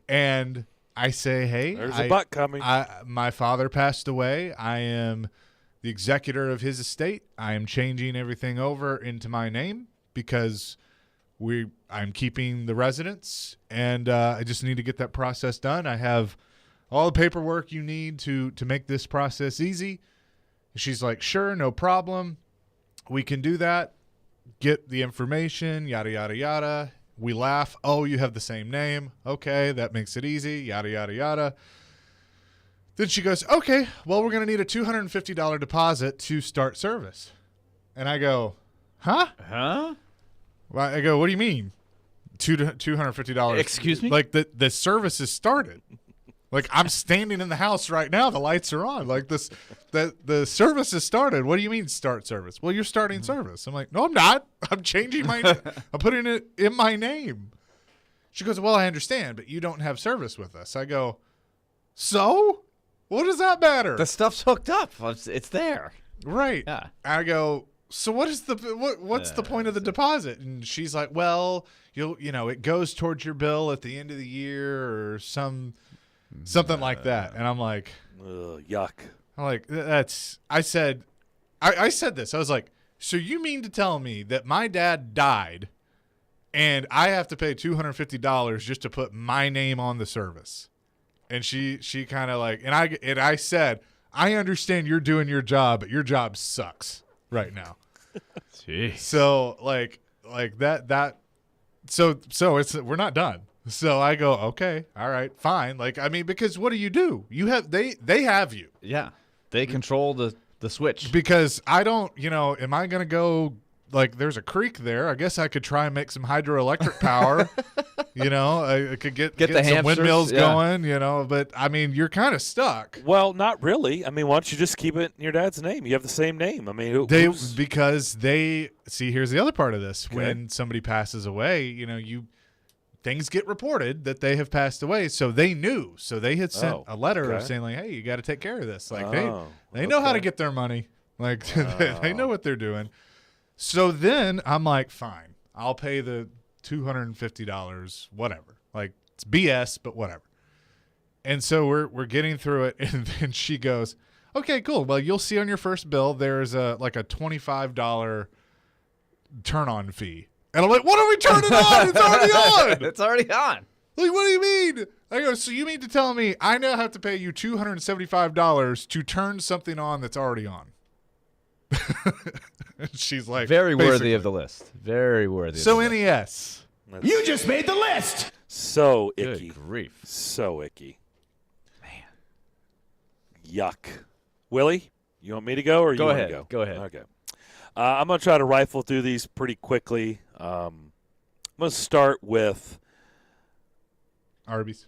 And I say, hey, there's a butt coming. My father passed away. I am the executor of his estate. I am changing everything over into my name because I'm keeping the residence, and I just need to get that process done. I have all the paperwork you need to make this process easy. She's like, sure, no problem. We can do that. Get the information, yada, yada, yada. We laugh. Oh, you have the same name. Okay, that makes it easy, yada, yada, yada. Then she goes, okay, well, we're going to need a $250 deposit to start service. And I go, huh? Well, I go, what do you mean? $250. Excuse me? Like the service is started. Like I'm standing in the house right now. The lights are on. Like the service is started. What do you mean start service? Well, you're starting service. I'm like, no, I'm not. I'm changing I'm putting it in my name. She goes, well, I understand, but you don't have service with us. I go, so what does that matter? The stuff's hooked up. It's there. Right. Yeah. I go, so what's the point of the deposit? And she's like, well, it goes towards your bill at the end of the year or something like that. And I'm like, yuck. I'm like, I said this. I was like, so you mean to tell me that my dad died and I have to pay $250 just to put my name on the service? And she kind of like, and I said, I understand you're doing your job, but your job sucks right now. Jeez. So like that. So we're not done. So I go, okay, all right, fine. Like, I mean, because what do? They have you. Yeah. They control the switch. Because I don't, am I going to go, like, there's a creek there. I guess I could try and make some hydroelectric power. I could get the some hamsters, windmills going, but I mean, you're kind of stuck. Well, not really. I mean, why don't you just keep it in your dad's name? You have the same name. I mean, because here's the other part of this. Okay. When somebody passes away, things get reported that they have passed away, so they knew. So they had sent a letter of saying, like, hey, you got to take care of this. Like, they know how to get their money. Like, they know what they're doing. So then I'm like, fine, I'll pay the $250, whatever. Like, it's BS, but whatever. And so we're getting through it, and then she goes, "Okay, cool. Well, you'll see on your first bill there's a $25 turn-on fee." And I'm like, "What are we turning on? It's already on. It's already on." Like, what do you mean? I go, "So you mean to tell me I now have to pay you $275 to turn something on that's already on?" She's like, very worthy of the list. Very worthy. So of the NES. list. You just made the list. So icky. Good grief. So icky. Man. Yuck. Willie, you want me to go or Go you ahead. want to Go ahead. Okay. I'm going to try to rifle through these pretty quickly. I'm going to start with Arby's.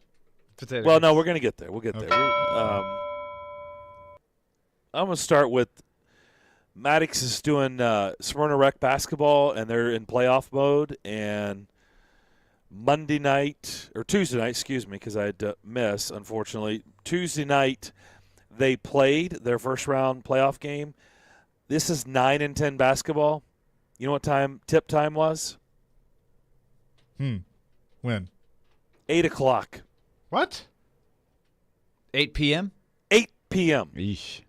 Well, no, we're going to get there. We'll get there. I'm going to start with Maddox is doing Smyrna Rec basketball, and they're in playoff mode. And Tuesday night, because I had to miss, unfortunately. Tuesday night, they played their first-round playoff game. This is 9 and 10 basketball. You know what tip time was? When? 8 o'clock. What? 8 p.m.? 8 p.m. Eesh.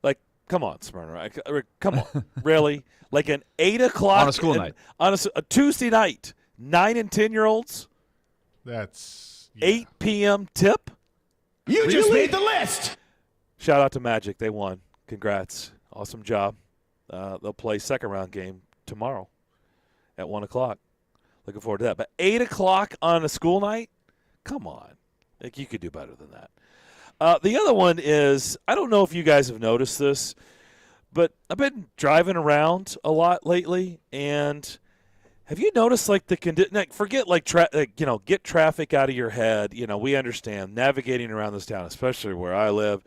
Like, come on, Smyrna. Come on. Really? Like an 8 o'clock? On a school night. On a Tuesday night. 9 and 10-year-olds? That's 8 p.m. tip? You just made the list. Shout out to Magic. They won. Congrats. Awesome job. They'll play second-round game tomorrow at 1 o'clock. Looking forward to that. But 8 o'clock on a school night? Come on. Like, you could do better than that. The other one is, I don't know if you guys have noticed this, but I've been driving around a lot lately, and have you noticed, like, forget, like, get traffic out of your head. You know, we understand navigating around this town, especially where I live.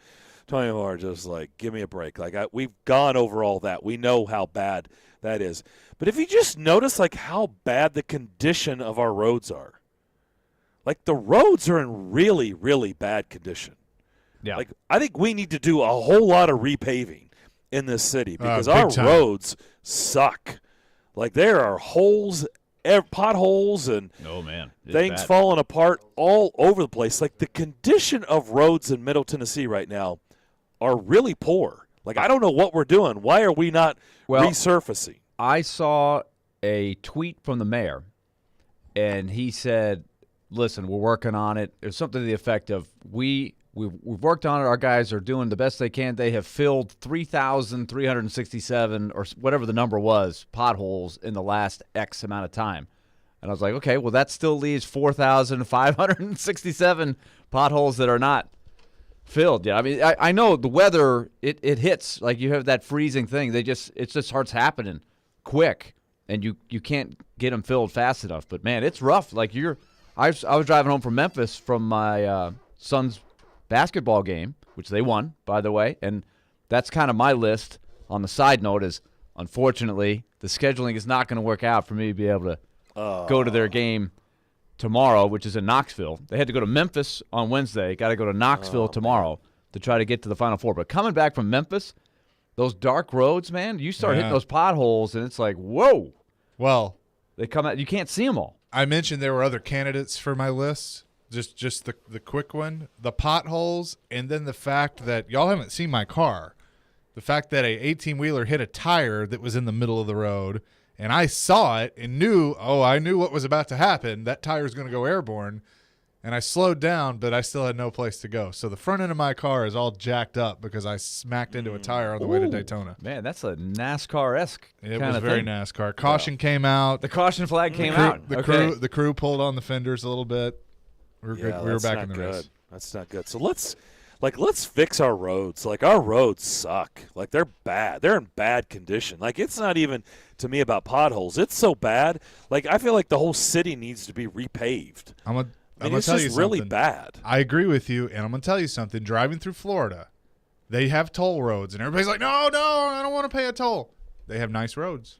Tony and I are just like, give me a break. Like, we've gone over all that. We know how bad that is. But if you just notice, like, how bad the condition of our roads are, like, the roads are in really, really bad condition. Yeah. Like, I think we need to do a whole lot of repaving in this city because our time. roads suck. Like, there are holes, potholes, and things bad. falling apart all over the place. Like, the condition of roads in Middle Tennessee right now are really poor. Like, I don't know what we're doing. Why are we not resurfacing? I saw a tweet from the mayor, and he said, listen, we're working on it. It was something to the effect of, we've worked on it. Our guys are doing the best they can. They have filled 3,367 or whatever the number was, potholes in the last X amount of time. And I was like, okay, well, that still leaves 4,567 potholes that are not filled. Yeah, I mean, I know the weather, it hits. Like, you have that freezing thing. It just starts happening quick, and you can't get them filled fast enough. But, man, it's rough. Like, I was driving home from Memphis from my son's basketball game, which they won, by the way, and that's kind of my list on the side note is, unfortunately, the scheduling is not going to work out for me to be able to go to their game tomorrow, which is in Knoxville. They had to go to Memphis on Wednesday, got to go to Knoxville tomorrow to try to get to the Final Four. But coming back from Memphis, those dark roads, man, you start hitting those potholes, and it's like, whoa. Well, they come out, you can't see them all. I mentioned there were other candidates for my list. Just the quick one, the potholes, and then the fact that y'all haven't seen my car. The fact that a 18-wheeler hit a tire that was in the middle of the road, and I saw it and I knew what was about to happen. That tire's going to go airborne, and I slowed down, but I still had no place to go. So the front end of my car is all jacked up because I smacked into a tire on the way to Daytona. Man, that's a NASCAR-esque It kind was of very thing. NASCAR. Caution came out. The caution flag came out. The crew pulled on the fenders a little bit. We were good. We were back in the race. That's not good. So let's fix our roads. Like, our roads suck. Like, they're bad. They're in bad condition. Like, it's not even to me about potholes. It's so bad. Like, I feel like the whole city needs to be repaved. I'm gonna tell it's you just something. really bad. I agree with you, and I'm gonna tell you something. Driving through Florida, they have toll roads, and everybody's like, "No, I don't want to pay a toll." They have nice roads.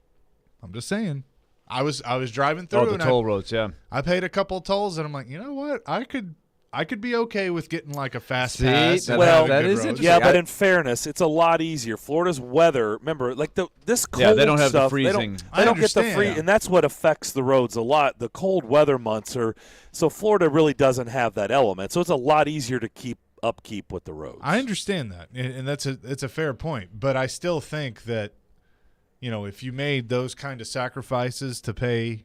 I'm just saying. I was driving through. The toll roads, yeah. I paid a couple of tolls, and I'm like, you know what? I could I could be okay with getting like a fast See, pass. that- Well, that is roads. interesting. Yeah, but in fairness, it's a lot easier. Florida's weather, remember, like this cold Yeah, they don't have the stuff, freezing. They don't get the understand. free, and that's what affects the roads a lot. The cold weather months are so Florida really doesn't have that element, so it's a lot easier to keep upkeep with the roads. I understand that, and it's a fair point. But I still think that, if you made those kind of sacrifices to pay,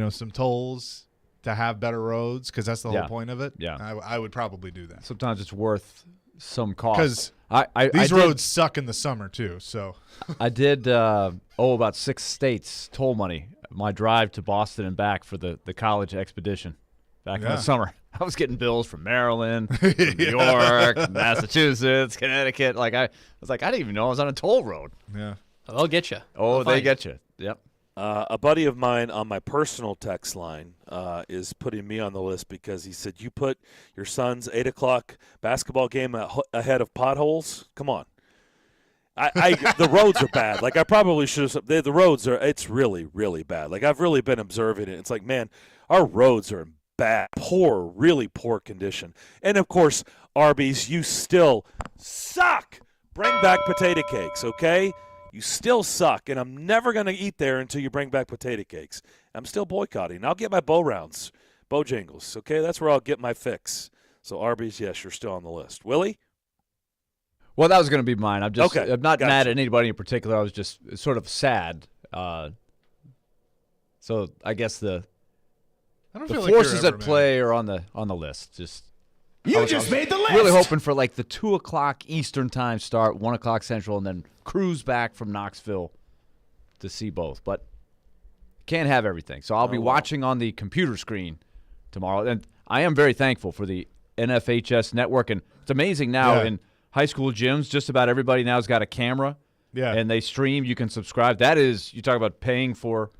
some tolls to have better roads, because that's the whole point of it. Yeah. I would probably do that. Sometimes it's worth some cost. Because I these did- roads suck in the summer too. So I did about 6 states toll money. My drive to Boston and back for the college expedition back in the summer. I was getting bills from Maryland, from New York, Massachusetts, Connecticut. I was like, I didn't even know I was on a toll road. Yeah. They'll get you. Oh, they get you. Yep. A buddy of mine on my personal text line is putting me on the list because he said, you put your son's 8 o'clock basketball game ahead of potholes? Come on. The roads are bad. I probably should have. The roads are. It's really, really bad. I've really been observing it. It's like, man, our roads are in bad, really poor condition. And of course, Arby's, you still suck. Bring back potato cakes, okay? You still suck, and I'm never going to eat there until you bring back potato cakes. I'm still boycotting. I'll get my Bojangles, okay? That's where I'll get my fix. So Arby's, yes, you're still on the list. Willie? Well, that was going to be mine. I'm not gotcha. mad at anybody in particular. I was just sort of sad. So I guess the forces at play are on the list. I was made the list. Really hoping for the 2 o'clock Eastern time start, 1 o'clock Central, and then cruise back from Knoxville to see both. But can't have everything. So I'll be watching on the computer screen tomorrow. And I am very thankful for the NFHS network. And it's amazing now in high school gyms, just about everybody now has got a camera. Yeah. And they stream. You can subscribe. That is, you talk about paying for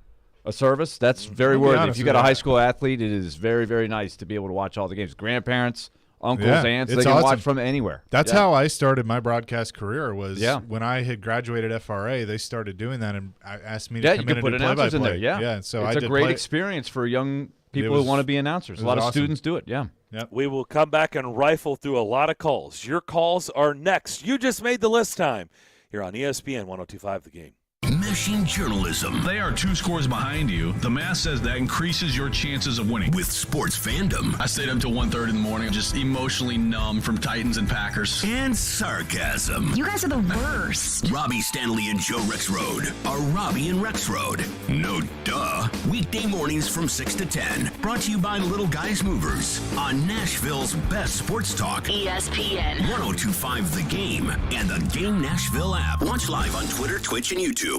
a service. That's very worthy. If you got a high school athlete, it is very, very nice to be able to watch all the games. Grandparents, uncles, aunts, they can watch from anywhere. That's how I started my broadcast career. Was when I had graduated FRA, they started doing that and asked me to come you in can and put do announcers in there. play-by-play. So it's I did a great experience for young people who want to be announcers. A lot of students do it. Yeah. Yep. We will come back and rifle through a lot of calls. Your calls are next. You just made the list time here on ESPN 102.5 The Game. Meshing journalism. They are 2 scores behind you. The math says that increases your chances of winning. With sports fandom. I stayed up till 1:30 in the morning, just emotionally numb from Titans and Packers. And sarcasm. You guys are the worst. Robbie Stanley and Joe Rexrode are Robbie and Rexrode. No duh. Weekday mornings from 6 to 10. Brought to you by Little Guys Movers on Nashville's best sports talk. ESPN 102.5 The Game and the Game Nashville app. Watch live on Twitter, Twitch, and YouTube.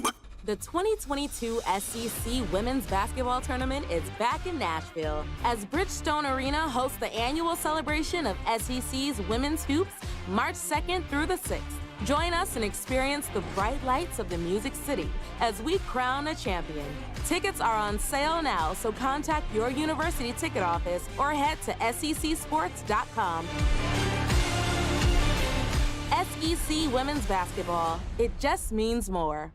The 2022 SEC Women's Basketball Tournament is back in Nashville as Bridgestone Arena hosts the annual celebration of SEC's Women's Hoops March 2nd through the 6th. Join us and experience the bright lights of the Music City as we crown a champion. Tickets are on sale now, so contact your university ticket office or head to secsports.com. SEC Women's Basketball. It just means more.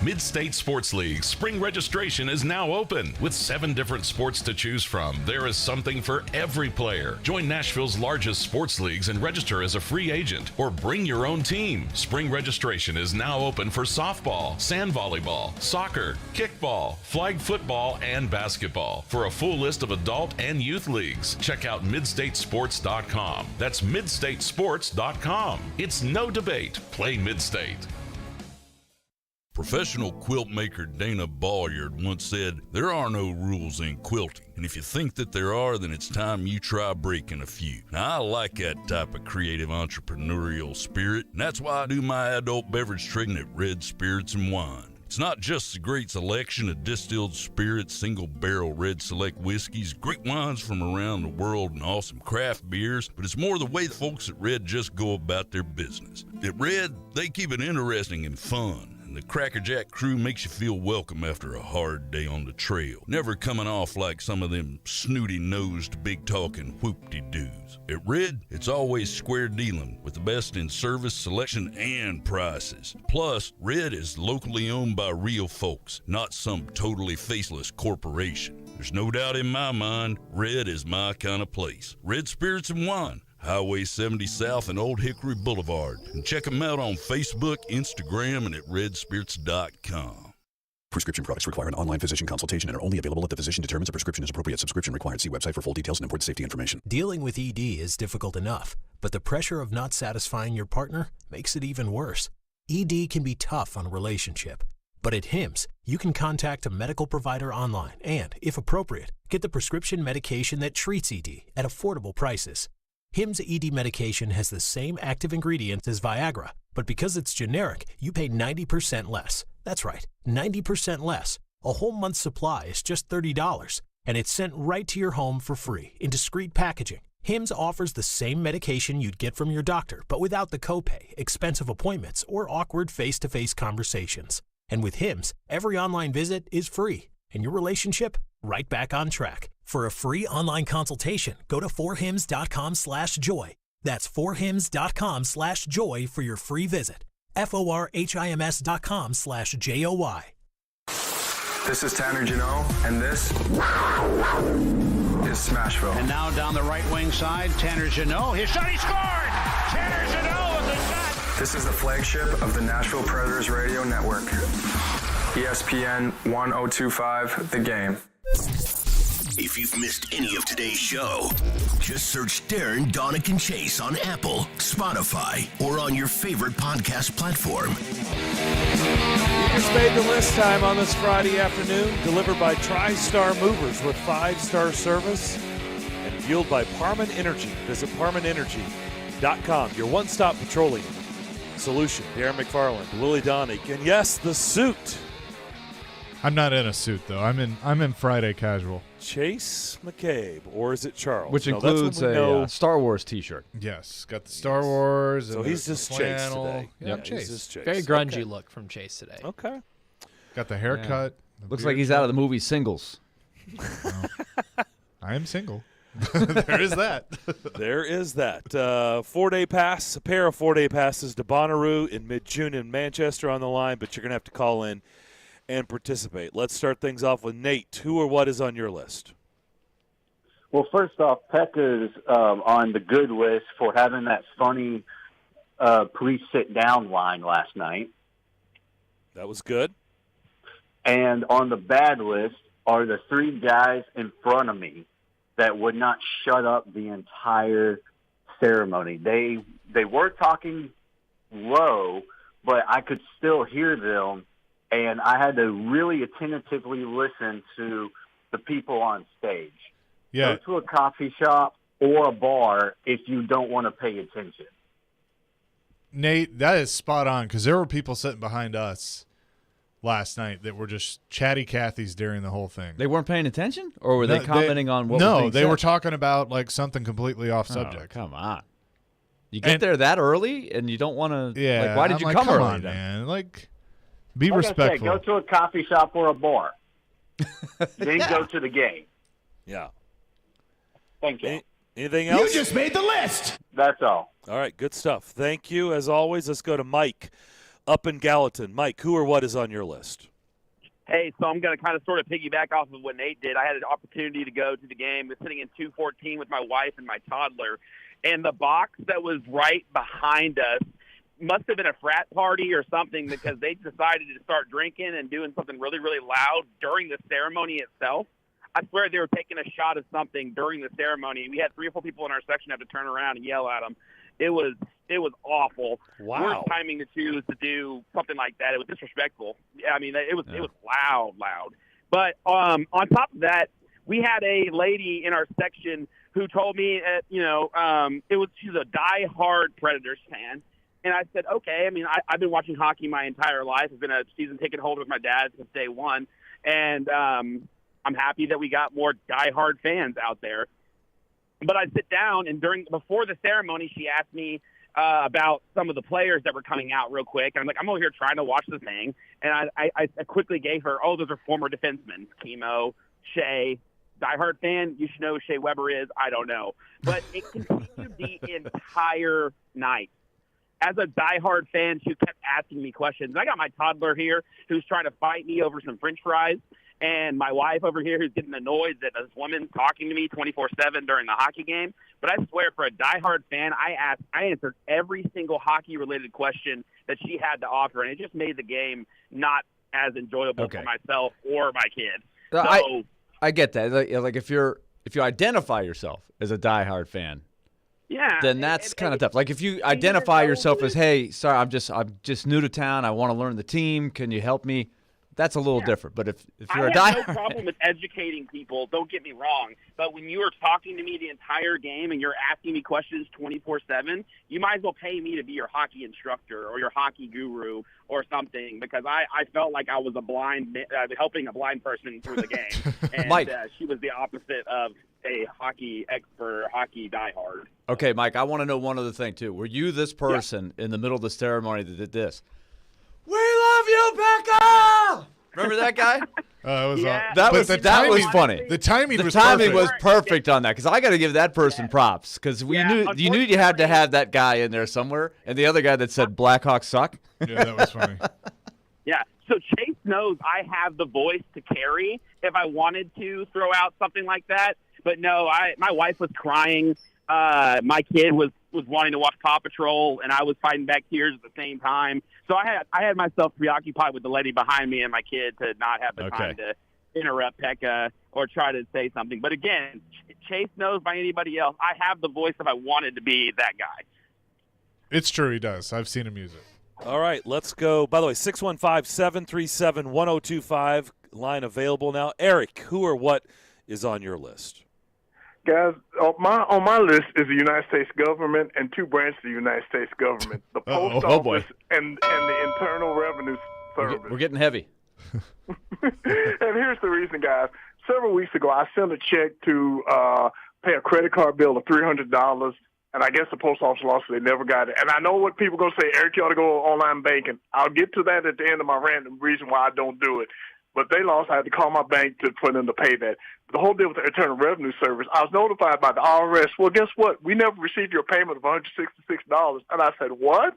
Mid-State Sports League spring registration is now open. With 7 different sports to choose from, there is something for every player. Join Nashville's largest sports leagues and register as a free agent or bring your own team. Spring registration is now open for softball, sand volleyball, soccer, kickball, flag football, and basketball. For a full list of adult and youth leagues, check out midstatesports.com. That's midstatesports.com. It's no debate. Play Mid-State. Professional quilt maker Dana Balliard once said, "There are no rules in quilting, and if you think that there are, then it's time you try breaking a few." Now, I like that type of creative entrepreneurial spirit, and that's why I do my adult beverage trading at Red Spirits and Wine. It's not just a great selection of distilled spirits, single-barrel Red Select whiskeys, great wines from around the world, and awesome craft beers, but it's more the way the folks at Red just go about their business. At Red, they keep it interesting and fun. The Cracker Jack crew makes you feel welcome after a hard day on the trail, never coming off like some of them snooty-nosed, big-talking whoop-de-doos. At Red, it's always square dealing with the best in service, selection, and prices. Plus, Red is locally owned by real folks, not some totally faceless corporation. There's no doubt in my mind, red is my kind of place. Red Spirits and Wine, Highway 70 South and Old Hickory Boulevard. And check them out on Facebook, Instagram, and at redspirits.com. Prescription products require an online physician consultation and are only available if the physician determines a prescription is appropriate. Subscription required. See website for full details and important safety information. Dealing with ED is difficult enough, but the pressure of not satisfying your partner makes it even worse. ED can be tough on a relationship. But at HIMSS, you can contact a medical provider online and, if appropriate, get the prescription medication that treats ED at affordable prices. HIMSS ED medication has the same active ingredients as Viagra, but because it's generic, you pay 90% less. That's right, 90% less. A whole month's supply is just $30, and it's sent right to your home for free in discreet packaging. HIMSS offers the same medication you'd get from your doctor, but without the copay, expensive appointments, or awkward face-to-face conversations. And with HIMSS, every online visit is free, and your relationship right back on track. For a free online consultation, go to forhims.com/joy. That's forhims.com/joy for your free visit. forhims.com/joy. This is Tanner Janot, and this is Smashville. And now down the right wing side, Tanner Janot. His shot, he scored! Tanner Janot with the shot! This is the flagship of the Nashville Predators Radio Network. ESPN 1025, The Game. If you've missed any of today's show, just search Darren, Donick, and Chase on Apple, Spotify, or on your favorite podcast platform. You just made the list time on this Friday afternoon, delivered by TriStar Movers with 5-star service and fueled by Parman Energy. Visit ParmanEnergy.com, your one-stop petroleum solution. Darren McFarland, Willie Donick, and yes, the suit. I'm not in a suit though. I'm in Friday casual. Chase McCabe, or is it Charles? Which No, includes a Star Wars T-shirt. Yes, got the Star Wars. So and he's the just Chase flannel. today. Yep, He's Chase. just Chase. Very grungy Okay. look from Chase today. Okay. Got the haircut. the Looks beard like he's out of the movie Singles. I am single. There is that. There is that. 4-day pass, a pair of 4-day passes to Bonnaroo in mid-June in Manchester on the line, but you're going to have to call in and participate. Let's start things off with Nate. Who or what is on your list? Well, first off, Pekka's on the good list for having that funny police sit-down line last night. That was good. And on the bad list are the three guys in front of me that would not shut up the entire ceremony. They were talking low, but I could still hear them, and I had to really attentively listen to the people on stage. Yeah. Go to a coffee shop or a bar if you don't want to pay attention. Nate, that is spot on because there were people sitting behind us last night that were just chatty Cathys during the whole thing. They weren't paying attention, or were they commenting on what? No, was being they said? were talking about like something completely off subject. Come on, you get there that early, and you don't want to. Yeah, like, why did I'm you like, come early, on, then? man? Like, be Like respectful. I said, go to a coffee shop or a bar. Then go to the game. Yeah. Thank you. Anything else? You just made the list. That's all. All right, good stuff. Thank you. As always, let's go to Mike up in Gallatin. Mike, who or what is on your list? Hey, so I'm going to kind of sort of piggyback off of what Nate did. I had an opportunity to go to the game. I was sitting in 214 with my wife and my toddler, and the box that was right behind us must have been a frat party or something because they decided to start drinking and doing something really, really loud during the ceremony itself. I swear they were taking a shot of something during the ceremony. We had 3 or 4 people in our section have to turn around and yell at them. It was awful. Wow. Worst timing to choose to do something like that. It was disrespectful. I mean, it was loud. But on top of that, we had a lady in our section who told me, she's a diehard Predators fan. And I said, okay. I mean, I've been watching hockey my entire life. I've been a season ticket holder with my dad since day one. And I'm happy that we got more diehard fans out there. But I sit down, and before the ceremony, she asked me about some of the players that were coming out real quick. And I'm like, I'm over here trying to watch the thing. And I quickly gave her, those are former defensemen, Chemo, Shea. Diehard fan, you should know who Shea Weber is. I don't know. But it continued the entire night. As a diehard fan, she kept asking me questions. And I got my toddler here who's trying to fight me over some French fries. and my wife over here who's getting annoyed that this woman's talking to me 24/7 during the hockey game. But I swear, for a diehard fan, I answered every single hockey-related question that she had to offer, and it just made the game not as enjoyable for myself or my kid. So I get that. Like if you identify yourself as a diehard fan, then that's kind of tough. Like if you identify yourself as, hey, sorry, I'm just new to town. I want to learn the team. Can you help me? That's a little different. But if you're a diehard, I have no problem with educating people. Don't get me wrong. But when you are talking to me the entire game and you're asking me questions 24/7, you might as well pay me to be your hockey instructor or your hockey guru or something, because I felt like I was helping a blind person through the game, and Mike. She was the opposite of a hockey expert, hockey diehard. Okay, Mike, I want to know one other thing, too. Were you this person in the middle of the ceremony that did this? We love you, Becca! Remember that guy? That was funny. The timing was perfect on that, because I got to give that person props, because you knew you had to have that guy in there somewhere, and the other guy that said Blackhawks suck. Yeah, that was funny. Yeah, so Chase knows I have the voice to carry if I wanted to throw out something like that. But no, my wife was crying. My kid was wanting to watch Paw Patrol, and I was fighting back tears at the same time. So I had myself preoccupied with the lady behind me and my kid to not have the time to interrupt Pekka or try to say something. But again, Chase knows by anybody else, I have the voice if I wanted to be that guy. It's true, he does. I've seen him use it. All right, let's go. By the way, 615-737-1025, line available now. Eric, who or what is on your list? Guys, on my list is the United States government and two branches of the United States government, the post office and the Internal Revenue Service. We're getting heavy. And here's the reason, guys. Several weeks ago, I sent a check to pay a credit card bill of $300, and I guess the post office lost it. They never got it. And I know what people are going to say, Eric, you ought to go online banking. I'll get to that at the end of my rant, the reason why I don't do it. But they lost. I had to call my bank for them to pay that. The whole deal with the Internal Revenue Service, I was notified by the IRS. Well, guess what? We never received your payment of $166. And I said, what?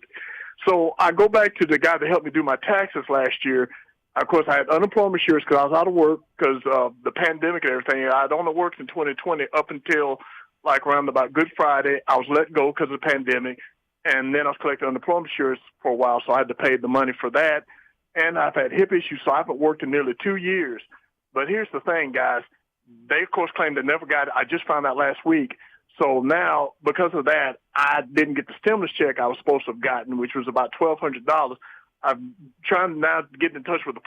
So I go back to the guy that helped me do my taxes last year. Of course, I had unemployment insurance because I was out of work because of the pandemic and everything. I'd only worked in 2020 up until like around about Good Friday. I was let go because of the pandemic. And then I was collecting unemployment insurance for a while, so I had to pay the money for that. And I've had hip issues, so I haven't worked in nearly 2 years. But here's the thing, guys. They, of course, claim they never got it. I just found out last week. So now, because of that, I didn't get the stimulus check I was supposed to have gotten, which was about $1,200. I'm trying now to get in touch with the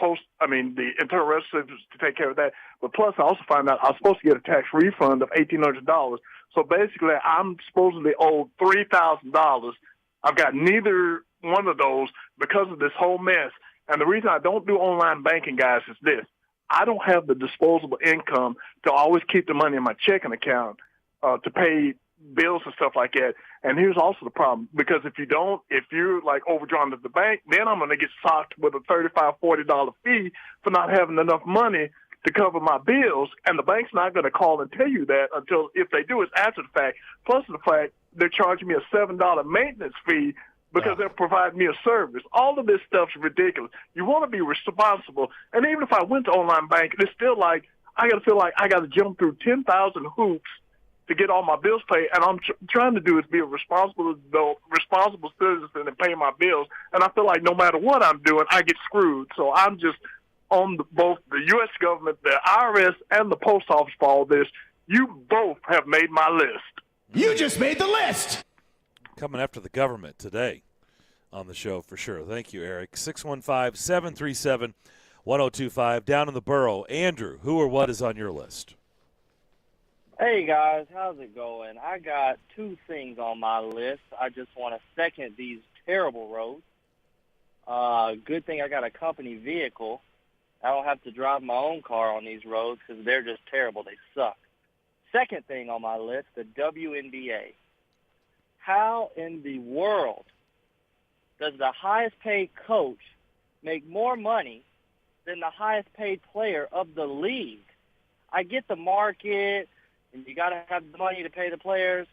Internal Revenue Service to take care of that. But plus, I also found out I was supposed to get a tax refund of $1,800. So basically, I'm supposedly owed $3,000. I've got neither one of those because of this whole mess. And the reason I don't do online banking, guys, is this. I don't have the disposable income to always keep the money in my checking account to pay bills and stuff like that. And here's also the problem, because if you're like overdrawn at the bank, then I'm going to get socked with a $35, $40 fee for not having enough money to cover my bills. And the bank's not going to call and tell you that until, if they do, it's after the fact. Plus the fact they're charging me a $7 maintenance fee because they're providing me a service. All of this stuff's ridiculous. You want to be responsible. And even if I went to online banking, it's still like I got to feel like I got to jump through 10,000 hoops to get all my bills paid. And I'm trying to do is be a responsible citizen and pay my bills. And I feel like no matter what I'm doing, I get screwed. So I'm just on both the U.S. government, the IRS, and the post office for all this. You both have made my list. You just made the list. Coming after the government today on the show for sure. Thank you, Eric. 615-737-1025. Down in the borough. Andrew, who or what is on your list? Hey, guys. How's it going? I got two things on my list. I just want to second these terrible roads. Good thing I got a company vehicle. I don't have to drive my own car on these roads because they're just terrible. They suck. Second thing on my list, the WNBA. How in the world does the highest-paid coach make more money than the highest-paid player of the league? I get the market, and you got to have the money to pay the players.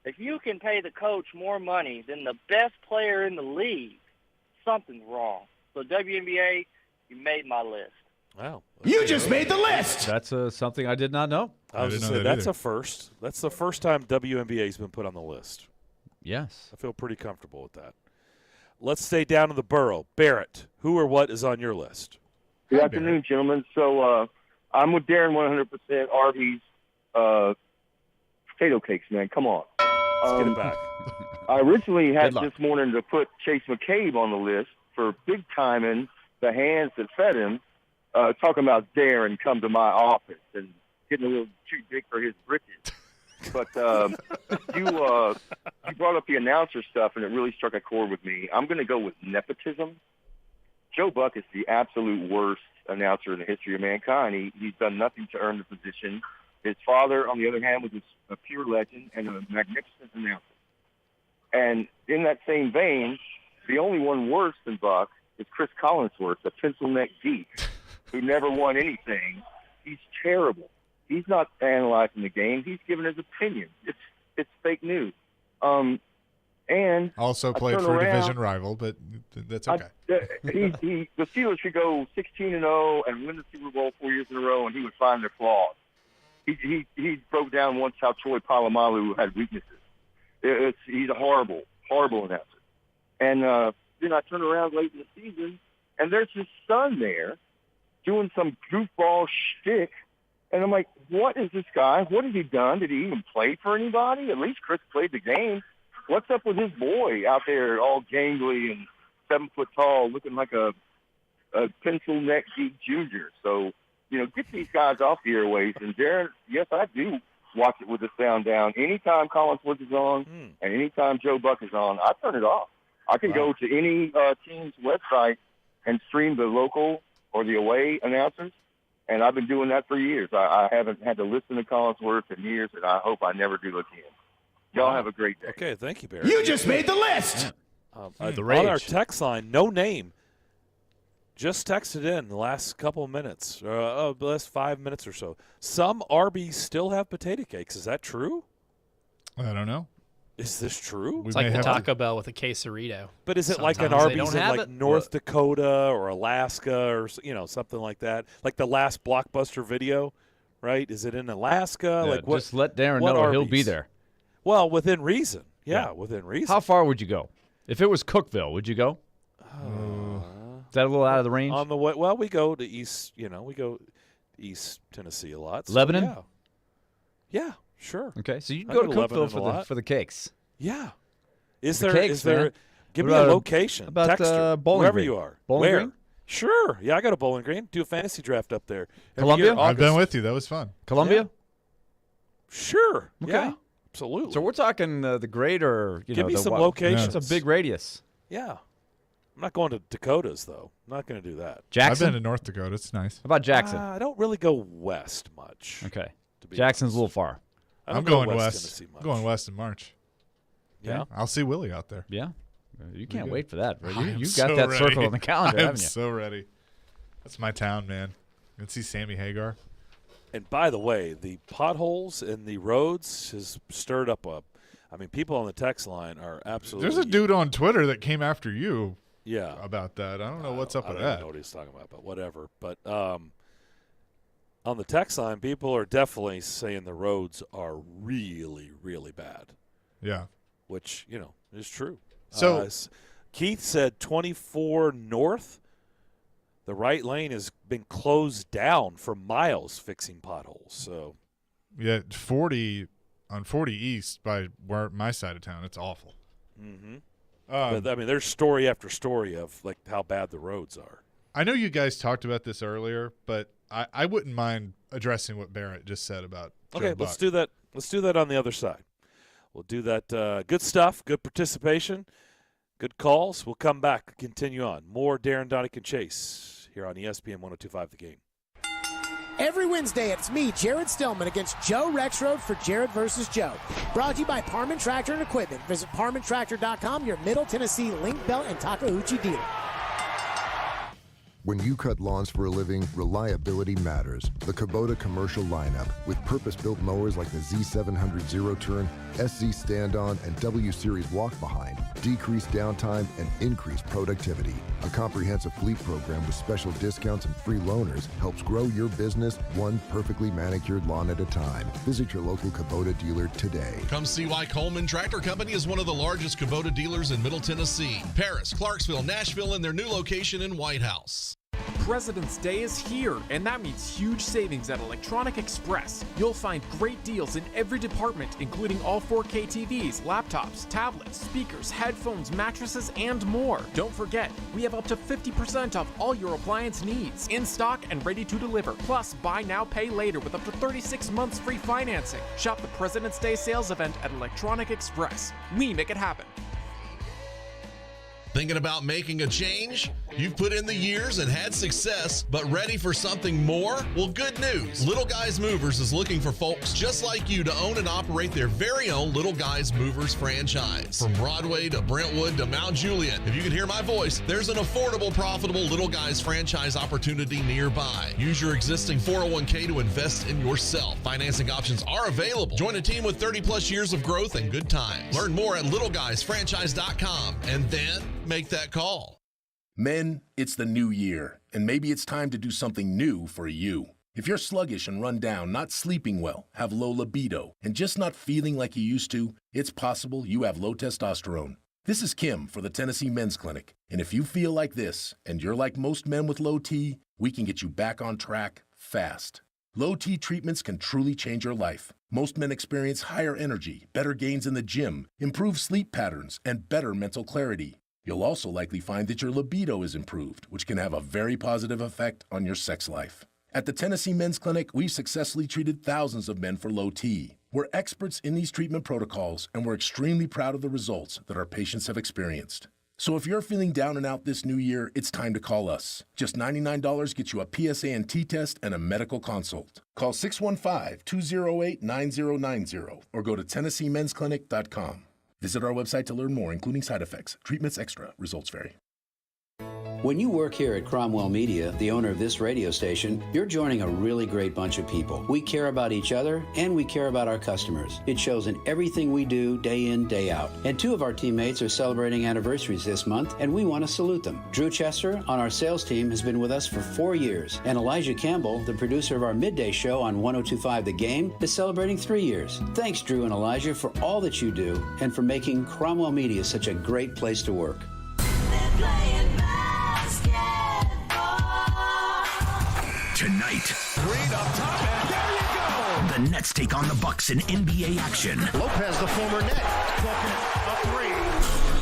If you can pay the coach more money than the best player in the league, something's wrong. So WNBA, you made my list. Wow. You just made the list. That's something I did not know. I was going to say, that's a first. That's the first time WNBA's been put on the list. Yes. I feel pretty comfortable with that. Let's stay down to the borough. Barrett, who or what is on your list? Good afternoon, gentlemen. So I'm with Darren 100%. Arby's potato cakes, man. Come on. Let's get it back. I originally had this morning to put Chase McCabe on the list for big timing the hands that fed him, talking about Darren come to my office and getting a little too big for his britches. But you brought up the announcer stuff, and it really struck a chord with me. I'm going to go with nepotism. Joe Buck is the absolute worst announcer in the history of mankind. He's done nothing to earn the position. His father, on the other hand, was a pure legend and a magnificent announcer. And in that same vein, the only one worse than Buck is Chris Collinsworth, a pencil-neck geek who never won anything. He's terrible. He's not analyzing the game. He's giving his opinion. It's fake news. And also played for a division rival, but that's okay. The Steelers should go 16-0 and win the Super Bowl 4 years in a row, and he would find their flaws. He broke down once how Troy Polamalu had weaknesses. He's a horrible, horrible announcer. And then I turn around late in the season, and there's his son there doing some goofball shtick. And I'm like, what is this guy? What has he done? Did he even play for anybody? At least Chris played the game. What's up with his boy out there all gangly and 7 foot tall, looking like a pencil neck geek junior? So, get these guys off the airways. And Darren, yes, I do watch it with the sound down. Anytime Collinsworth is on and anytime Joe Buck is on, I turn it off. I can go to any team's website and stream the local or the away announcers, and I've been doing that for years. I haven't had to listen to Collinsworth in years, and I hope I never do again. Y'all have a great day. Okay, thank you, Barry. You just made the list. On our text line, no name, just texted in the last couple of minutes, the last 5 minutes or so. Some Arby's still have potato cakes. Is that true? I don't know. Is this true? It's like the Taco Bell with a quesarito. But is it like an Arby's in like North Dakota or Alaska or something like that? Like the last Blockbuster video, right? Is it in Alaska? Yeah, like what? Just let Darren know Arby's? He'll be there. Well, within reason. Yeah, within reason. How far would you go? If it was Cookeville, would you go? Is that a little out of the range? On the way, well, we go to East. We go East Tennessee a lot. So Lebanon. Yeah, sure. Okay, so you can go to Cookeville for the cakes. Yeah. Is The there? cakes, Is there? man. Give What me a about location. about, Text her, Bowling wherever Green? you are. Bowling Where? Green? Sure. Yeah, I got a Bowling Green. Do a fantasy draft up there. Every Columbia? year in I've been August. with you. That was fun. Columbia? Yeah. Sure. Okay. Yeah. Absolutely. So we're talking the greater. Give me the some what? locations. It's a big radius. Yeah. I'm not going to Dakotas though. I'm not going to do that. Jackson? I've been to North Dakota. It's nice. How about Jackson? I don't really go west much. Okay. to be Jackson's honest. a little far. I don't I'm go going west. Tennessee much. Going west in March. Yeah. I'll see Willie out there. Yeah. You can't good. wait for that. I am You've got so that ready. circle on the calendar, I am haven't you? so ready. That's my town, man. You can see Sammy Hagar. And by the way, the potholes in the roads has stirred up people on the text line are absolutely. There's a dude on Twitter that came after you. Yeah. About that. I don't know what's up with I that. don't know what he's talking about, but whatever. But on the text line, people are definitely saying the roads are really, really bad. Yeah. Which, is true. So Keith said 24 north, the right lane has been closed down for miles fixing potholes. So yeah, 40 on 40 East by my side of town, it's awful. Mm-hmm. But, there's story after story of like how bad the roads are. I know you guys talked about this earlier, but I wouldn't mind addressing what Barrett just said about Joe Okay, Buck. let's do that. Let's do that on the other side. We'll do that. Good stuff, good participation, good calls. We'll come back, continue on. More Darren, Donick, and Chase here on ESPN 102.5 The Game. Every Wednesday, it's me, Jared Stillman, against Joe Rexroad for Jared versus Joe. Brought to you by Parman Tractor and Equipment. Visit ParmanTractor.com, your Middle Tennessee link belt and Takauchi dealer. When you cut lawns for a living, reliability matters. The Kubota commercial lineup, with purpose-built mowers like the Z700 zero-turn, SZ stand-on, and W-Series walk-behind, decrease downtime and increase productivity. A comprehensive fleet program with special discounts and free loaners helps grow your business one perfectly manicured lawn at a time. Visit your local Kubota dealer today. Come see why Coleman Tractor Company is one of the largest Kubota dealers in Middle Tennessee, Paris, Clarksville, Nashville, and their new location in White House. President's Day is here, and that means huge savings at Electronic Express. You'll find great deals in every department, including all 4K TVs, laptops, tablets, speakers, headphones, mattresses, and more. Don't forget, we have up to 50% off all your appliance needs, in stock and ready to deliver. Plus, buy now, pay later with up to 36 months free financing. Shop the President's Day sales event at Electronic Express. We make it happen. Thinking about making a change? You've put in the years and had success, but ready for something more? Well, good news. Little Guys Movers is looking for folks just like you to own and operate their very own Little Guys Movers franchise. From Broadway to Brentwood to Mount Juliet, if you can hear my voice, there's an affordable, profitable Little Guys franchise opportunity nearby. Use your existing 401k to invest in yourself. Financing options are available. Join a team with 30 plus years of growth and good times. Learn more at littleguysfranchise.com and then make that call. Men, it's the new year, and maybe it's time to do something new for you. If you're sluggish and run down, not sleeping well, have low libido, and just not feeling like you used to, it's possible you have low testosterone. This is Kim for the Tennessee Men's Clinic, and if you feel like this, and you're like most men with low T, we can get you back on track fast. Low T treatments can truly change your life. Most men experience higher energy, better gains in the gym, improved sleep patterns, and better mental clarity. You'll also likely find that your libido is improved, which can have a very positive effect on your sex life. At the Tennessee Men's Clinic, we've successfully treated thousands of men for low T. We're experts in these treatment protocols, and we're extremely proud of the results that our patients have experienced. So if you're feeling down and out this new year, it's time to call us. Just $99 gets you a PSA and T test and a medical consult. Call 615-208-9090 or go to TennesseeMen'sClinic.com. Visit our website to learn more, including side effects. Treatments extra. Results vary. When you work here at Cromwell Media, the owner of this radio station, you're joining a really great bunch of people. We care about each other, and we care about our customers. It shows in everything we do, day in, day out. And two of our teammates are celebrating anniversaries this month, and we want to salute them. Drew Chester on our sales team has been with us for 4 years, and Elijah Campbell, the producer of our midday show on 102.5 The Game, is celebrating 3 years. Thanks, Drew and Elijah, for all that you do and for making Cromwell Media such a great place to work. Tonight, Green up top, and there you go. the Nets take on the Bucks in NBA action. Lopez, the former Net, clocking a three.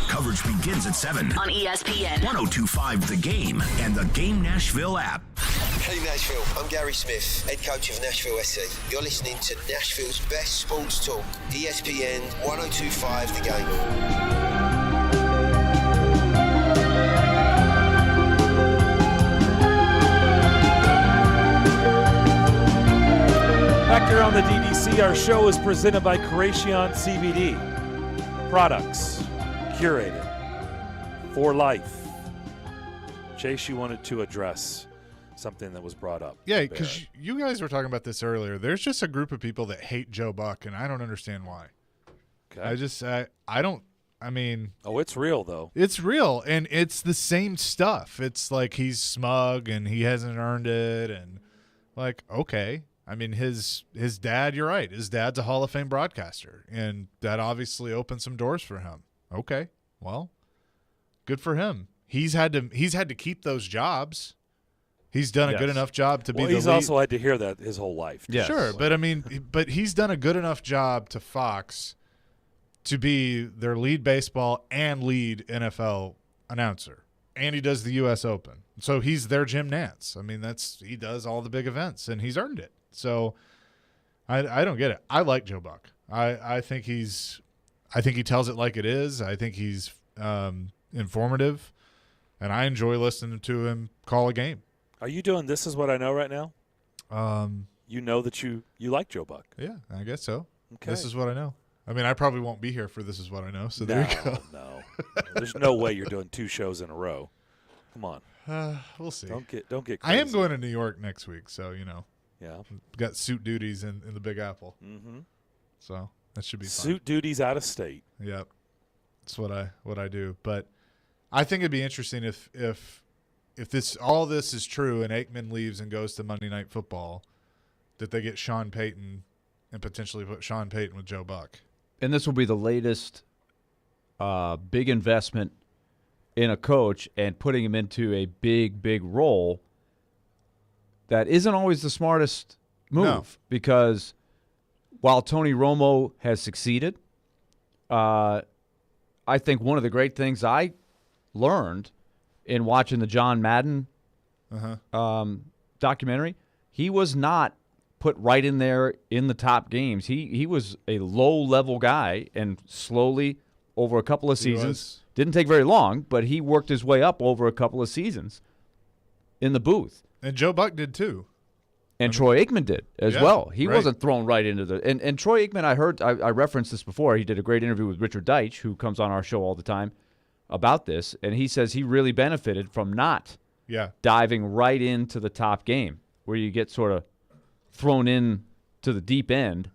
Coverage begins at 7 On ESPN 102.5 The Game and the Game Nashville app. Hey Nashville, I'm Gary Smith, head coach of Nashville SC. You're listening to Nashville's best sports talk, ESPN 102.5 The Game. Back here on the DDC, our show is presented by Creation CBD. Products curated for life. Chase, you wanted to address something that was brought up. Yeah, because you guys were talking about this earlier. There's just a group of people that hate Joe Buck, and I don't understand why. Okay. I don't. I mean, oh, it's real though. It's real, and it's the same stuff. It's like he's smug and he hasn't earned it, and like, okay. I mean, his dad, you're right. His dad's a Hall of Fame broadcaster, and that obviously opened some doors for him. Okay, well, good for him. He's had to keep those jobs. He's done a good enough job to be the lead. He's also had to hear that his whole life. Yes. Sure, but I mean, but he's done a good enough job to Fox to be their lead baseball and lead NFL announcer, and he does the U.S. Open. So he's their Jim Nantz. I mean, he does all the big events, and he's earned it. So I don't get it. I like Joe Buck. I think he tells it like it is. I think he's informative, and I enjoy listening to him call a game. Are you doing This Is What I Know right now? You know that you like Joe Buck. Yeah, I guess so. Okay. This Is What I Know. I mean, I probably won't be here for This Is What I Know, so there you go. No. There's no way you're doing 2 shows in a row. Come on. We'll see. Don't get crazy. I am going to New York next week, so Yeah. got suit duties in the Big Apple. Mm-hmm. So that should be fun. Suit duties out of state. Yep. That's what I do. But I think it'd be interesting if all this is true and Aikman leaves and goes to Monday Night Football, that they get Sean Payton and potentially put Sean Payton with Joe Buck. And this will be the latest big investment in a coach and putting him into a big role that isn't always the smartest move because while Tony Romo has succeeded, I think one of the great things I learned in watching the John Madden documentary, he was not put right in there in the top games. He was a low-level guy, and slowly over a couple of seasons, didn't take very long, but he worked his way up over a couple of seasons in the booth. And Joe Buck did too. And Troy Aikman did as well. He wasn't thrown right into the – and Troy Aikman, I referenced this before. He did a great interview with Richard Deitch, who comes on our show all the time, about this, and he says he really benefited from not diving right into the top game where you get sort of thrown in to the deep end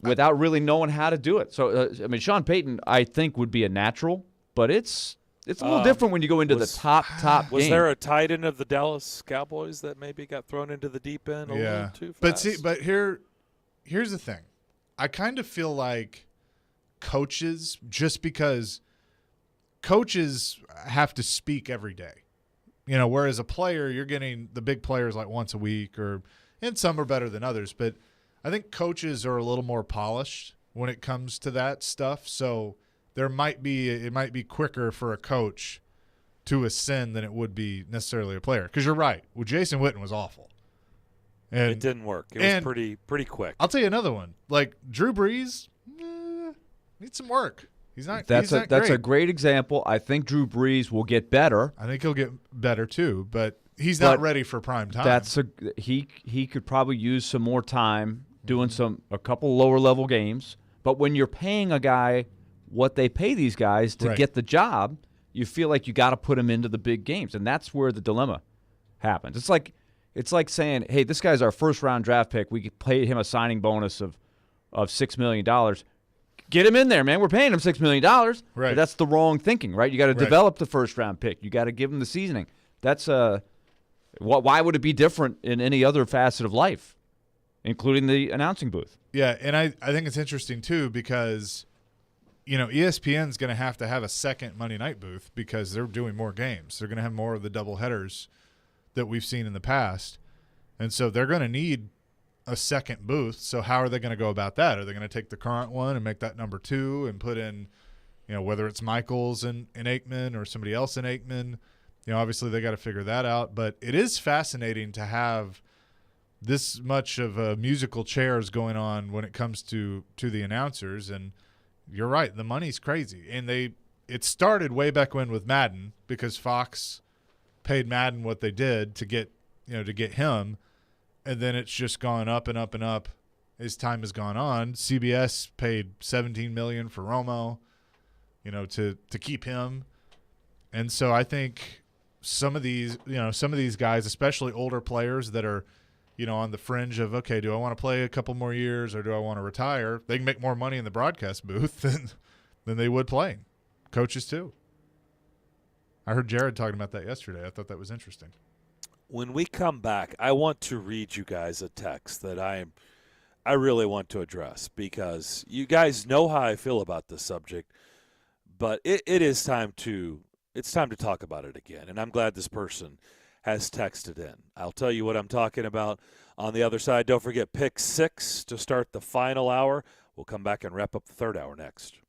without really knowing how to do it. So, Sean Payton, I think, would be a natural, but it's a little different when you go into the top Was game. there a tight end of the Dallas Cowboys that maybe got thrown into the deep end a little too fast? But here's the thing. I kind of feel like coaches, just because coaches have to speak every day, whereas a player, you're getting the big players like once a week, and some are better than others. But I think coaches are a little more polished when it comes to that stuff. So it might be quicker for a coach to ascend than it would be necessarily a player. Because you're right. Well, Jason Witten was awful. And it didn't work. It was pretty quick. I'll tell you another one. Like Drew Brees needs some work. He's not. That's great. a great example. I think Drew Brees will get better. I think he'll get better too, but he's not ready for prime time. He could probably use some more time doing a couple lower level games. But when you're paying a guy what they pay these guys to get the job, you feel like you got to put him into the big games, and that's where the dilemma happens. It's like saying, hey, this guy's our first round draft pick. We could pay him a signing bonus of $6 million. Get him in there, man. We're paying him $6 million. Right. But that's the wrong thinking, right? You got to develop the first round pick. You got to give him the seasoning. That's why would it be different in any other facet of life, including the announcing booth? Yeah, and I think it's interesting too because ESPN's going to have a second Monday night booth because they're doing more games. They're going to have more of the double headers that we've seen in the past, and so they're going to need a second booth. So how are they going to go about that? Are they going to take the current one and make that number 2 and put in, whether it's Michaels and Aikman or somebody else in Aikman? Obviously they got to figure that out. But it is fascinating to have this much of musical chairs going on when it comes to the announcers. And you're right, the money's crazy. And it started way back when with Madden because Fox paid Madden what they did to get him. And then it's just gone up and up and up as time has gone on. CBS paid $17 million for Romo, to keep him. And so I think some of these guys, especially older players that are, on the fringe of, okay, do I want to play a couple more years or do I want to retire? They can make more money in the broadcast booth than they would playing. Coaches too. I heard Jared talking about that yesterday. I thought that was interesting. When we come back, I want to read you guys a text that I really want to address because you guys know how I feel about this subject, but it's time to talk about it again. And I'm glad this person has texted in. I'll tell you what I'm talking about on the other side. Don't forget pick 6 to start the final hour. We'll come back and wrap up the third hour next.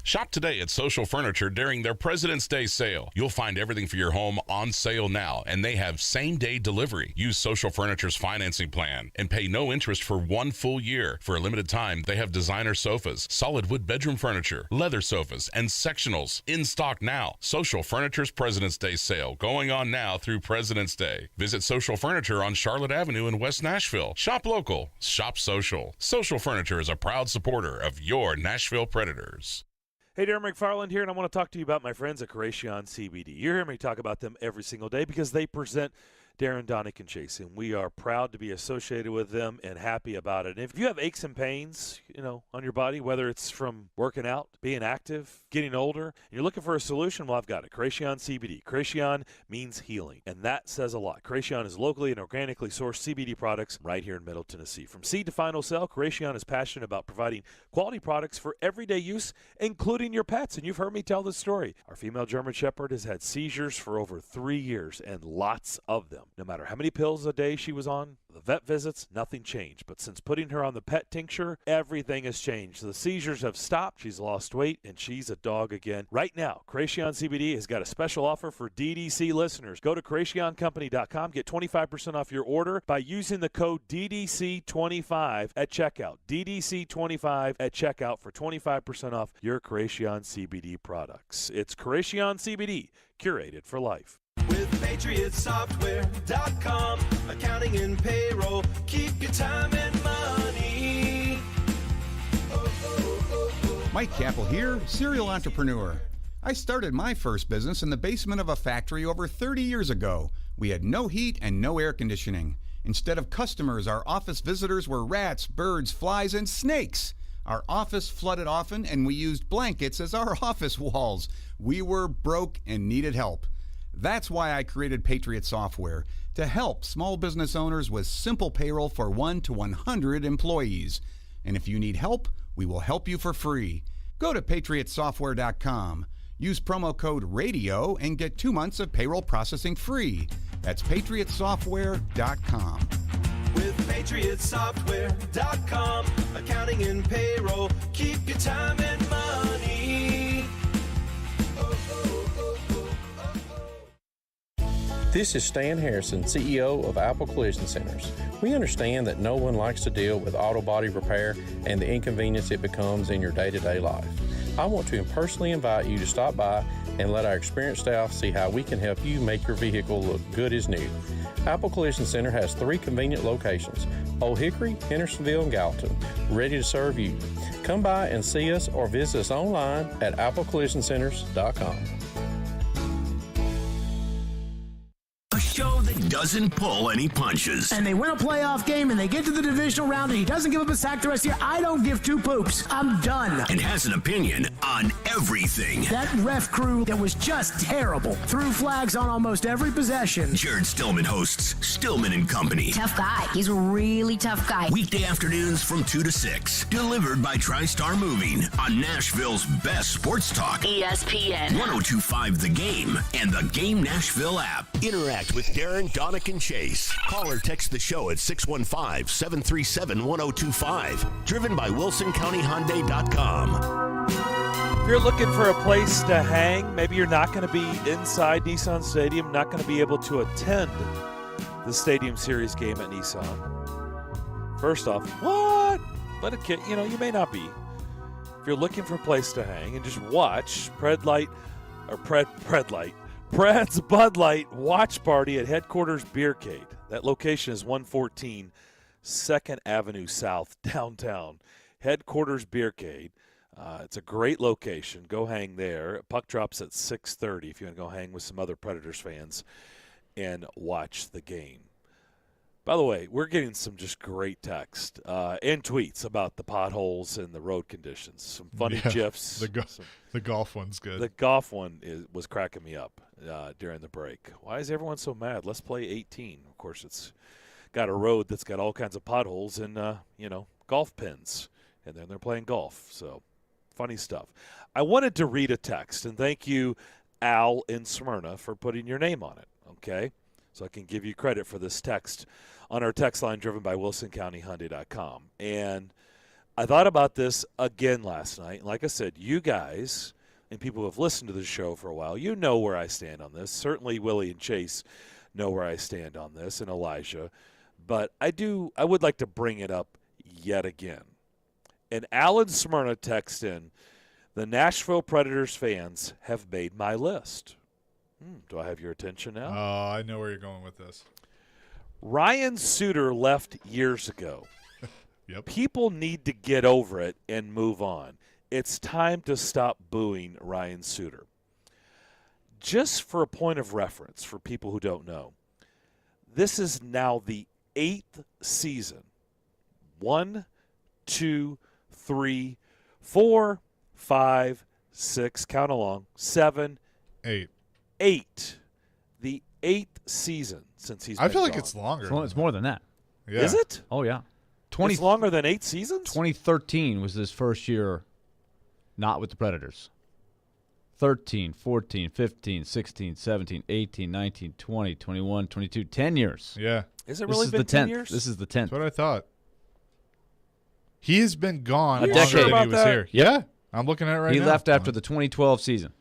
Shop today at Social Furniture during their President's Day sale. You'll find everything for your home on sale now, and they have same-day delivery. Use Social Furniture's financing plan and pay no interest for 1 full year. For a limited time, they have designer sofas, solid wood bedroom furniture, leather sofas, and sectionals in stock now. Social Furniture's President's Day sale going on now through President's Day. Visit Social Furniture on Charlotte Avenue in West Nashville. Shop local. Shop social. Social Furniture is a proud supporter of your Nashville Predators. Hey, Darren McFarland here, and I want to talk to you about my friends at Creation CBD. You hear me talk about them every single day because they present Darren, Donick, and Chase, and we are proud to be associated with them and happy about it. And if you have aches and pains, on your body, whether it's from working out, being active, getting older, and you're looking for a solution, well, I've got it. Creation CBD. Creation means healing, and that says a lot. Creation is locally and organically sourced CBD products right here in Middle Tennessee. From seed to final sell, Creation is passionate about providing quality products for everyday use, including your pets. And you've heard me tell this story. Our female German Shepherd has had seizures for over 3 years, and lots of them. No matter how many pills a day she was on, the vet visits, nothing changed. But since putting her on the pet tincture, everything has changed. The seizures have stopped, she's lost weight, and she's a dog again. Right now, Creation CBD has got a special offer for DDC listeners. Go to CreationCompany.com, get 25% off your order by using the code DDC25 at checkout. DDC25 at checkout for 25% off your Creation CBD products. It's Creation CBD, curated for life. With PatriotSoftware.com, accounting and payroll, keep your time and money. Mike Capel here, serial entrepreneur. I started my first business in the basement of a factory over 30 years ago. We had no heat and no air conditioning. Instead of customers, our office visitors were rats, birds, flies, and snakes. Our office flooded often, and we used blankets as our office walls. We were broke and needed help. That's why I created Patriot Software, to help small business owners with simple payroll for 1 to 100 employees. And if you need help, we will help you for free. Go to PatriotSoftware.com. Use promo code RADIO and get 2 months of payroll processing free. That's PatriotSoftware.com. With PatriotSoftware.com, accounting and payroll, keep your time and money. This is Stan Harrison, CEO of Apple Collision Centers. We understand that no one likes to deal with auto body repair and the inconvenience it becomes in your day-to-day life. I want to personally invite you to stop by and let our experienced staff see how we can help you make your vehicle look good as new. Apple Collision Center has 3 convenient locations, Old Hickory, Hendersonville, and Gallatin, ready to serve you. Come by and see us or visit us online at applecollisioncenters.com. A show that doesn't pull any punches. And they win a playoff game and they get to the divisional round and he doesn't give up a sack the rest of the year. I don't give 2 poops. I'm done. And has an opinion on everything. That ref crew that was just terrible. Threw flags on almost every possession. Jared Stillman hosts Stillman and Company. Tough guy. He's a really tough guy. Weekday afternoons from 2 to 6. Delivered by TriStar Moving on Nashville's best sports talk. ESPN 1025 The Game and the Game Nashville app. Interact with Darren, Donick, and Chase. Call or text the show at 615-737-1025. Driven by WilsonCountyHyundai.com. If you're looking for a place to hang, maybe you're not going to be inside Nissan Stadium, not going to be able to attend the Stadium Series game at Nissan. First off, what? But you may not be. If you're looking for a place to hang and just watch Pred's Bud Light Watch Party at Headquarters Beercade. That location is 114 2nd Avenue South, downtown. Headquarters Beercade. It's a great location. Go hang there. Puck drops at 6:30 if you want to go hang with some other Predators fans and watch the game. By the way, we're getting some just great text and tweets about the potholes and the road conditions. Some funny GIFs. The golf one's good. The golf one was cracking me up during the break. Why is everyone so mad? Let's play 18. Of course, it's got a road that's got all kinds of potholes and, golf pins. And then they're playing golf. So, funny stuff. I wanted to read a text, and thank you, Al in Smyrna, for putting your name on it, okay? So I can give you credit for this text on our text line driven by WilsonCountyHyundai.com. And I thought about this again last night. And like I said, you guys and people who have listened to the show for a while, you know where I stand on this. Certainly Willie and Chase know where I stand on this, and Elijah. But I would like to bring it up yet again. And Alan Smyrna texts in, the Nashville Predators fans have made my list. Do I have your attention now? Oh, I know where you're going with this. Ryan Suter left years ago. Yep. People need to get over it and move on. it's time to stop booing Ryan Suter. Just for a point of reference for people who don't know, this is now the 8th season. 1, 2, 3, 4, 5, 6, count along, 7, 8. 8. The 8th season since he's been I feel like gone. it's longer. It's more than that. Yeah. Is it? Oh, yeah. It's longer than 8 seasons? 2013 was his first year not with the Predators. 13, 14, 15, 16, 17, 18, 19, 20, 21, 22, 10 years. Yeah. Is it This really is been the 10 10th. years? This is the 10th. That's what I thought. He has been gone A longer decade. than he about was that? here. Yeah. I'm looking at it right He now. left after the 2012 season.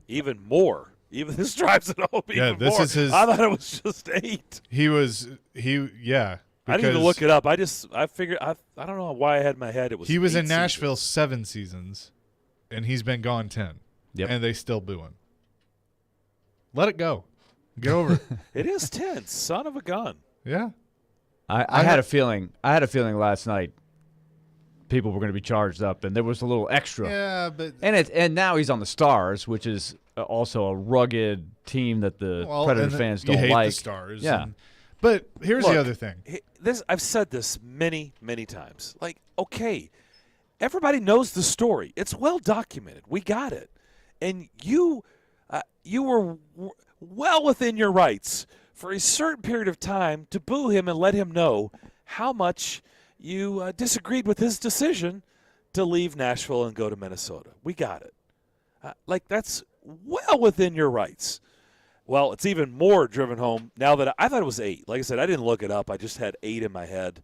Even more. Even this drives it home even Yeah, this more. is his- I thought it was just 8. Yeah. I didn't even because look it up. I figured I don't know why I had in my head it was. He was 8 in Nashville seasons. 7 seasons, and he's been gone 10. Yep. And they still boo him. Let it go. Get over it. It is 10. Son of a gun. Yeah. I had a feeling. I had a feeling last night people were going to be charged up, and there was a little extra. Yeah, but And now he's on the Stars, which is also a rugged team that the Predator fans you don't hate like. the Stars. Yeah. But here's Look, the other thing. I've said this many, many times. Like, okay, everybody knows the story. It's well documented. We got it. And you were well within your rights for a certain period of time to boo him and let him know how much you disagreed with his decision to leave Nashville and go to Minnesota. We got it. That's well within your rights. Well, it's even more driven home now that I thought it was 8. Like I said, I didn't look it up. I just had 8 in my head.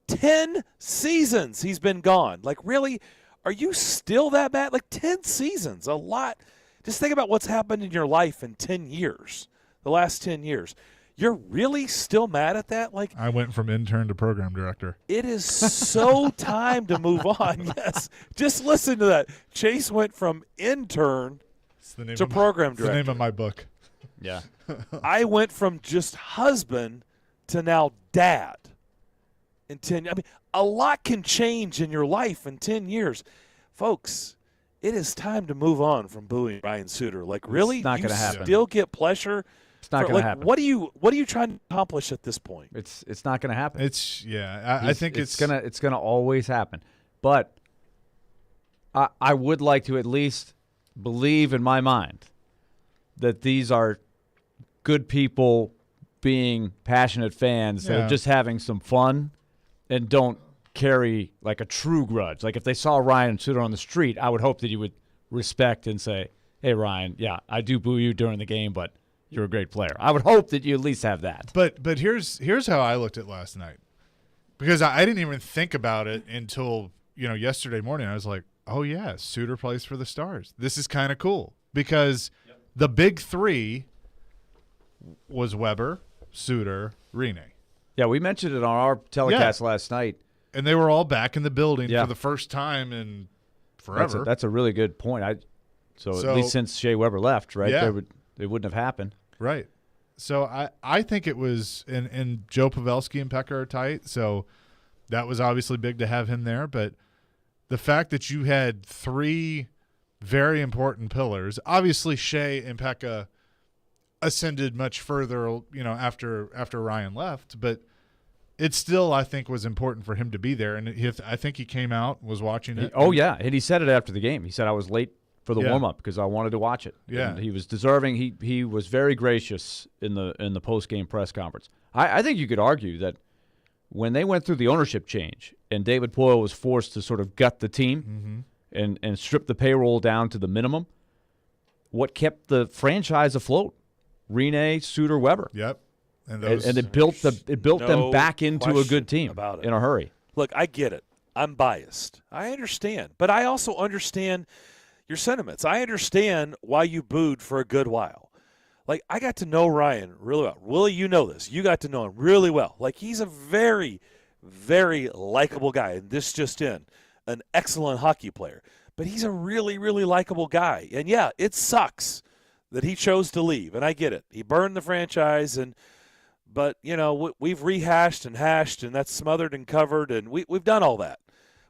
10 seasons he's been gone. Like, really? Are you still that bad? Like, 10 seasons, a lot. Just think about what's happened in your life in 10 years, the last 10 years. You're really still mad at that? Like, I went from intern to program director. it is so time to move on. Yes. Just listen to that. Chase went from intern to program It's the director. name of my book. Yeah. I went from just husband to now dad in 10 years. I mean, a lot can change in your life in 10 years. Folks, it is time to move on from booing Ryan Suter. Like, really? It's not You gonna happen. still get pleasure? It's not for- going like, to happen. What are you trying to accomplish at this point? It's not going to happen. I think it's gonna always happen. But I would like to at least believe in my mind that these are good people being passionate fans that Yeah. are just having some fun and don't carry like a true grudge. Like if they saw Ryan Suter on the street, I would hope that you would respect and say, "Hey Ryan, yeah, I do boo you during the game, but you're a great player." I would hope that you at least have that. But here's how I looked at last night, because I didn't even think about it until yesterday morning. I was like, oh yeah, Suter plays for the Stars. This is kind of cool because the big 3 was Weber, Suter, Rene. Yeah, we mentioned it on our telecast last night. And they were all back in the building Yeah. for the first time in forever. That's a really good point. So at least since Shea Weber left, right? Yeah. It wouldn't have happened. Right. So I think it was, and Joe Pavelski and Pekka are tight, so that was obviously big to have him there. But the fact that you had 3 very important pillars, obviously Shea and Pekka ascended much further, after Ryan left, but it still, I think, was important for him to be there. And I think he came out, was watching it. And he said it after the game. He said, "I was late for the Yeah. warm-up because I wanted to watch it." Yeah. And he was deserving. He was very gracious in the post-game press conference. I think you could argue that when they went through the ownership change and David Poile was forced to sort of gut the team and strip the payroll down to the minimum, what kept the franchise afloat? Rene, Suter, Weber. Yep. And it built them back into a question good team about it. in a hurry. Look, I get it. I'm biased. I understand. But I also understand your sentiments. I understand why you booed for a good while. Like, I got to know Ryan really well. Willie, you know this. You got to know him really well. Like, he's a very, very likable guy. And this just in, an excellent hockey player. But he's a really, really likable guy. And, yeah, it sucks that he chose to leave. And I get it. He burned the franchise. But, we've rehashed and hashed, and that's smothered and covered. And we've done all that.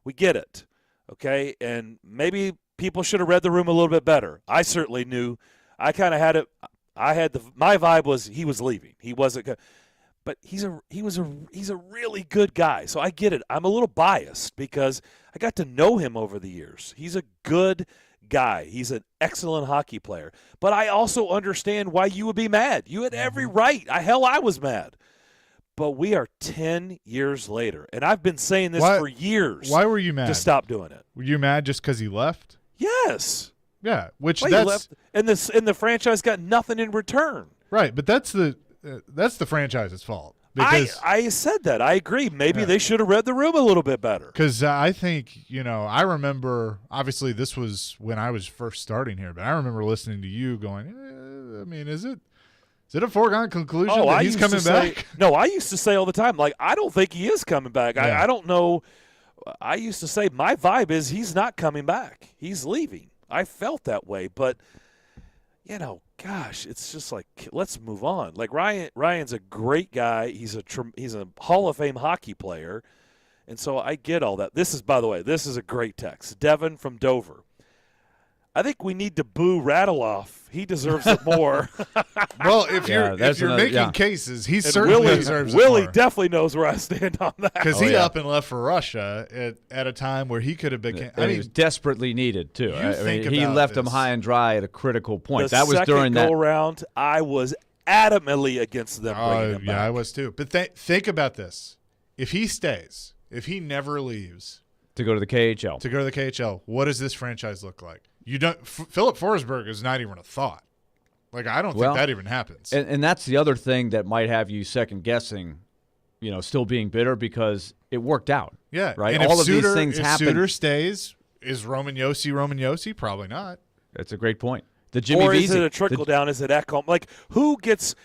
We get it. okay? And maybe people should have read the room a little bit better. I certainly knew. I kind of had it. My vibe was he was leaving. He wasn't good. But he's a really good guy. So I get it. I'm a little biased because I got to know him over the years. He's a good guy. He's an excellent hockey player. But I also understand why you would be mad. You had every right. I was mad. But we are 10 years later, and I've been saying this for years. Why were you mad? To stop doing it. Were you mad just because he left? Yes. Yeah, which well, that's left, and the franchise got nothing in return. Right, but that's the franchise's fault. Because I said that. I agree. Maybe they should have read the room a little bit better. Because I think, I remember, obviously this was when I was first starting here, but I remember listening to you going, is it a foregone conclusion that he's coming back? No, I used to say all the time, like, I don't think he is coming back. Yeah. I don't know. I used to say my vibe is he's not coming back. He's leaving. I felt that way, but gosh, it's just like, let's move on. Like Ryan's a great guy. He's a Hall of Fame hockey player, and so I get all that. By the way, this is a great text. Devin from Dover. I think we need to boo Radiloff. He deserves it more. Well, if you're making cases, he certainly deserves it Willie more. definitely knows where I stand on that. Because he up and left for Russia at a time where he could have been. He was desperately needed too. He left him high and dry at a critical point. That was during that go-round. I was adamantly against them bringing him back. I was too. But think about this: if he stays, if he never leaves to go to the KHL, what does this franchise look like? You don't. Philip Forsberg is not even a thought. Like, I don't think that even happens. And that's the other thing that might have you second guessing, still being bitter because it worked out. Yeah, right. And all if of Suter, these things if happen. Suter stays, is Roman Yossi? Probably not. That's a great point. The Jimmy or is Vesey, it a trickle down? Is it Ekholm? Like, who gets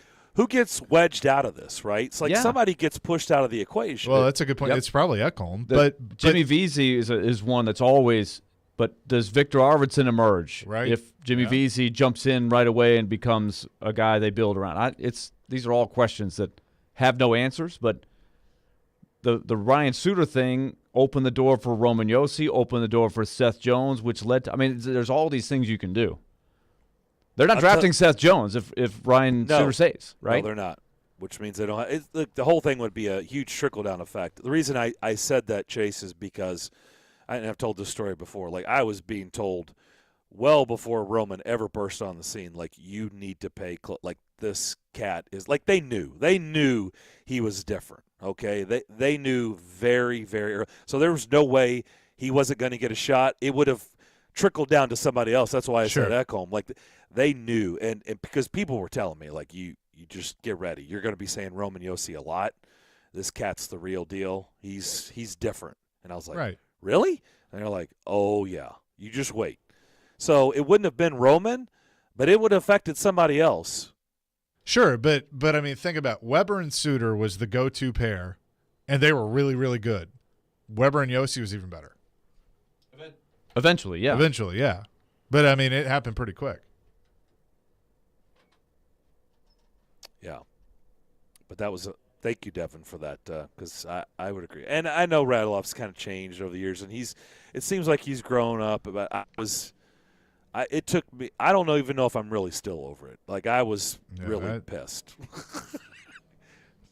wedged out of this? Right. It's like somebody gets pushed out of the equation. Well, that's a good point. Yep. It's probably Ekholm, but Jimmy Vesey is one that's always. But does Victor Arvidsson emerge if Jimmy Vesey jumps in right away and becomes a guy they build around? These are all questions that have no answers. But the Ryan Suter thing opened the door for Roman Yossi, opened the door for Seth Jones, which led to there's all these things you can do. They're not drafting Seth Jones if Ryan Suter stays, right? No, they're not. Which means they don't have the whole thing would be a huge trickle-down effect. The reason I said that, Chase, is because – and I've told this story before. Like, I was being told well before Roman ever burst on the scene, like, you need to pay like, this cat is – like, they knew he was different, okay? They knew very, very early. So there was no way he wasn't going to get a shot. It would have trickled down to somebody else. That's why I said Ekholm. Like, they knew. And because people were telling me, like, you just get ready. You're going to be saying Roman Yossi a lot. This cat's the real deal. He's different. And I was like, right. Really? And they're like, oh, yeah, you just wait. So it wouldn't have been Roman, but it would have affected somebody else. Sure, but think about Weber and Suter was the go-to pair, and they were really, really good. Weber and Yossi was even better. Eventually, yeah. But, it happened pretty quick. Yeah. But that was thank you, Devin, for that, because I would agree. And I know Radiloff's kind of changed over the years, and it seems like he's grown up. But it took me. I don't even know if I'm really still over it. Like, I was really pissed,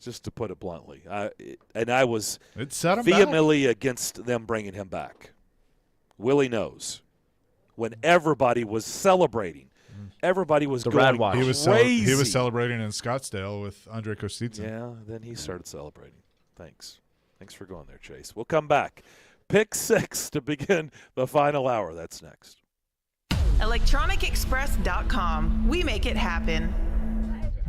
just to put it bluntly. I was vehemently against them bringing him back. Willie knows. When everybody was celebrating. Everybody was going crazy. He was celebrating in Scottsdale with Andre Kostitsyn. Yeah, then he started celebrating. Thanks for going there, Chase. We'll come back. Pick 6 to begin the final hour. That's next. ElectronicExpress.com. We make it happen.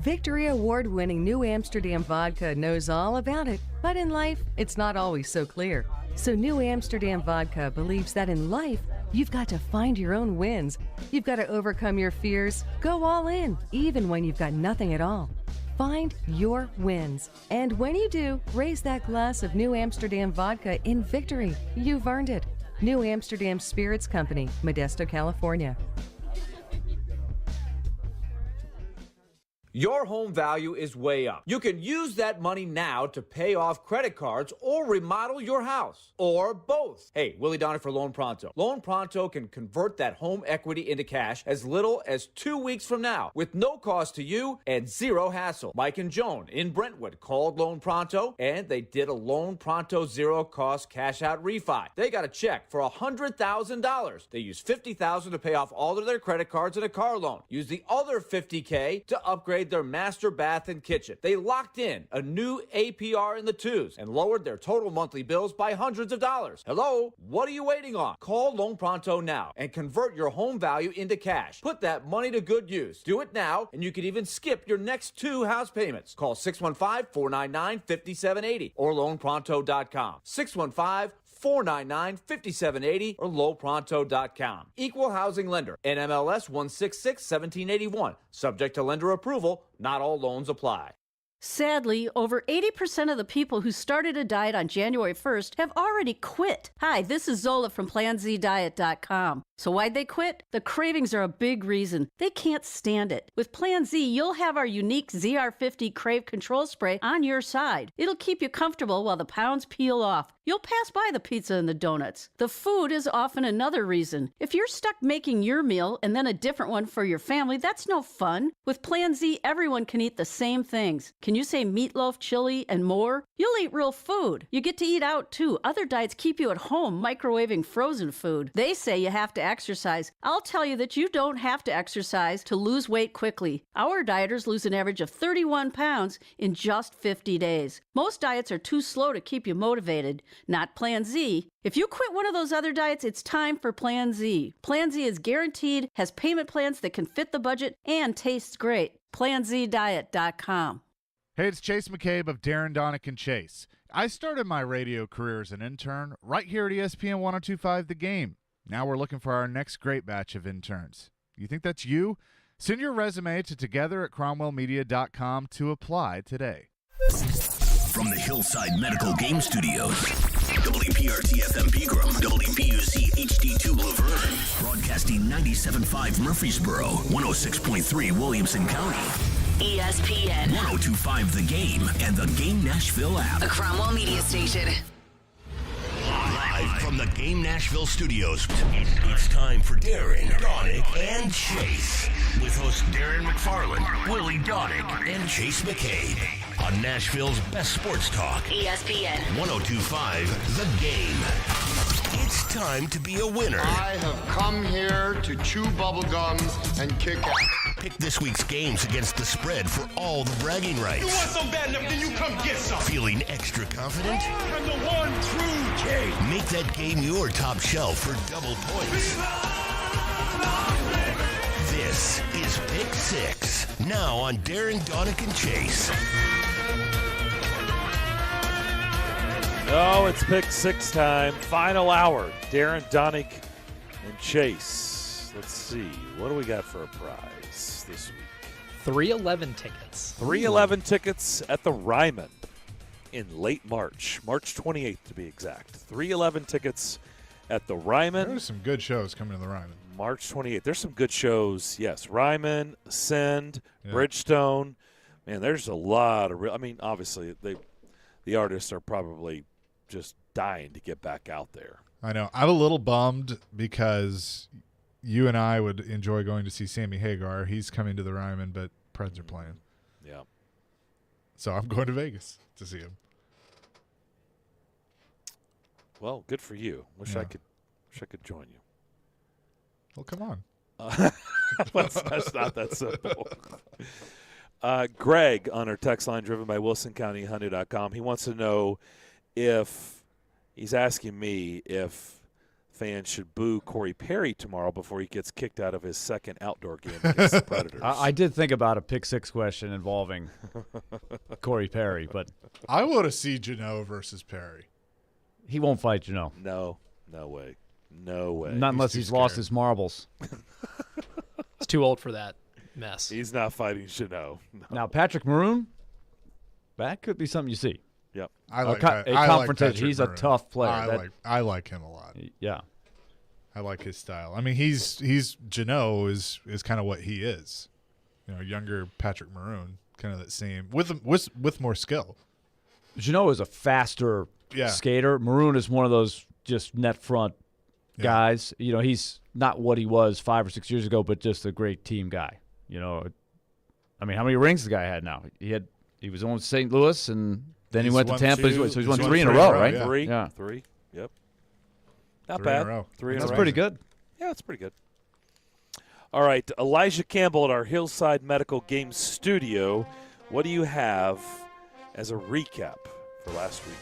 Victory Award-winning New Amsterdam Vodka knows all about it. But in life, it's not always so clear. So New Amsterdam Vodka believes that in life, you've got to find your own wins. You've got to overcome your fears. Go all in, even when you've got nothing at all. Find your wins. And when you do, raise that glass of New Amsterdam Vodka in victory. You've earned it. New Amsterdam Spirits Company, Modesto, California. Your home value is way up. You can use that money now to pay off credit cards or remodel your house, or both. Hey, Willie Donner for Loan Pronto. Loan Pronto can convert that home equity into cash as little as 2 weeks from now with no cost to you and zero hassle. Mike and Joan in Brentwood called Loan Pronto and they did a Loan Pronto zero cost cash out refi. They got a check for $100,000. They used $50,000 to pay off all of their credit cards and a car loan. Use the other $50K to upgrade their master bath and kitchen. They locked in a new APR in the twos and lowered their total monthly bills by hundreds of dollars. Hello? What are you waiting on? Call Loan Pronto now and convert your home value into cash. Put that money to good use. Do it now, and you can even skip your next 2 house payments. Call 615-499-5780 or loanpronto.com. 615-499-5780 or lowpronto.com. Equal housing lender. NMLS 166-1781. Subject to lender approval. Not all loans apply. Sadly, over 80% of the people who started a diet on January 1st have already quit. Hi, this is Zola from PlanZDiet.com. So why'd they quit? The cravings are a big reason. They can't stand it. With Plan Z, you'll have our unique ZR50 Crave Control Spray on your side. It'll keep you comfortable while the pounds peel off. You'll pass by the pizza and the donuts. The food is often another reason. If you're stuck making your meal and then a different one for your family, that's no fun. With Plan Z, everyone can eat the same things. Can you say meatloaf, chili, and more? You'll eat real food. You get to eat out too. Other diets keep you at home microwaving frozen food. They say you have to exercise. I'll tell you that you don't have to exercise to lose weight quickly. Our dieters lose an average of 31 pounds in just 50 days. Most diets are too slow to keep you motivated. Not Plan Z. If you quit one of those other diets, it's time for Plan Z. Plan Z is guaranteed, has payment plans that can fit the budget, and tastes great. PlanZDiet.com. Hey, it's Chase McCabe of Darren, Donick, and Chase. I started my radio career as an intern right here at ESPN 1025 The Game. Now we're looking for our next great batch of interns. You think that's you? Send your resume to together@cromwellmedia.com to apply today. From the Hillside Medical Game Studios, WPRT-FM Pegram, WPUC HD2 Laverne, broadcasting 97.5 Murfreesboro, 106.3 Williamson County. ESPN 1025 The Game and the Game Nashville app. A Cromwell Media Station. Live from the Game Nashville studios, it's time for Darren, Donick, and Chase. With hosts Darren McFarland, Willie Donick, and Chase McCabe. On Nashville's best sports talk. ESPN 1025 The Game. It's time to be a winner. I have come here to chew bubblegum and kick ass. Pick this week's games against the spread for all the bragging rights. You want some bad enough, then you come get some. Feeling extra confident? I'm the one true king. Make that game your top shelf for double points. This is Pick Six. Now on Darren, Donick, and Chase. Oh, it's Pick Six time. Final hour. Darren, Donick, and Chase. Let's see. What do we got for a prize this week? 311 tickets. 311 tickets at the Ryman in late March. March 28th to be exact. 311 tickets at the Ryman. There's some good shows coming to the Ryman. March 28th. There's some good shows. Yes, Ryman, Ascend, Bridgestone. Man, there's a lot of obviously the artists are probably just dying to get back out there. I know. I'm a little bummed because you and I would enjoy going to see Sammy Hagar. He's coming to the Ryman, but Preds are playing. Yeah. So I'm going to Vegas to see him. Well, good for you. Wish I could join you. Well, come on. That's not that simple. Greg on our text line driven by WilsonCountyHyundai.com. He wants to know he's asking me if fans should boo Corey Perry tomorrow before he gets kicked out of his second outdoor game against the Predators. I did think about a pick six question involving Corey Perry, but I want to see Janot versus Perry. He won't fight Janot. No way. No way. Not unless he's lost his marbles. He's too old for that mess. He's not fighting Janot. No. Now, Patrick Maroon, that could be something you see. Yep. I like confrontation. He's Maroon. a tough player. I like him a lot. Yeah. I like his style. I mean, he's Janot is kind of what he is. younger Patrick Maroon, kind of that same with more skill. Jeannot is a faster skater. Maroon is one of those just net front guys. He's not what he was 5 or 6 years ago, but just a great team guy. I mean, how many rings the guy had now? He was on St. Louis, and then he went to Tampa. So he's won 3 in a row, right? Yeah. Three. Yep. Not bad. 3 in a row. That's pretty good. Yeah, that's pretty good. All right, Elijah Campbell at our Hillside Medical Game Studio. What do you have as a recap for last week?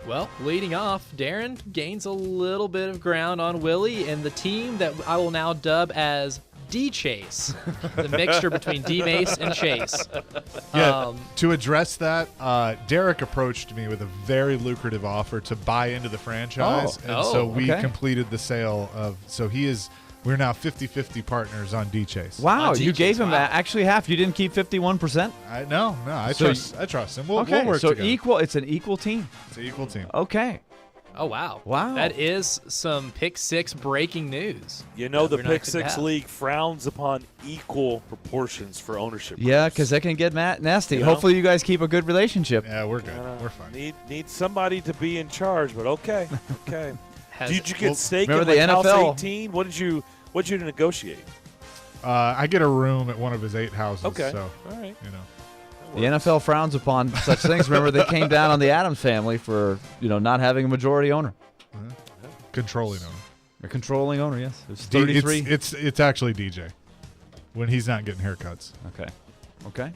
Well, leading off, Darren gains a little bit of ground on Willie and the team that I will now dub as D-Chase, the mixture between D-Mace and Chase. To address that, Derek approached me with a very lucrative offer to buy into the franchise, so we completed the sale of. So we're now 50-50 partners on D-Chase. Wow, you gave him actually half. You didn't keep 51%? No, I trust him. We'll work together. It's an equal team. It's an equal team. Okay. Oh, wow. Wow. That is some Pick 6 breaking news. The Pick 6 League frowns upon equal proportions for ownership. Yeah, because that can get nasty. Hopefully you guys keep a good relationship. Yeah, we're good. We're fine. Need somebody to be in charge, but okay. Did you get stake remember in the House NFL? 18? What did you negotiate? I get a room at one of his 8 houses. Okay. So, all right. The NFL frowns upon such things. Remember, they came down on the Adams family for not having a majority owner. Controlling owner. A controlling owner, yes. It's 33. It's actually DJ when he's not getting haircuts. Okay.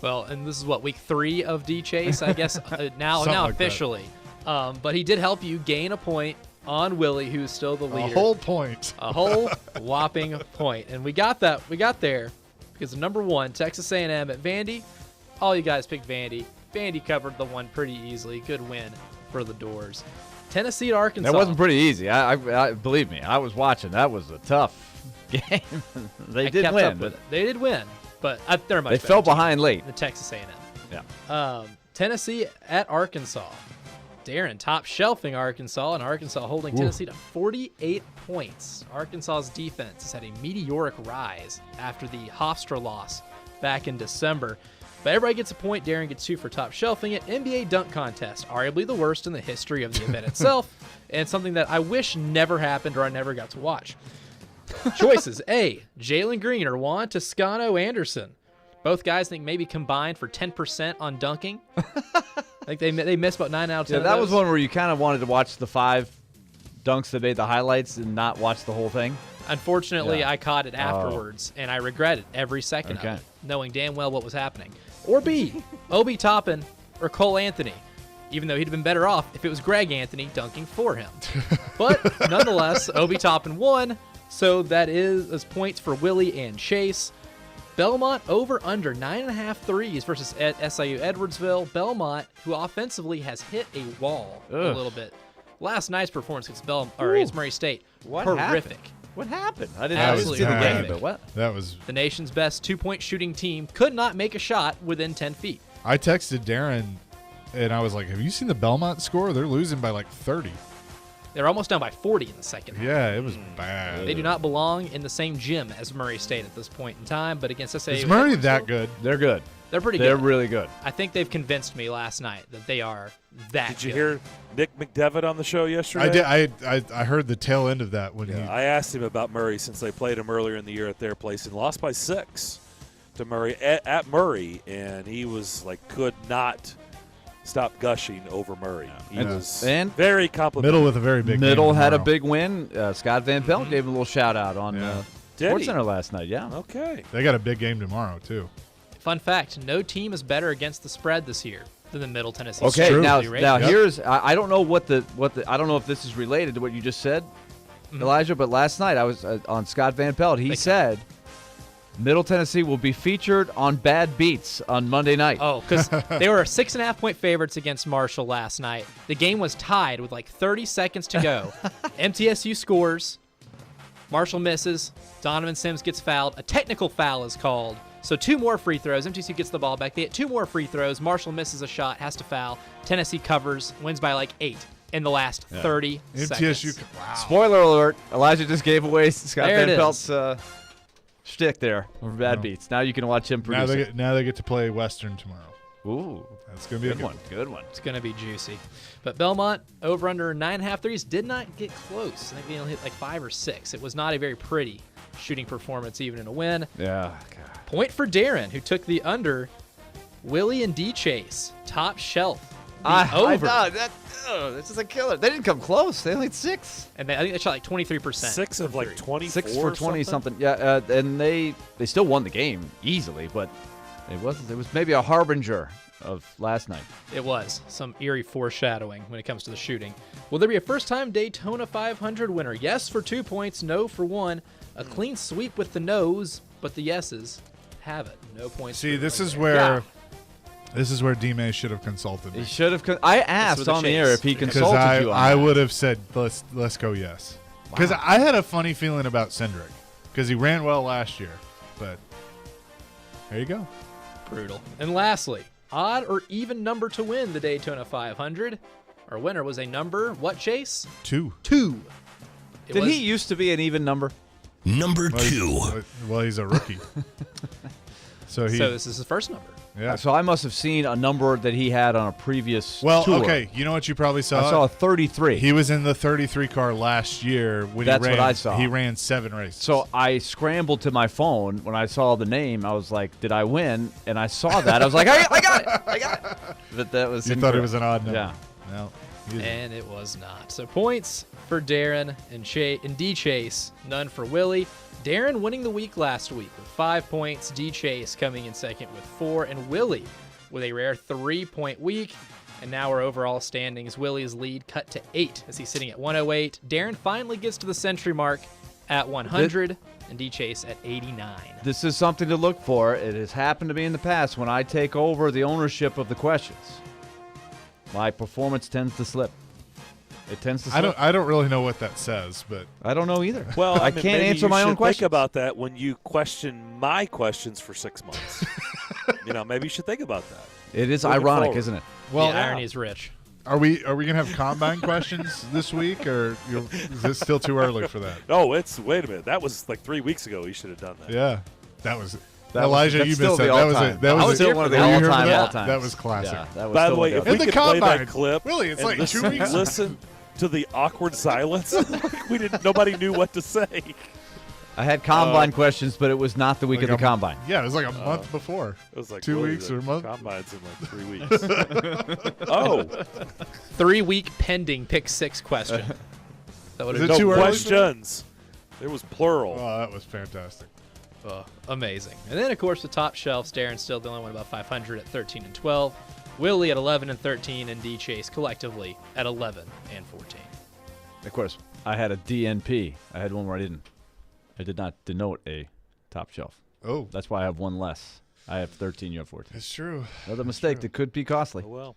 Well, and this is week 3 of D-Chase, I guess, now like officially. But he did help you gain a point on Willie, who's still the leader. A whole point. A whole whopping point. And we got there because number 1, Texas A&M at Vandy. All you guys picked Vandy. Vandy covered the one pretty easily. Good win for the Doors. Tennessee at Arkansas. That wasn't pretty easy. I believe me, I was watching. That was a tough game. They did win. They did win, but they're much They better fell team behind late. than Texas A&M. Yeah. Tennessee at Arkansas. Darren top shelving Arkansas, and Arkansas holding Tennessee to 48 points. Arkansas's defense has had a meteoric rise after the Hofstra loss back in December. But everybody gets a point. Darren gets 2 for top shelving it. NBA dunk contest, arguably the worst in the history of the event itself, and something that I wish never happened or I never got to watch. Choices: A, Jalen Green or Juan Toscano Anderson. Both guys think maybe combined for 10% on dunking. I think they missed about 9 out of 10. Yeah, that was one where you kind of wanted to watch the 5 dunks that made the highlights and not watch the whole thing. Unfortunately, I caught it afterwards, and I regret it every second of it, knowing damn well what was happening. Or B, Obi Toppin or Cole Anthony, even though he'd have been better off if it was Greg Anthony dunking for him. But nonetheless, Obi Toppin won, so that is points for Willie and Chase. Belmont over under 9.5 threes versus SIU Edwardsville. Belmont, who offensively has hit a wall a little bit. Last night's performance against Murray State, horrific. What happened? I didn't Absolutely see the game, horrific. but what? That was the nation's best 2-point shooting team could not make a shot within 10 feet. I texted Darren, and I was like, have you seen the Belmont score? They're losing by like 30. They're almost down by 40 in the second half. Yeah, it was bad. They do not belong in the same gym as Murray State at this point in time, but against SIU. Is Murray that good? They're good. They're pretty good. They're really good. I think they've convinced me last night that they are that good. Did you hear Nick McDevitt on the show yesterday? I did. I heard the tail end of that when I asked him about Murray since they played him earlier in the year at their place and lost by 6 to Murray at Murray, and he was like could not stop gushing over Murray. He was very complimentary. Middle with a very big Middle had a big win. Scott Van Pelt gave him a little shout out on SportsCenter last night. Yeah. Okay. They got a big game tomorrow too. Fun fact: no team is better against the spread this year than the Middle Tennessee. Okay, now here's I don't know what the I don't know if this is related to what you just said, Elijah. But last night I was on Scott Van Pelt. He said Middle Tennessee will be featured on Bad Beats on Monday night. Oh, because they were 6.5-point favorites against Marshall last night. The game was tied with like 30 seconds to go. MTSU scores. Marshall misses. Donovan Sims gets fouled. A technical foul is called. So 2 more free throws. MTSU gets the ball back. They get 2 more free throws. Marshall misses a shot, has to foul. Tennessee covers, wins by like 8 in the last 30 seconds. Wow. Spoiler alert, Elijah just gave away Scott There Van it Pelt's shtick there for Bad Beats. Now you can watch him produce. Now they get to play Western tomorrow. Ooh, that's gonna be a good one. Good one. It's going to be juicy. But Belmont, over under 9.5 threes, did not get close. I think they only hit like 5 or 6. It was not a very pretty shooting performance, even in a win. Yeah. God. Point for Darren, who took the under. Willie and D Chase, top shelf. Over. I know, this is a killer. They didn't come close. They only had 6. And I think they shot like 23%. 6 of like 24. 6 for 20 something. Yeah, and they still won the game easily, but it was maybe a harbinger of last night. It was some eerie foreshadowing when it comes to the shooting. Will there be a first-time Daytona 500 winner? Yes for 2 points, no for 1. A clean sweep with the no's, but the yeses have it. No points. See, this is where D-May should have consulted me. He should have. I asked on the air if he consulted you on I that. would have said, let's go yes. Because I had a funny feeling about Cindric because he ran well last year. But there you go. Brutal. And lastly, odd or even number to win the Daytona 500. Our winner was a number, what, Chase? 2. 2. Did he used to be an even number? Number 2. Well, he's a rookie. So this is his first number. Yeah. So I must have seen a number that he had on a previous tour. Okay. You know what you probably saw? I saw a 33. He was in the 33 car last year. That's what I saw. He ran 7 races. So I scrambled to my phone when I saw the name. I was like, did I win? And I saw that. I was like, I got it. I got it. But that was You thought it was an odd number. Yeah. No. And it was not. So points for Darren and D Chase, none for Willie. Darren winning the week last week with 5 points. D Chase coming in second with 4, and Willie with a rare 3-point week. And now our overall standings, Willie's lead cut to 8 as he's sitting at 108. Darren finally gets to the century mark at 100, and D Chase at 89. This is something to look for. It has happened to me in the past when I take over the ownership of the questions. My performance tends to slip. It tends to slip. I don't really know what that says, but I don't know either. Well, I can't answer my own questions. Think about that when you question my questions for 6 months. Maybe you should think about that. It is Moving ironic, forward. isn't it? Well, the irony is rich. Are we gonna have combine questions this week, or is it still too early for that? No, wait a minute. That was like 3 weeks ago. You should have done that. Yeah, that was. Elijah, that's you still missed that. the all-time. That was still one of the all-time. That was classic. Yeah, that was By the still way, if one we of could the play that combine. clip, Really, it's and like 2 weeks. Listen to the awkward silence. Nobody knew what to say. I had combine questions, but it was not the week of the combine. Yeah, it was like a month before. It was like 2 weeks or a month. Combines in like 3 weeks. Oh, 3-week pending pick 6 question. That Is would it too early? questions. There was plural. Oh, that was fantastic. Amazing. And then, of course, the top shelves. Darren's still the only one about 500 at 13 and 12. Willie at 11 and 13, and D Chase collectively at 11 and 14. Of course, I had a DNP. I had one where I did not denote a top shelf. Oh. That's why I have one less. I have 13, you have 14. It's true. Another mistake that could be costly. Oh, well,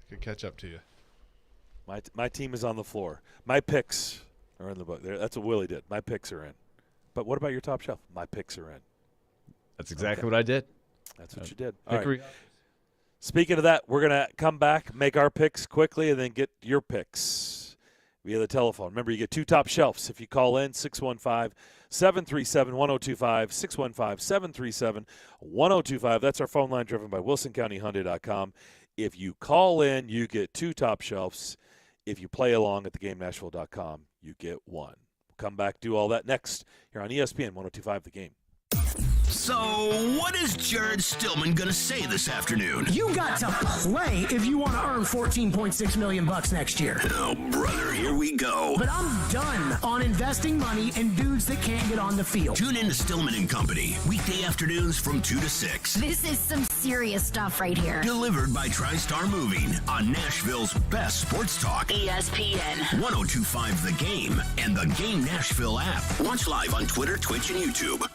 Could catch up to you. my team is on the floor. My picks are in the book. That's what Willie did. My picks are in. But what about your top shelf? My picks are in. That's exactly what I did. That's what you did. All right. Hickory. Speaking of that, we're going to come back, make our picks quickly, and then get your picks via the telephone. Remember, you get 2 top shelves if you call in, 615-737-1025, 615-737-1025. That's our phone line driven by WilsonCountyHyundai.com. If you call in, you get 2 top shelves. If you play along at theGameNashville.com, you get 1. We'll come back, do all that next here on ESPN 102.5 The Game. So, what is Jared Stillman going to say this afternoon? You got to play if you want to earn $14.6 million next year. Oh, brother, here we go. But I'm done on investing money in dudes that can't get on the field. Tune in to Stillman and Company, weekday afternoons from 2 to 6. This is some serious stuff right here. Delivered by TriStar Moving on Nashville's best sports talk. ESPN 102.5 The Game and the Game Nashville app. Watch live on Twitter, Twitch, and YouTube.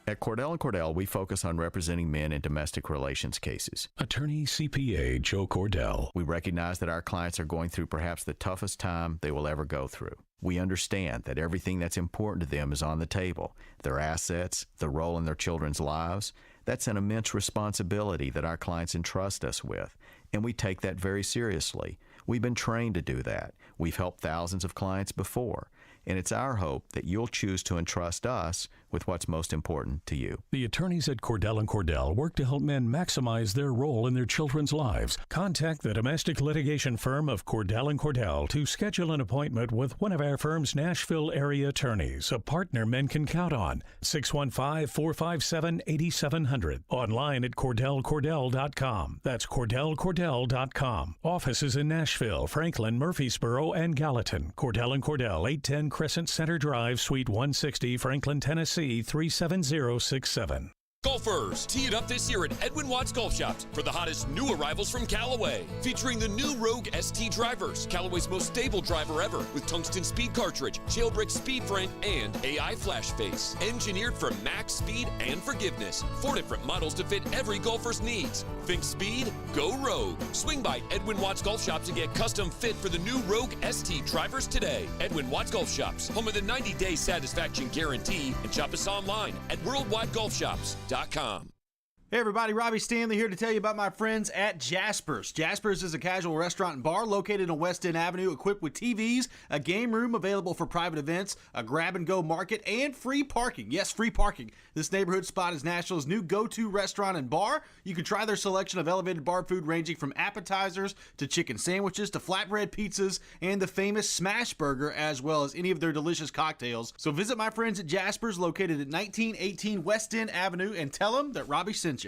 At Cordell & Cordell, we focus on representing men in domestic relations cases. Attorney CPA Joe Cordell. We recognize that our clients are going through perhaps the toughest time they will ever go through. We understand that everything that's important to them is on the table. Their assets, the role in their children's lives. That's an immense responsibility that our clients entrust us with, and we take that very seriously. We've been trained to do that. We've helped thousands of clients before. And it's our hope that you'll choose to entrust us with what's most important to you. The attorneys at Cordell & Cordell work to help men maximize their role in their children's lives. Contact the domestic litigation firm of Cordell & Cordell to schedule an appointment with one of our firm's Nashville area attorneys, a partner men can count on. 615-457-8700. Online at CordellCordell.com. That's CordellCordell.com. Offices in Nashville, Franklin, Murfreesboro, and Gallatin. Cordell & Cordell, 810 Crescent Center Drive, Suite 160, Franklin, Tennessee, 37067. Golfers, tee it up this year at Edwin Watts Golf Shops for the hottest new arrivals from Callaway. Featuring the new Rogue ST drivers, Callaway's most stable driver ever, with tungsten speed cartridge, jailbreak speed frame, and AI flash face. Engineered for max speed and forgiveness. 4 different models to fit every golfer's needs. Think speed? Go Rogue. Swing by Edwin Watts Golf Shops and get custom fit for the new Rogue ST drivers today. Edwin Watts Golf Shops, home of the 90-day satisfaction guarantee, and shop us online at worldwidegolfshops.com. Hey everybody, Robbie Stanley here to tell you about my friends at Jasper's. Jasper's is a casual restaurant and bar located on West End Avenue, equipped with TVs, a game room available for private events, a grab-and-go market, and free parking. Yes, free parking. This neighborhood spot is Nashville's new go-to restaurant and bar. You can try their selection of elevated bar food ranging from appetizers to chicken sandwiches to flatbread pizzas and the famous Smash Burger, as well as any of their delicious cocktails. So visit my friends at Jasper's, located at 1918 West End Avenue, and tell them that Robbie sent you.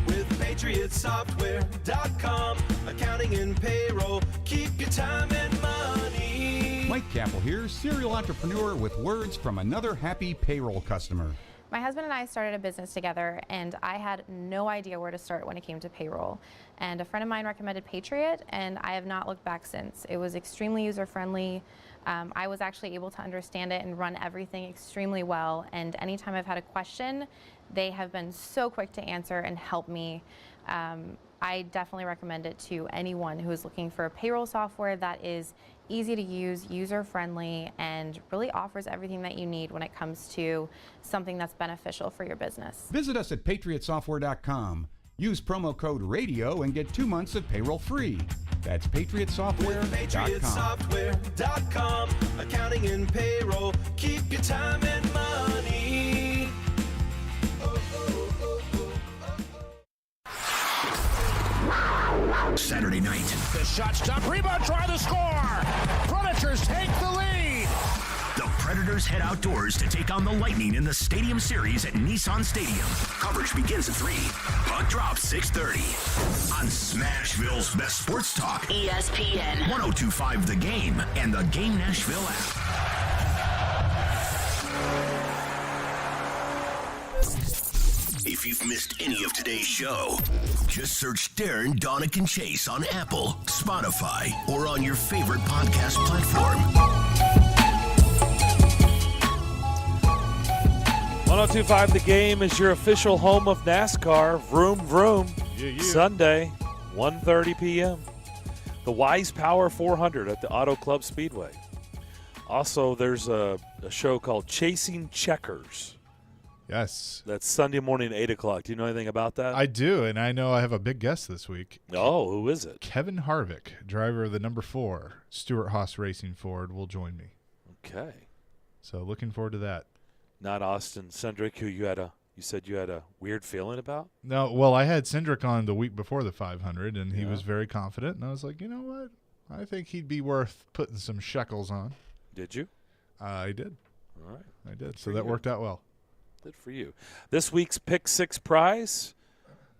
With PatriotSoftware.com, accounting and payroll, keep your time and money. Mike Capel here, serial entrepreneur with words from another happy payroll customer. My husband and I started a business together, and I had no idea where to start when it came to payroll. And a friend of mine recommended Patriot, and I have not looked back since. It was extremely user-friendly. I was actually able to understand it and run everything extremely well. And anytime I've had a question, they have been so quick to answer and help me. I definitely recommend it to anyone who is looking for a payroll software that is easy to use, user-friendly, and really offers everything that you need when it comes to something that's beneficial for your business. Visit us at PatriotSoftware.com. Use promo code RADIO and get 2 months of payroll free. That's PatriotSoftware.com. PatriotSoftware.com, accounting and payroll, keep your time and money. Saturday night. The shot stop, rebound, try the score. Predators take the lead. The Predators head outdoors to take on the Lightning in the Stadium Series at Nissan Stadium. Coverage begins at 3. Puck drops 6:30. On Smashville's best sports talk, ESPN 102.5 The Game and the Game Nashville app. If you've missed any of today's show, just search Darren, Donick, and Chase on Apple, Spotify, or on your favorite podcast platform. 102.5 The Game is your official home of NASCAR. Vroom, vroom. Sunday, 1:30 p.m. The Wise Power 400 at the Auto Club Speedway. Also, there's a show called Chasing Checkers. Yes. That's Sunday morning, 8 o'clock. Do you know anything about that? I do, and I know I have a big guest this week. Oh, who is it? Kevin Harvick, driver of the number 4 Stewart Haas Racing Ford, will join me. Okay. So looking forward to that. Not Austin Cindric, who you said you had a weird feeling about? No, well, I had Cindric on the week before the 500, and he was very confident, and I was like, you know what? I think he'd be worth putting some shekels on. Did you? I did. All right. I did, so that worked out well. Good for you. This week's Pick 6 prize,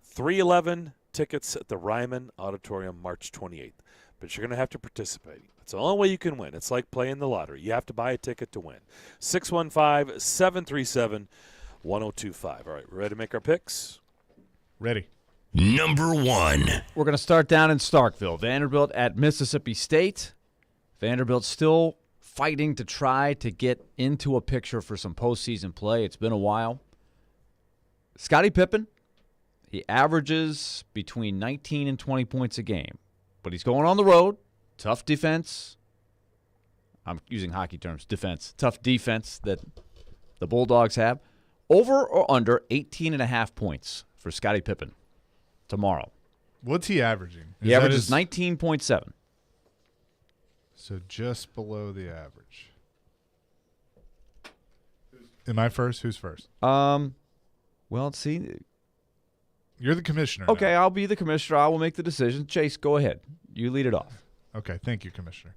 311 tickets at the Ryman Auditorium March 28th. But you're going to have to participate. It's the only way you can win. It's like playing the lottery. You have to buy a ticket to win. 615-737-1025. All right, ready to make our picks? Ready. Number 1. We're going to start down in Starkville. Vanderbilt at Mississippi State. Vanderbilt still fighting to try to get into a picture for some postseason play. It's been a while. Scottie Pippen, he averages between 19 and 20 points a game, but he's going on the road. Tough defense. I'm using hockey terms, defense. Tough defense that the Bulldogs have. Over or under 18.5 points for Scottie Pippen tomorrow. What's he averaging? He averages 19.7. So just below the average. Am I first? Who's first? Well, let's see. You're the commissioner. Okay, now. I'll be the commissioner. I will make the decision. Chase, go ahead. You lead it off. Okay, thank you, Commissioner.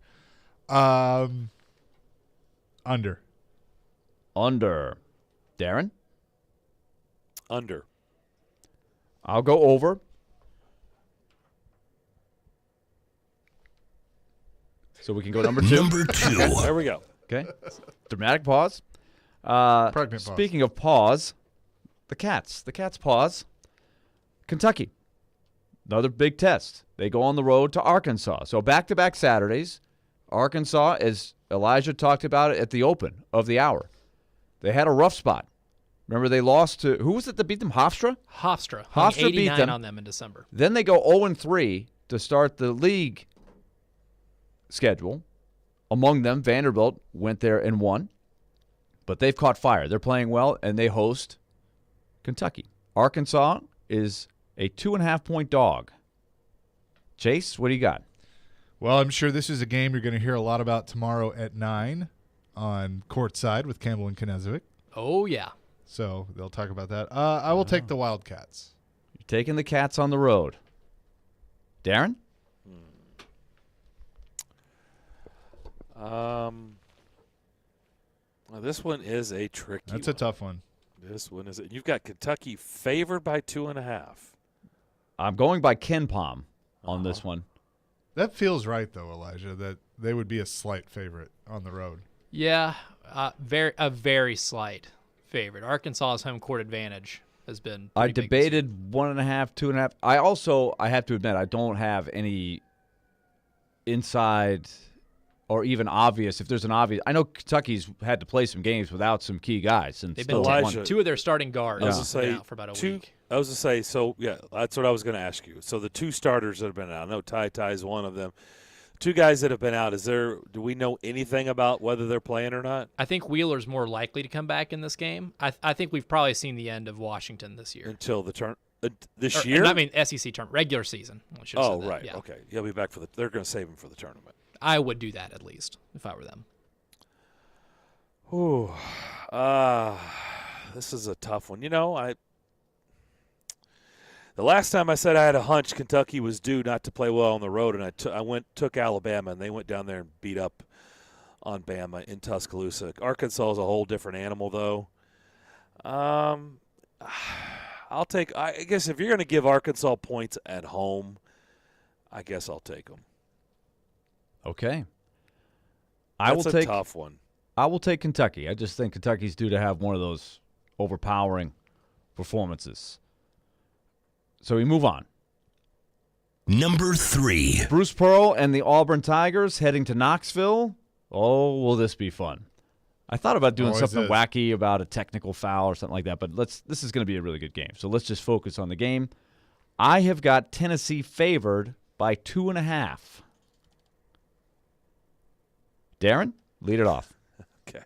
Under. Under. Darren? Under. I'll go over. So we can go number 2. Number 2. There we go. Okay. Dramatic pause. Pregnant pause. Speaking of pause, the Cats. The Cats pause. Kentucky. Another big test. They go on the road to Arkansas. So back-to-back Saturdays. Arkansas, as Elijah talked about it at the open of the hour, they had a rough spot. Remember, they lost to, who was it that beat them? Hofstra? Hofstra. Hofstra 89 beat them. on them in December. Then they go 0-3 to start the league schedule. Among them, Vanderbilt went there and won. But they've caught fire. They're playing well, and they host Kentucky. Arkansas is a 2.5-point dog. Chase, what do you got? Well, I'm sure this is a game you're going to hear a lot about tomorrow at 9 on Courtside with Campbell and Knezovic. Oh, yeah. So they'll talk about that. I will take the Wildcats. You're taking the Cats on the road. Darren? Well, this one is a tricky That's a tough one. This one is. You've got Kentucky favored by 2.5. I'm going by Ken Palm on this one. That feels right, though, Elijah, that they would be a slight favorite on the road. Yeah, a very slight favorite. Arkansas's home court advantage has been I pretty big debated 1.5, 2.5. I have to admit, I don't have any inside or even obvious. If there's an obvious, I know Kentucky's had to play some games without some key guys, and They've still been won. 2 of their starting guards out for about a week. I was to say, so yeah, that's what I was going to ask you. So the 2 starters that have been out, I know Ty is one of them. 2 guys that have been out, do we know anything about whether they're playing or not? I think Wheeler's more likely to come back in this game. I think we've probably seen the end of Washington this year. Until the turn this year? I mean SEC term, regular season. Oh, right. Yeah. Okay. He'll be back they're going to save him for the tournament. I would do that at least if I were them. Ooh. This is a tough one. The last time I said I had a hunch Kentucky was due not to play well on the road, and I took Alabama, and they went down there and beat up on Bama in Tuscaloosa. Arkansas is a whole different animal, though. I guess if you're going to give Arkansas points at home, I guess I'll take them. Okay. That's a tough one. I will take Kentucky. I just think Kentucky's due to have one of those overpowering performances. So we move on. Number 3. Bruce Pearl and the Auburn Tigers heading to Knoxville. Oh, will this be fun? I thought about doing something wacky about a technical foul or something like that, but this is going to be a really good game. So let's just focus on the game. I have got Tennessee favored by 2.5. Darren, lead it off. Okay.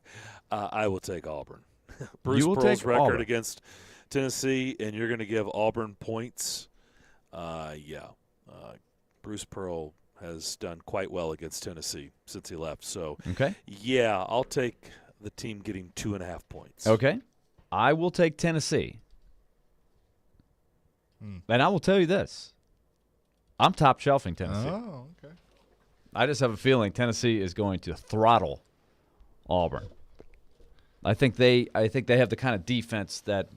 I will take Auburn. Bruce Pearl's record Auburn against Tennessee, and you're going to give Auburn points. Bruce Pearl has done quite well against Tennessee since he left. So, okay. Yeah, I'll take the team getting 2.5 points. Okay. I will take Tennessee. And I will tell you this. I'm top shelving Tennessee. Oh, okay. I just have a feeling Tennessee is going to throttle Auburn. I think they have the kind of defense that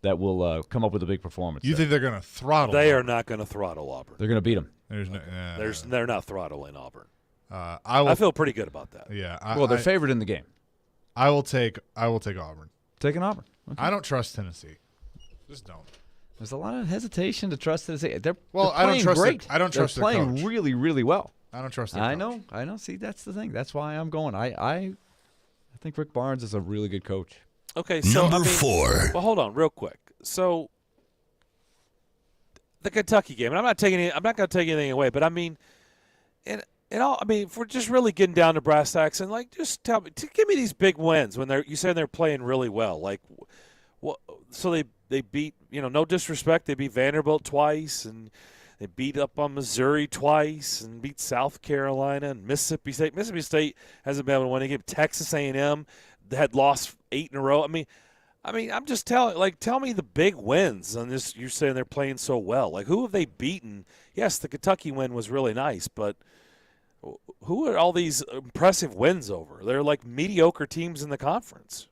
will come up with a big performance. You think they're going to throttle? They are not going to throttle Auburn. They're going to beat them. They're not throttling Auburn. I feel pretty good about that. Yeah. They're favored in the game. I will take Auburn. Taking Auburn. Okay. I don't trust Tennessee. Just don't. There's a lot of hesitation to trust Tennessee. They're I don't trust great. I don't trust they're playing coach. really, really well. I don't trust their coach. I know. See, that's the thing. That's why I'm going. I think Rick Barnes is a really good coach. Okay, so Number 4. Well, hold on, real quick. So the Kentucky game, and I'm not going to take anything away, but I mean, if we're just really getting down to brass tacks, and just give me these big wins when you say they're playing really well. So they beat, no disrespect, they beat Vanderbilt twice, and They beat up on Missouri twice and beat South Carolina and Mississippi State. Mississippi State hasn't been able to win a game. Texas A&M had lost 8 in a row. I mean, I'm just tell me the big wins on this. You're saying they're playing so well. Like, who have they beaten? Yes, the Kentucky win was really nice, but who are all these impressive wins over? They're like mediocre teams in the conference.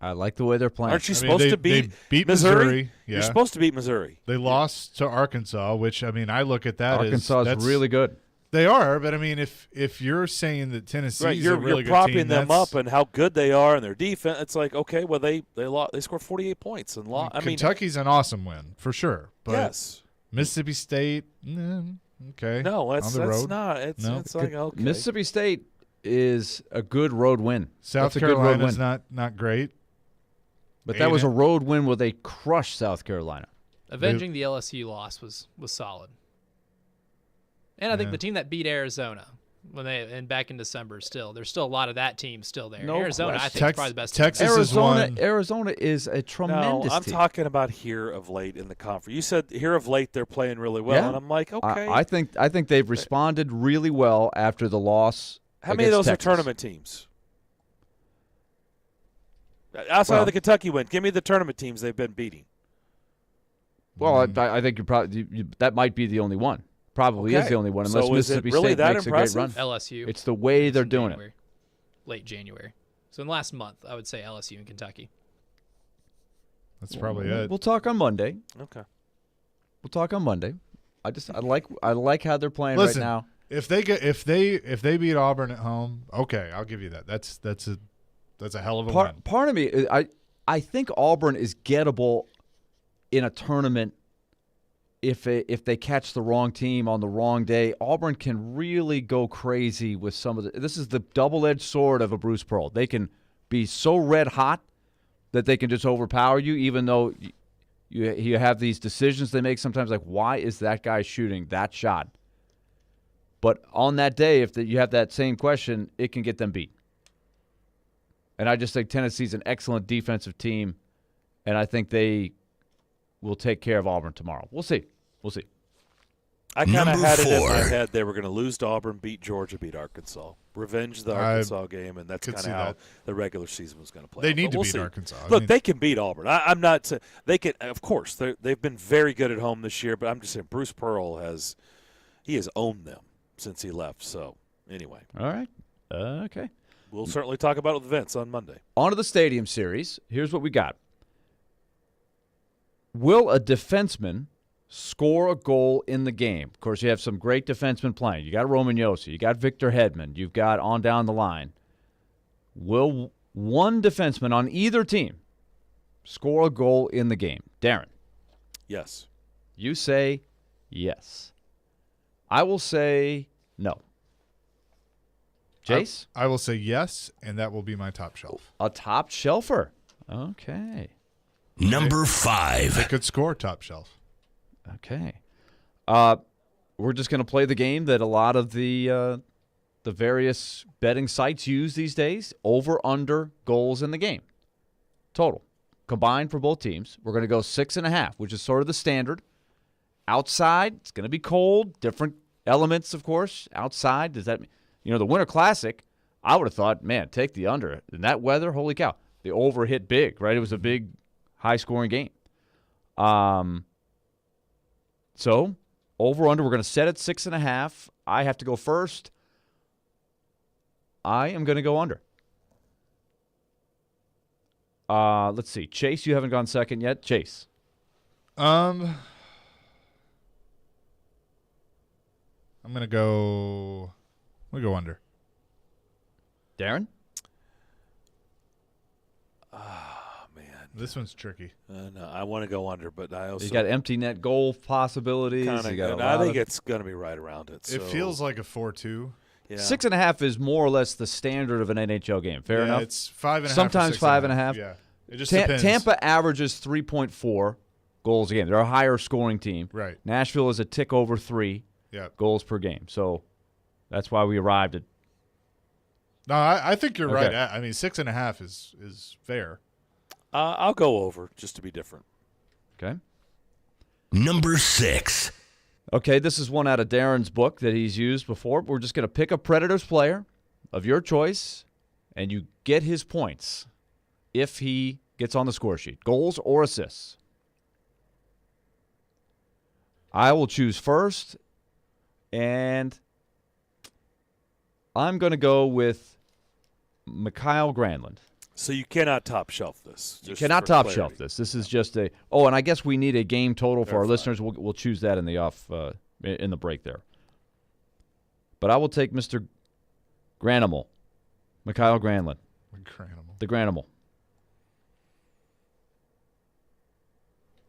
I like the way they're playing. Aren't you supposed to beat Missouri? Yeah. You're supposed to beat Missouri. They lost to Arkansas, which, I mean, I look at that Arkansas is really good. They are, but I mean, if you're saying that Tennessee is a really you're propping good team, them up and how good they are and their defense. It's like, okay, well they scored 48 points and lost. Kentucky's an awesome win for sure. But yes, Mississippi State, okay, no, that's road. not. It's like okay. Mississippi State is a good road win. South Carolina's not great, but that was a road win where they crushed South Carolina. Avenging the LSU loss was solid. And I think the team that beat Arizona and back in December there's still a lot of that team still there. No Arizona, question. I think, is probably the best Texas team. is one. Arizona is a tremendous I'm team. talking about here of late in the conference. You said here of late they're playing really well, Yeah. and I'm like, okay. I think they've responded really well after the loss. How many of those Texas. are tournament teams? Outside of the Kentucky win, give me the tournament teams they've been beating. Well, I think that might be the only one. Probably is the only one, unless So is it Mississippi really State that makes impressive? a great run. LSU. It's the way they're in doing January, late January. So in the last month, I would say LSU and Kentucky. That's probably it. it. We'll talk on Monday. Okay. We'll talk on Monday. I like how they're playing Listen, right now. If they beat Auburn at home, okay, I'll give you that. That's a hell of a win. Part of me, I think Auburn is gettable in a tournament. If they catch the wrong team on the wrong day, Auburn can really go crazy with some of the. This is the double-edged sword of a Bruce Pearl. They can be so red hot that they can just overpower you, even though you have these decisions they make sometimes, like, why is that guy shooting that shot? But on that day, if you have that same question, it can get them beat. And I just think Tennessee's an excellent defensive team, and I think they will take care of Auburn tomorrow. We'll see. I kind of had it in my head they were going to lose to Auburn, beat Georgia, beat Arkansas. Revenge the Arkansas game, and that's kind of how the regular season was going to play. They need to beat Arkansas. Look, they can beat Auburn. I'm not – they can – of course, they've been very good at home this year, but I'm just saying Bruce Pearl has owned them since he left. So, anyway. All right. Okay. We'll certainly talk about it with Vince on Monday. On to the Stadium Series. Here's what we got. Will a defenseman score a goal in the game? Of course, you have some great defensemen playing. You got Roman Josi. You got Victor Hedman. You've got on down the line. Will one defenseman on either team score a goal in the game? Darren. Yes. You say yes. I will say no. Jace? I will say yes, and that will be my top shelf. A top shelfer. Okay. Number 5. They could score top shelf. Okay. We're just going to play the game that a lot of the various betting sites use these days. Over, under, goals in the game. Total. Combined for both teams. We're going to go 6.5, which is sort of the standard. Outside, it's going to be cold. Different elements, of course. Outside, does that mean, the Winter Classic, I would have thought, man, take the under. In that weather, holy cow. The over hit big, right? It was a big, high-scoring game. So, over-under, we're going to set at 6.5. I have to go first. I am going to go under. Let's see. Chase, you haven't gone second yet. Chase. I'm going to go under. Darren? This one's tricky. No, I want to go under, but I also You got empty net goal possibilities. I think it's going to be right around it. It feels like a 4-2. Yeah. 6.5 is more or less the standard of an NHL game. Fair enough. It's 5.5. Sometimes 5.5. Yeah, it just depends. Tampa averages 3.4 goals a game. They're a higher scoring team. Right. Nashville is a tick over 3 goals per game. So that's why we arrived at. No, I think you're Okay. right. I mean, 6.5 is fair. I'll go over just to be different. Okay. Number 6. Okay, this is one out of Darren's book that he's used before. We're just going to pick a Predators player of your choice, and you get his points if he gets on the score sheet, goals or assists. I will choose first, and I'm going to go with Mikael Granlund. So you cannot top shelf this. You cannot top shelf this. This is just a. Oh, and I guess we need a game total for our listeners. We'll choose that in the in the break there. But I will take Mr. Granimal, Mikael Granlund. The Granimal.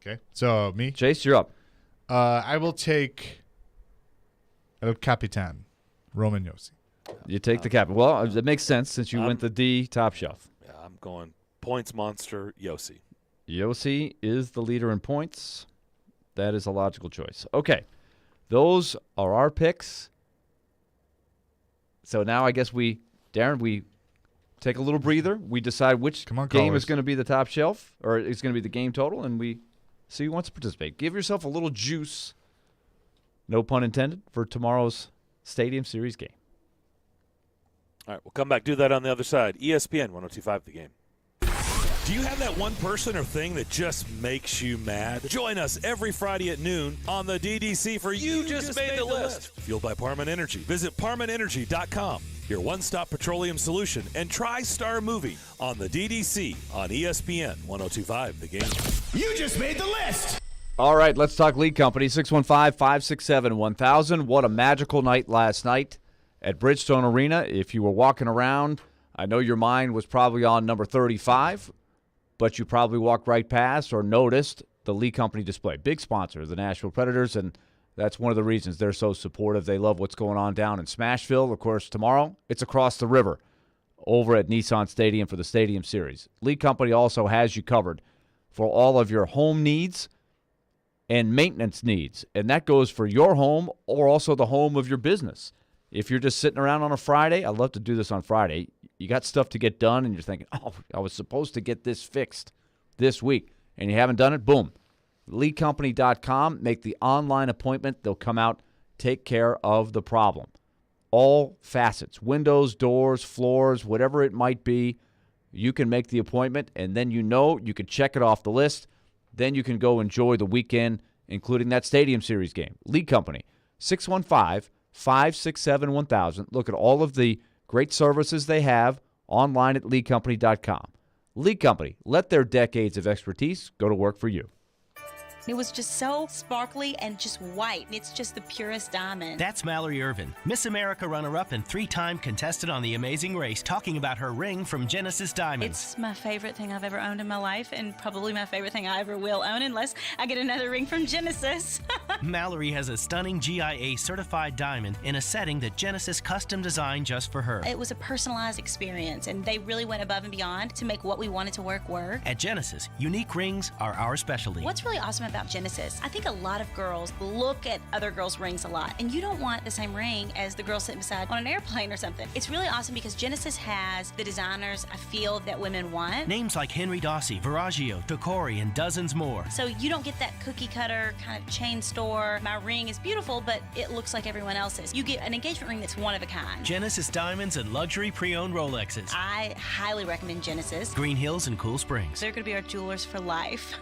Okay, so me. Chase, you're up. I will take El Capitan, Roman Josi. You take the captain. Well, it makes sense since you went the D top shelf. Yeah, I'm going points monster Josi. Josi is the leader in points. That is a logical choice. Okay, those are our picks. So now I guess Darren, we take a little breather. We decide which game is going to be the top shelf, or it's going to be the game total, and we see who wants to participate. Give yourself a little juice, no pun intended, for tomorrow's Stadium Series game. All right, we'll come back, do that on the other side. ESPN 102.5 The Game. Do you have that one person or thing that just makes you mad? Join us every Friday at noon on the DDC for You Just Made the List. Fueled by Parman Energy. Visit ParmanEnergy.com, your one-stop petroleum solution, and try Star Movie on the DDC on ESPN 102.5 The Game. You just made the list. All right, let's talk League Company, 615-567-1000. What a magical night last night at Bridgestone Arena. If you were walking around, I know your mind was probably on number 35, but you probably walked right past or noticed the Lee Company display. Big sponsor of the Nashville Predators, and that's one of the reasons they're so supportive. They love what's going on down in Smashville. Of course, tomorrow, it's across the river over at Nissan Stadium for the Stadium Series. Lee Company also has you covered for all of your home needs and maintenance needs, and that goes for your home or also the home of your business. If you're just sitting around on a Friday, I love to do this on Friday. You got stuff to get done, and you're thinking, oh, I was supposed to get this fixed this week, and you haven't done it, boom. LeeCompany.com, make the online appointment. They'll come out, take care of the problem. All facets, windows, doors, floors, whatever it might be, you can make the appointment, and then you can check it off the list. Then you can go enjoy the weekend, including that Stadium Series game. Lee Company, 615-567-1000. Look at all of the great services they have online at LeeCompany.com. Lee Company, let their decades of expertise go to work for you. It was just so sparkly and just white. It's just the purest diamond. That's Mallory Irvin, Miss America runner-up and 3-time contestant on The Amazing Race, talking about her ring from Genesis Diamonds. It's my favorite thing I've ever owned in my life, and probably my favorite thing I ever will own unless I get another ring from Genesis. Mallory has a stunning GIA certified diamond in a setting that Genesis custom designed just for her. It was a personalized experience, and they really went above and beyond to make what we wanted to work. At Genesis, unique rings are our specialty. What's really awesome about Genesis, I think a lot of girls look at other girls' rings a lot, and you don't want the same ring as the girl sitting beside on an airplane or something. It's really awesome because Genesis has the designers I feel that women want. Names like Henry Dossi, Viraggio, Tocori, and dozens more. So you don't get that cookie cutter kind of chain store. My ring is beautiful, but it looks like everyone else's. You get an engagement ring that's one of a kind. Genesis diamonds and luxury pre-owned Rolexes. I highly recommend Genesis. Green Hills and Cool Springs. They're going to be our jewelers for life.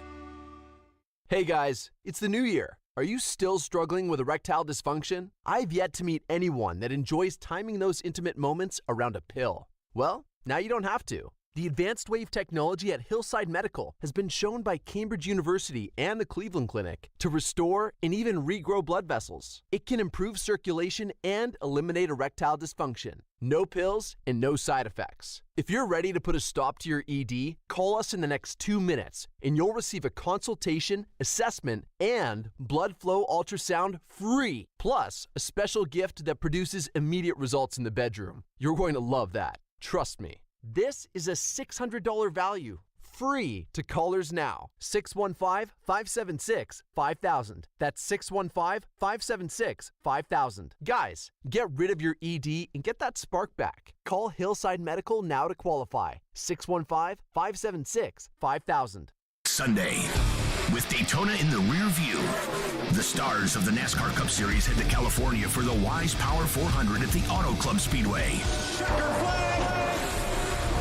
Hey guys, it's the new year. Are you still struggling with erectile dysfunction? I've yet to meet anyone that enjoys timing those intimate moments around a pill. Well, now you don't have to. The advanced wave technology at Hillside Medical has been shown by Cambridge University and the Cleveland Clinic to restore and even regrow blood vessels. It can improve circulation and eliminate erectile dysfunction. No pills and no side effects. If you're ready to put a stop to your ED, call us in the next 2 minutes and you'll receive a consultation, assessment, and blood flow ultrasound free. Plus, a special gift that produces immediate results in the bedroom. You're going to love that. Trust me. This is a $600 value, free to callers now. 615-576-5000. That's 615-576-5000. Guys, get rid of your ED and get that spark back. Call Hillside Medical now to qualify. 615-576-5000. Sunday, with Daytona in the rear view, the stars of the NASCAR Cup Series head to California for the Wise Power 400 at the Auto Club Speedway.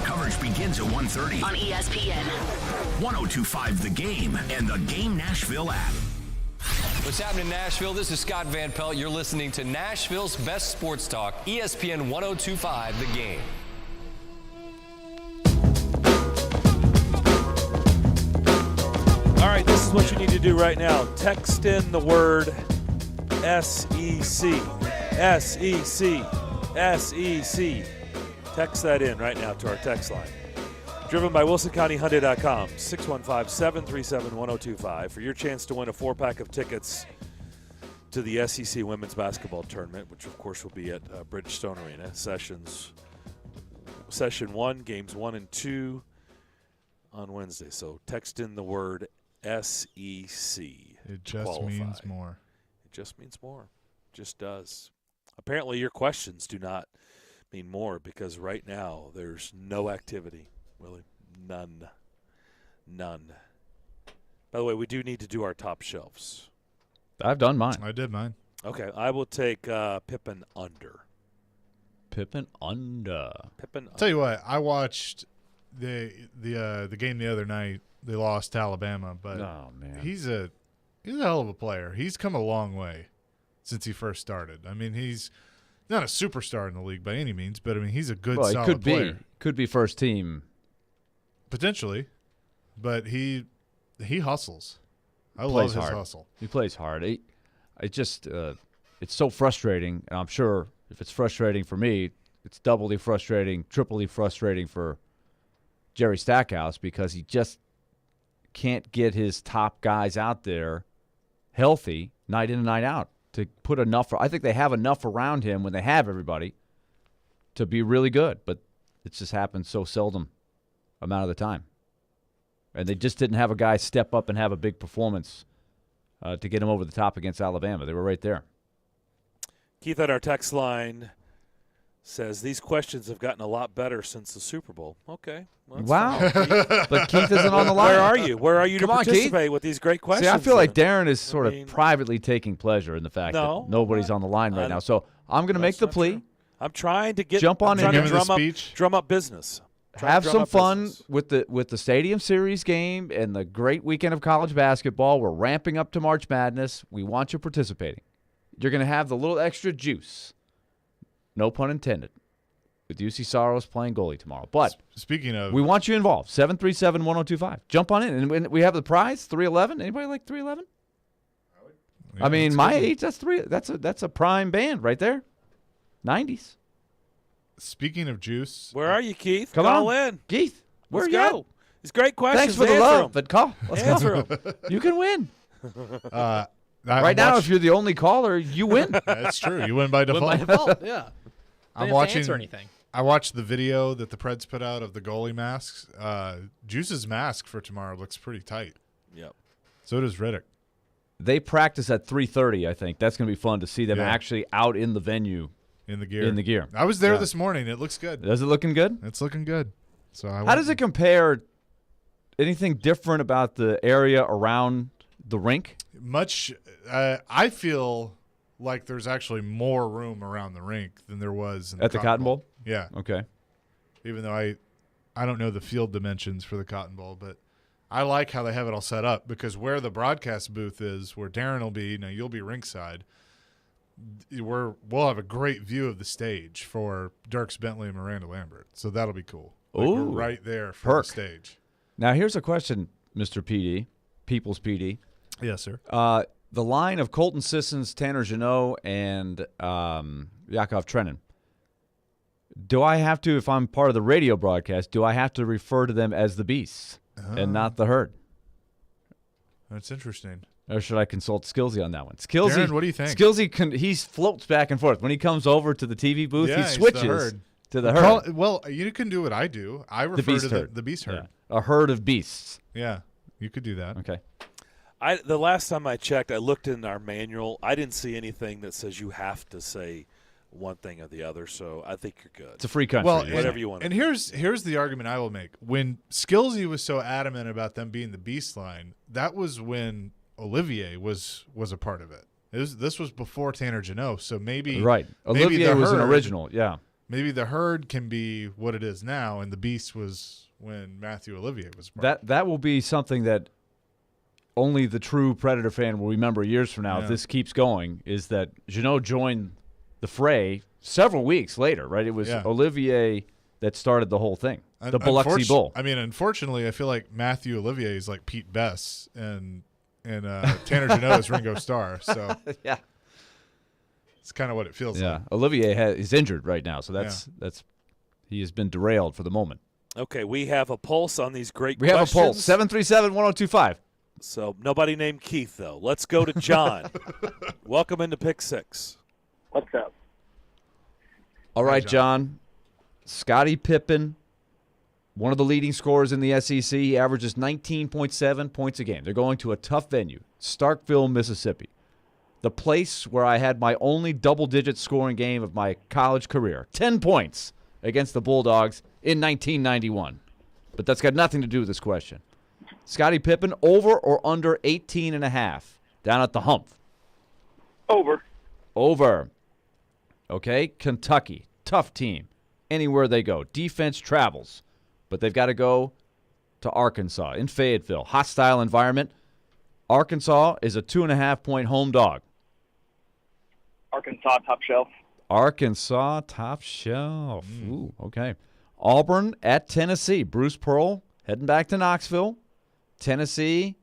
Coverage begins at 1:30 on ESPN. 1025 The Game and the Game Nashville app. What's happening in Nashville? This is Scott Van Pelt. You're listening to Nashville's best sports talk, ESPN 1025 The Game. All right, this is what you need to do right now. Text in the word SEC. SEC. SEC. Text that in right now to our text line. Driven by WilsonCountyHyundai.com, 615-737-1025 for your chance to win a 4-pack of tickets to the SEC Women's Basketball Tournament, which of course will be at Bridgestone Arena. Session 1, games 1 and 2 on Wednesday. So text in the word SEC. It just means more. It just means more. It just does. Apparently your questions do not mean more because right now there's no activity. Really, none. By the way, we do need to do our top shelves. I've done mine. I did mine. Okay, I will take Pippen under. Pippen under. Tell you what, I watched the game the other night. They lost to Alabama, but man. he's a hell of a player. He's come a long way since he first started. I mean, he's not a superstar in the league by any means, but I mean, he's a good, solid player. Could be first team. Potentially, but he hustles. I love his hustle. He plays hard. It's so frustrating, and I'm sure if it's frustrating for me, it's doubly frustrating, triply frustrating for Jerry Stackhouse because he just can't get his top guys out there healthy night in and night out to put enough. I think they have enough around him when they have everybody to be really good, but it just happens so seldom amount of the time. And they just didn't have a guy step up and have a big performance to get him over the top against Alabama. They were right there. Keith on our text line says, these questions have gotten a lot better since the Super Bowl. Okay. Well, wow. But Keith isn't on the line. Where are you? Where are you to Come on, participate Keith. with these great questions? See, I feel like Darren is sort of privately taking pleasure in the fact No, that nobody's on the line right now. So I'm going to make the plea. True. I'm trying to Jump on in here. Drum up business. Have some fun with the Stadium Series game and the great weekend of college basketball. We're ramping up to March Madness. We want you participating. You're going to have the little extra juice, no pun intended, with UC Soros playing goalie tomorrow. But speaking of, we want you involved. 737-1025. Jump on in, and we have the prize. 311. Anybody like 311? Yeah, I mean, my age. That's a prime band right there. 90s. Speaking of juice, where are you, Keith? Come Call on, in. Keith. Where Let's are you go. at? These great questions. Thanks for the Answer love, 'em. but call. Let's Answer go. 'em. You can win. Right now, if you're the only caller, you win. That's true. You win by default. Win by default, yeah. I'm They watching. answer anything. I watched the video that the Preds put out of the goalie masks. Juice's mask for tomorrow looks pretty tight. Yep. So does Riddick. They practice at 3:30. I think that's going to be fun to see them actually out in the venue. In the gear. In the gear. I was there this morning. It looks good. Is it looking good? It's looking good. So how does it compare? Anything different about the area around the rink? Much. I feel like there's actually more room around the rink than there was in at the Cotton Bowl. Yeah. Okay. Even though I don't know the field dimensions for the Cotton Bowl, but I like how they have it all set up because where the broadcast booth is, where Darren will be, you'll be ringside. We'll have a great view of the stage for Dierks Bentley and Miranda Lambert, so that'll be cool. We're right there for the stage. Now here's a question, Mr. PD, People's PD. Yes, sir. The line of Colton Sissons, Tanner Jeannot, and Yakov Trenin. Do I have to, if I'm part of the radio broadcast, do I have to refer to them as the Beasts and not the Herd? That's interesting. Or should I consult Skillsy on that one? Skillsy, Darren, what do you think? Skillsy, he floats back and forth. When he comes over to the TV booth, he switches to the Herd. Well, you can do what I do. I refer to the Beast Herd. Yeah. A herd of beasts. Yeah, you could do that. Okay. The last time I checked, I looked in our manual. I didn't see anything that says you have to say one thing or the other, so I think you're good. It's a free country. Well, whatever you want. And here's the argument I will make. When Skillsy was so adamant about them being the Beast line, that was when Olivier was a part of it. This was before Tanner Janot, so maybe Right. maybe Olivier the was an Herd- original, yeah. Maybe the Herd can be what it is now, and the Beast was when Matthew Olivier was a part. That will be something that only the true Predator fan will remember years from now if Yeah. this keeps going, is that Janot joined the fray several weeks later, right? It was Yeah. Olivier that started the whole thing, the Biloxi Bowl. I mean, unfortunately, I feel like Matthew Olivier is like Pete Best, and Tanner Janot is Ringo Starr. So yeah, it's kind of what it feels like. Olivier is injured right now, so that's he has been derailed for the moment. Okay, we have a pulse on these great We questions. have a pulse, 737-1025. So nobody named Keith, though. Let's go to John. Welcome into Pick Six. What's up? All right, John. Scottie Pippen, one of the leading scorers in the SEC. He averages 19.7 points a game. They're going to a tough venue, Starkville, Mississippi, the place where I had my only double-digit scoring game of my college career, 10 points against the Bulldogs in 1991. But that's got nothing to do with this question. Scottie Pippen, over or under 18.5 down at the Hump? Over. Over. Okay, Kentucky, tough team. Anywhere they go. Defense travels. But they've got to go to Arkansas in Fayetteville. Hostile environment. Arkansas is a 2.5-point home dog. Arkansas top shelf. Arkansas top shelf. Ooh, okay. Auburn at Tennessee. Bruce Pearl heading back to Knoxville. Tennessee,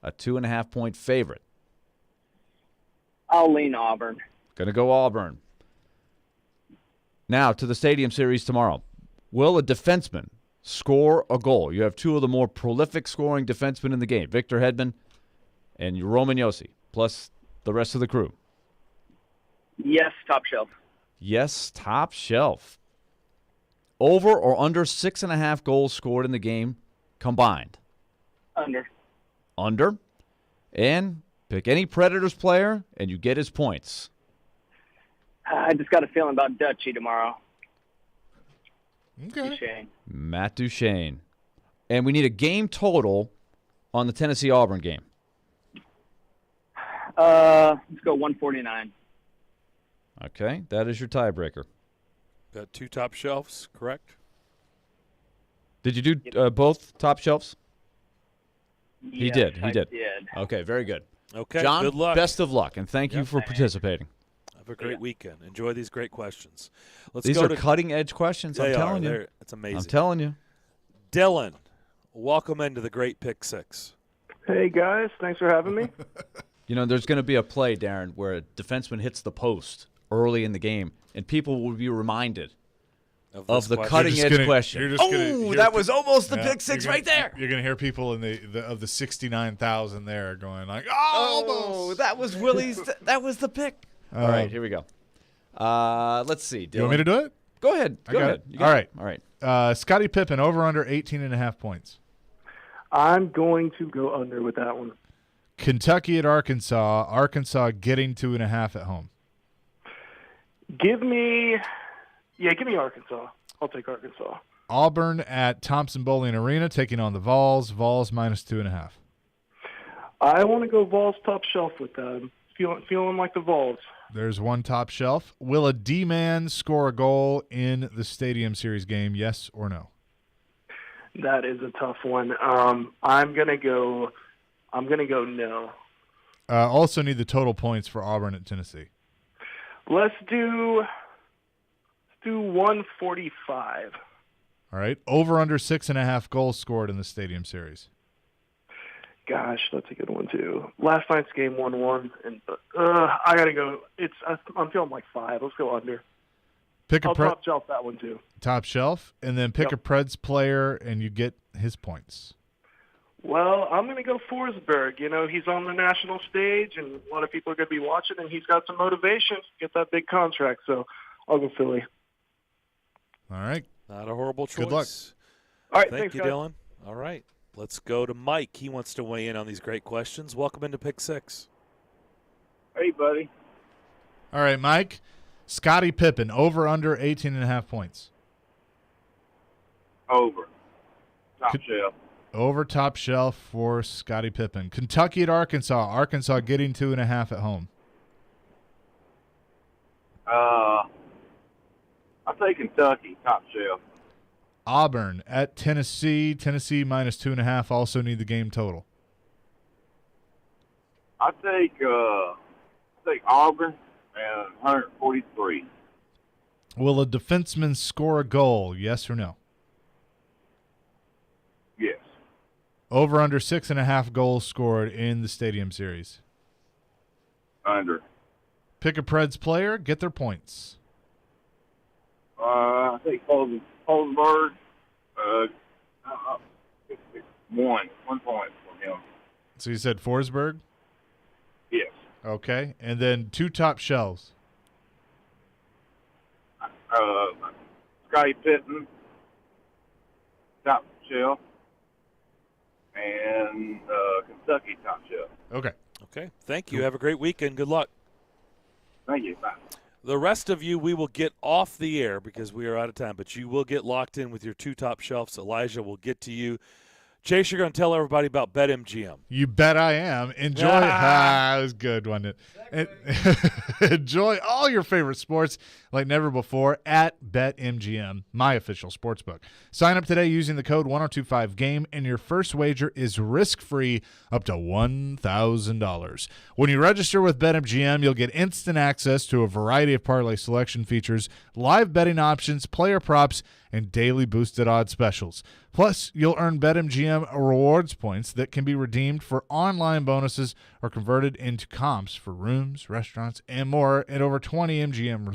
a 2.5-point favorite. I'll lean Auburn. Going to go Auburn. Now to the Stadium Series tomorrow. Will a defenseman score a goal? You have two of the more prolific scoring defensemen in the game, Victor Hedman and Roman Josi, plus the rest of the crew. Yes, top shelf. Yes, top shelf. Over or under 6.5 goals scored in the game combined? Under. Under. And pick any Predators player, and you get his points. I just got a feeling about Dutchy tomorrow. Okay. Duchesne. Matt Duchesne. And we need a game total on the Tennessee-Auburn game. Let's go 149. Okay, that is your tiebreaker. Got two top shelves, correct? Did you do both top shelves? He Yes, did. He I did. did. Okay, very good. Okay, John, good luck. best of luck, and thank you for participating. Have a great weekend. Enjoy these great questions. Let's These go are to cutting-edge questions, I'm They telling are. you. They're- It's amazing. I'm telling you. Dylan, welcome into the Great Pick Six. Hey, guys. Thanks for having me. You know, there's going to be a play, Darren, where a defenseman hits the post early in the game, and people will be reminded of the cutting-edge question. That was almost the pick six right there. You're going to hear people in the 69,000 there going like, oh, that was Willie's. That was the pick. All right, here we go. Let's see. Dylan. You want me to do it? Go ahead. I Go got ahead. it. You got All it. right. All right. Scottie Pippen, over under 18.5 points. I'm going to go under with that one. Kentucky at Arkansas. Arkansas getting 2.5 at home. Give me Arkansas. I'll take Arkansas. Auburn at Thompson Bowling Arena taking on the Vols. Vols minus 2.5. I want to go Vols top shelf with them. Feeling like the Vols. There's one top shelf. Will a D-man score a goal in the Stadium Series game, yes or no? That is a tough one. I'm gonna go no. Also need the total points for Auburn at Tennessee. Let's do 145. All right. Over under 6.5 goals scored in the Stadium Series. Gosh, that's a good one too. Last night's game 1-1, and I gotta go. I'm feeling like 5. Let's go under. I'll top shelf that one too. Top shelf, and then pick a Preds player, and you get his points. Well, I'm going to go Forsberg. You know, he's on the national stage, and a lot of people are going to be watching, and he's got some motivation to get that big contract. So I'll go Philly. All right. Not a horrible choice. Good luck. All right, Thank thanks, you, guys. Dylan. All right. Let's go to Mike. He wants to weigh in on these great questions. Welcome into Pick Six. Hey, buddy. All right, Mike. Scottie Pippen, over under 18.5 points. Over. Top shelf. Over Top Shelf for Scottie Pippen. Kentucky at Arkansas. Arkansas getting 2.5 at home. I'll take Kentucky, Top Shelf. Auburn at Tennessee. Tennessee minus 2.5. Also need the game total. I take Auburn and 143. Will a defenseman score a goal? Yes or no? Yes. Over under 6.5 goals scored in the Stadium Series. Under. Pick a Preds player. Get their points. I think Holzberg. 1 point for him. So you said Forsberg? Yes. Okay. And then 2 top shelves. Scottie Pippen, Top Shelf, and Kentucky Top Shelf. Okay. Okay. Thank you. Have a great weekend. Good luck. Thank you. Bye. The rest of you, we will get off the air because we are out of time, but you will get locked in with your 2 top shelves. Elijah will get to you. Chase, you're going to tell everybody about BetMGM. You bet I am. Enjoy. It was good, wasn't it? Enjoy all your favorite sports like never before at BetMGM, my official sportsbook. Sign up today using the code 1025GAME, and your first wager is risk-free up to $1,000. When you register with BetMGM, you'll get instant access to a variety of parlay selection features, live betting options, player props, and daily boosted odds specials. Plus, you'll earn BetMGM rewards points that can be redeemed for online bonuses or converted into comps for rooms, restaurants, and more at over 20 MGM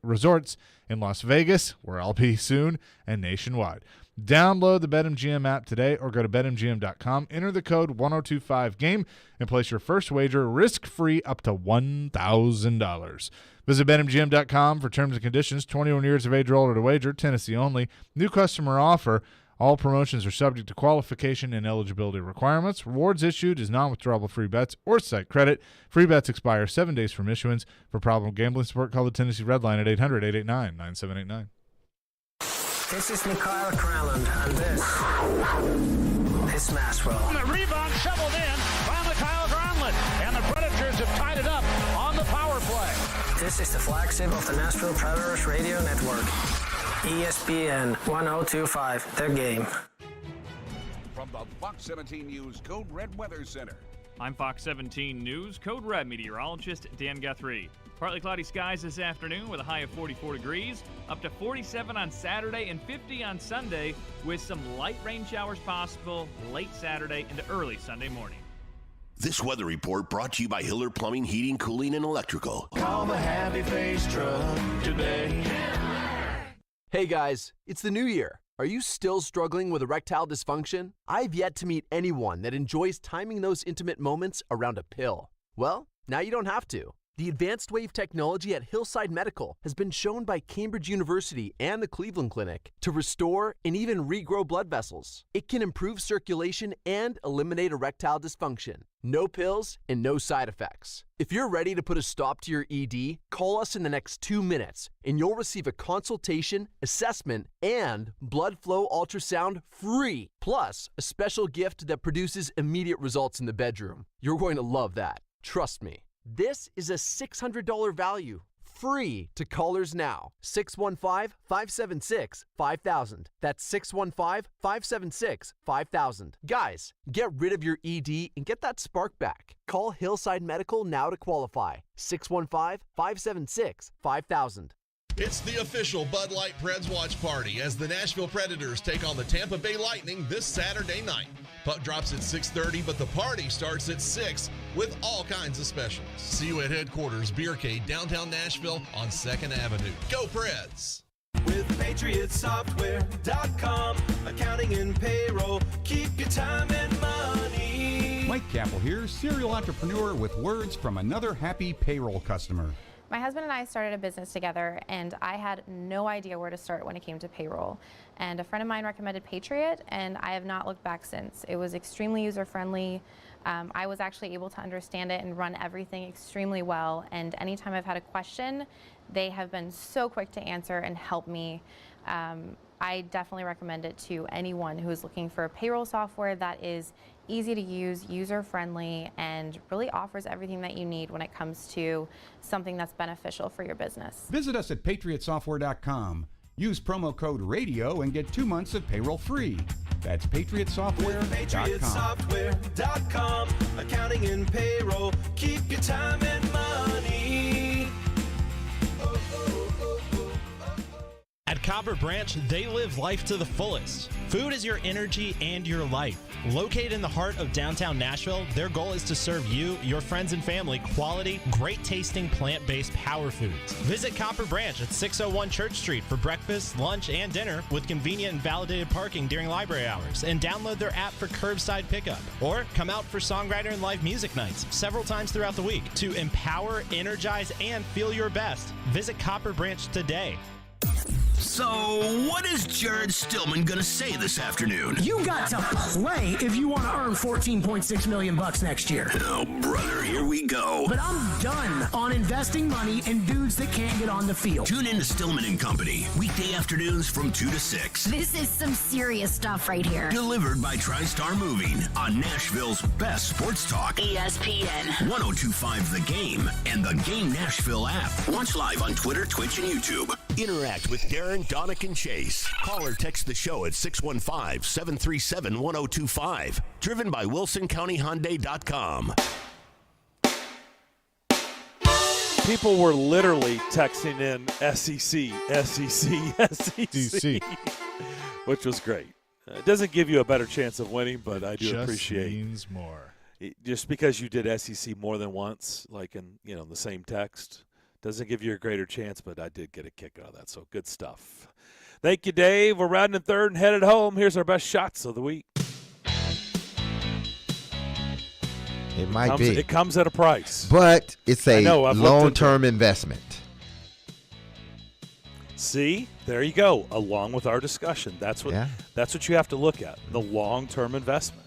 resorts in Las Vegas, where I'll be soon, and nationwide. Download the BetMGM app today or go to BetMGM.com, enter the code 1025GAME, and place your first wager risk-free up to $1,000. Visit BetMGM.com for terms and conditions. 21 years of age or older to wager. Tennessee only. New customer offer. All promotions are subject to qualification and eligibility requirements. Rewards issued is non-withdrawable free bets or site credit. Free bets expire 7 days from issuance. For problem gambling support, call the Tennessee Red Line at 800-889-9789. This is Mikhail Kraland, and this is Maxwell. And the rebound shoveled in by Mikhail Granlund, and the Predators have tied it up on the power play. This is the flagship of the Nashville Predators Radio Network. ESPN 1025, The Game. From the Fox 17 News Code Red Weather Center. I'm Fox 17 News Code Red meteorologist Dan Guthrie. Partly cloudy skies this afternoon with a high of 44 degrees, up to 47 on Saturday and 50 on Sunday, with some light rain showers possible late Saturday into early Sunday morning. This weather report brought to you by Hiller Plumbing, Heating, Cooling, and Electrical. Call the Happy Face Truck today. Hey guys, it's the new year. Are you still struggling with erectile dysfunction? I've yet to meet anyone that enjoys timing those intimate moments around a pill. Well, now you don't have to. The advanced wave technology at Hillside Medical has been shown by Cambridge University and the Cleveland Clinic to restore and even regrow blood vessels. It can improve circulation and eliminate erectile dysfunction. No pills and no side effects. If you're ready to put a stop to your ED, call us in the next 2 minutes and you'll receive a consultation, assessment, and blood flow ultrasound free. Plus, a special gift that produces immediate results in the bedroom. You're going to love that. Trust me. This is a $600 value, free to callers now. 615-576-5000. That's 615-576-5000. Guys, get rid of your ED and get that spark back. Call Hillside Medical now to qualify. 615-576-5000. It's the official Bud Light Preds watch party as the Nashville Predators take on the Tampa Bay Lightning this Saturday night. Puck drops at 6:30, but the party starts at 6 with all kinds of specials. See you at headquarters, Beercade, downtown Nashville on 2nd Avenue. Go Preds! With PatriotSoftware.com, accounting and payroll, keep your time and money. Mike Capel here, serial entrepreneur with words from another happy payroll customer. My husband and I started a business together, and I had no idea where to start when it came to payroll. And a friend of mine recommended Patriot, and I have not looked back since. It was extremely user-friendly. I was actually able to understand it and run everything extremely well. And anytime I've had a question, they have been so quick to answer and help me. I definitely recommend it to anyone who is looking for a payroll software that is easy to use, user-friendly, and really offers everything that you need when it comes to something that's beneficial for your business. Visit us at patriotsoftware.com. Use promo code RADIO and get 2 months of payroll free. That's patriotsoftware.com. PatriotSoftware.com. Accounting and payroll. Keep your time and money. At Copper Branch, they live life to the fullest. Food is your energy and your life. Located in the heart of downtown Nashville, their goal is to serve you, your friends, and family quality, great-tasting, plant-based power foods. Visit Copper Branch at 601 Church Street for breakfast, lunch, and dinner with convenient and validated parking during library hours, and download their app for curbside pickup. Or come out for songwriter and live music nights several times throughout the week to empower, energize, and feel your best. Visit Copper Branch today. So, what is Jared Stillman going to say this afternoon? You got to play if you want to earn $14.6 million next year. Oh, brother, here we go. But I'm done on investing money in dudes that can't get on the field. Tune in to Stillman and Company, weekday afternoons from 2 to 6. This is some serious stuff right here. Delivered by TriStar Moving on Nashville's best sports talk. ESPN 102.5 The Game and the Game Nashville app. Watch live on Twitter, Twitch, and YouTube. Interact with Darren, Donick, and Chase. Call or text the show at 615-737-1025. Driven by WilsonCountyHyundai.com. People were literally texting in SEC, SEC, which was great. It doesn't give you a better chance of winning, but I do appreciate means more. Just because you did SEC more than once, like in the same text, doesn't give you a greater chance, but I did get a kick out of that, so good stuff. Thank you, Dave. We're riding in third and headed home. Here's our best shots of the week. It might be. It comes at a price. But it's a long-term investment. See? There you go. Along with our discussion. That's what you have to look at. The long-term investment.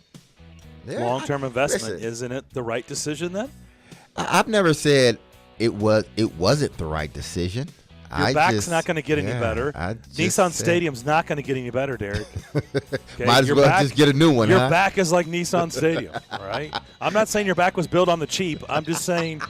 Yeah, long-term investment. Isn't it the right decision then? I've never said it wasn't the right decision. Your back's not going to get any better. Nissan Stadium's not going to get any better, Derek. Okay? Might as well just get a new one. Your back is like Nissan Stadium, right? I'm not saying your back was built on the cheap. I'm just saying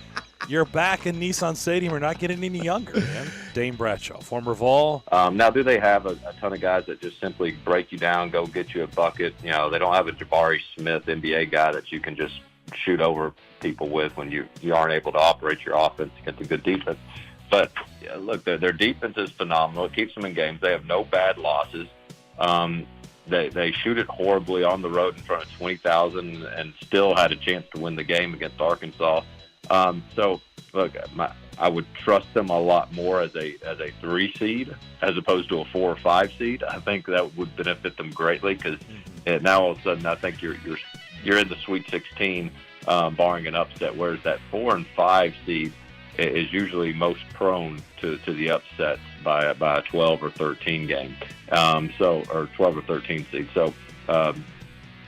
your back and Nissan Stadium are not getting any younger, man. Dane Bradshaw, former Vol. Now, do they have a ton of guys that just simply break you down, go get you a bucket? They don't have a Jabari Smith NBA guy that you can just shoot over people with when you aren't able to operate your offense against a good defense. But look, their defense is phenomenal. It keeps them in games. They have no bad losses. They shoot it horribly on the road in front of 20,000 and still had a chance to win the game against Arkansas. So look, I would trust them a lot more as a 3 seed as opposed to a 4 or 5 seed. I think that would benefit them greatly because now all of a sudden I think you're in the Sweet 16, barring an upset. Whereas that 4 and 5 seed is usually most prone to the upsets by a 12 or 13 game, or 12 or 13 seed. So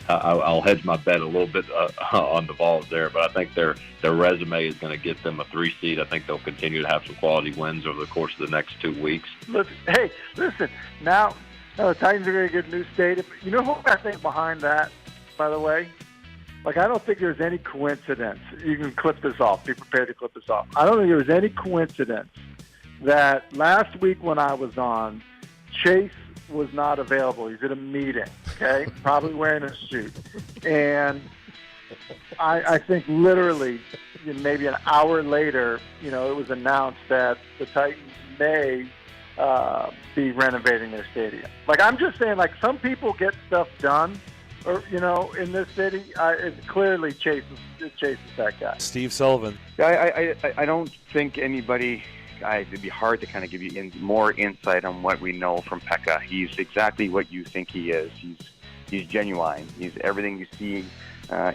I'll hedge my bet a little bit on the Vols there, but I think their resume is going to get them a 3 seed. I think they'll continue to have some quality wins over the course of the next 2 weeks. Listen. Now the Titans are going to get a new stadium. You know who I think behind that, by the way? I don't think there's any coincidence. You can clip this off. Be prepared to clip this off. I don't think there was any coincidence that last week when I was on, Chase was not available. He's at a meeting, okay? Probably wearing a suit. And I think literally maybe an hour later, it was announced that the Titans may be renovating their stadium. I'm just saying, some people get stuff done. Or, in this city, it's clearly Chase is that guy. Steve Sullivan. I don't think anybody, it'd be hard to kind of give you more insight on what we know from Pekka. He's exactly what you think he is. He's genuine. He's everything you see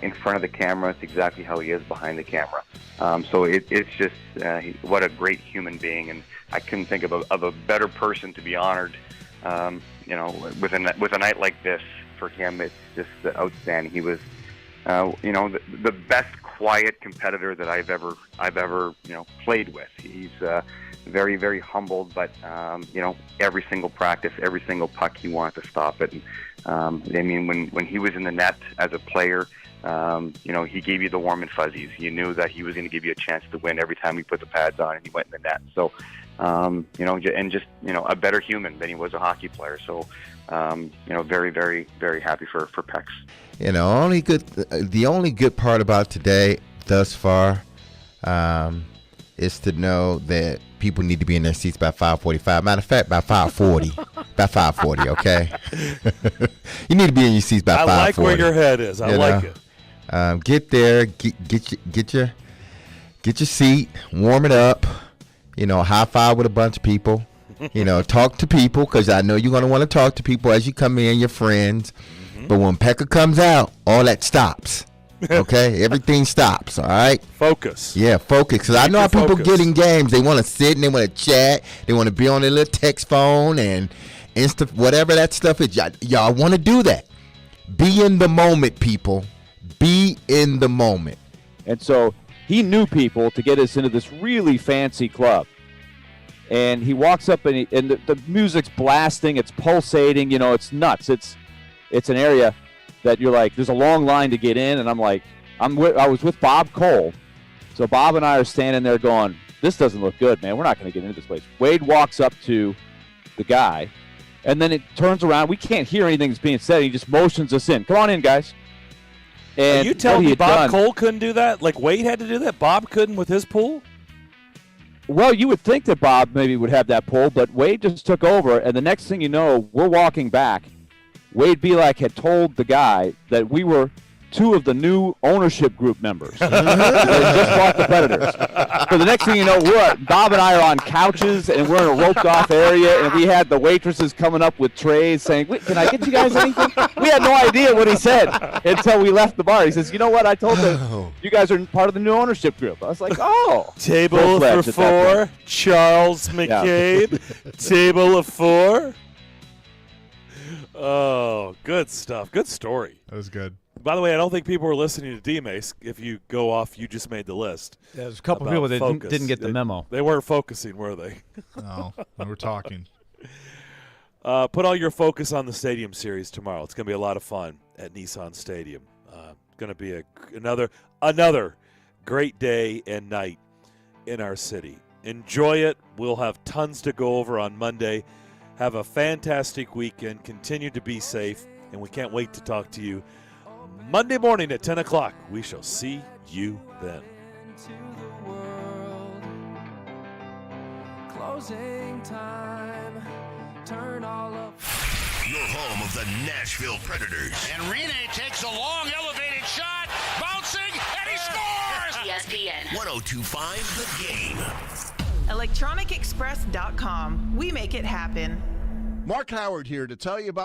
in front of the camera. It's exactly how he is behind the camera. So it's just what a great human being. And I couldn't think of a better person to be honored, with a night like this. For him, it's just outstanding. He was, the best quiet competitor that I've ever played with. He's very, very humbled, but every single practice, every single puck, he wanted to stop it. And I mean, when he was in the net as a player, he gave you the warm and fuzzies. You knew that he was going to give you a chance to win every time he put the pads on and he went in the net. So, and just a better human than he was a hockey player. So, very, very, very happy for Pex. The only good part about today thus far is to know that people need to be in their seats by 5:45. Matter of fact, by 5:40. By 5:40, okay? You need to be in your seats by 5:40. I like where your head is. I like it. Get there, get your seat, warm it up. High five with a bunch of people. Talk to people, because I know you're going to want to talk to people as you come in, your friends. Mm-hmm. But when Pekka comes out, all that stops. Okay? Everything stops, all right? Focus. Yeah, focus. Because I know how people get in games. They want to sit and they want to chat. They want to be on their little text phone and Insta, whatever that stuff is. Y'all want to do that. Be in the moment, people. Be in the moment. And so he knew people to get us into this really fancy club. And he walks up and the music's blasting, it's pulsating, it's nuts. It's an area that you're like, there's a long line to get in, and I'm like, I was with Bob Cole. So Bob and I are standing there going, this doesn't look good, man. We're not going to get into this place. Wade walks up to the guy, and then it turns around. We can't hear anything that's being said. He just motions us in. Come on in, guys. And are you telling me Bob Cole couldn't do that? Like Wade had to do that? Bob couldn't with his pool? Well, you would think that Bob maybe would have that pull, but Wade just took over, and the next thing you know, we're walking back. Wade Belak had told the guy that we were two of the new ownership group members. They just bought the Predators. So the next thing you know, Bob and I are on couches, and we're in a roped-off area, and we had the waitresses coming up with trays saying, "Wait, can I get you guys anything?" We had no idea what he said until we left the bar. He says, "You know what? I told them you guys are part of the new ownership group." I was like, "Oh." Table for four, Charles McCabe. Yeah. Table of four. Oh, good stuff. Good story. That was good. By the way, I don't think people were listening to D-Mace. If you go off, you just made the list. Yeah, there's a couple people that didn't get the memo. They weren't focusing, were they? No, we were talking. Put all your focus on the Stadium Series tomorrow. It's going to be a lot of fun at Nissan Stadium. Going to be another great day and night in our city. Enjoy it. We'll have tons to go over on Monday. Have a fantastic weekend. Continue to be safe, and we can't wait to talk to you Monday morning at 10 o'clock. We shall see you then. Closing time. Turn all up. Your home of the Nashville Predators. And Rene takes a long elevated shot, bouncing, and he scores! ESPN 102.5 The Game. ElectronicExpress.com. We make it happen. Mark Howard here to tell you about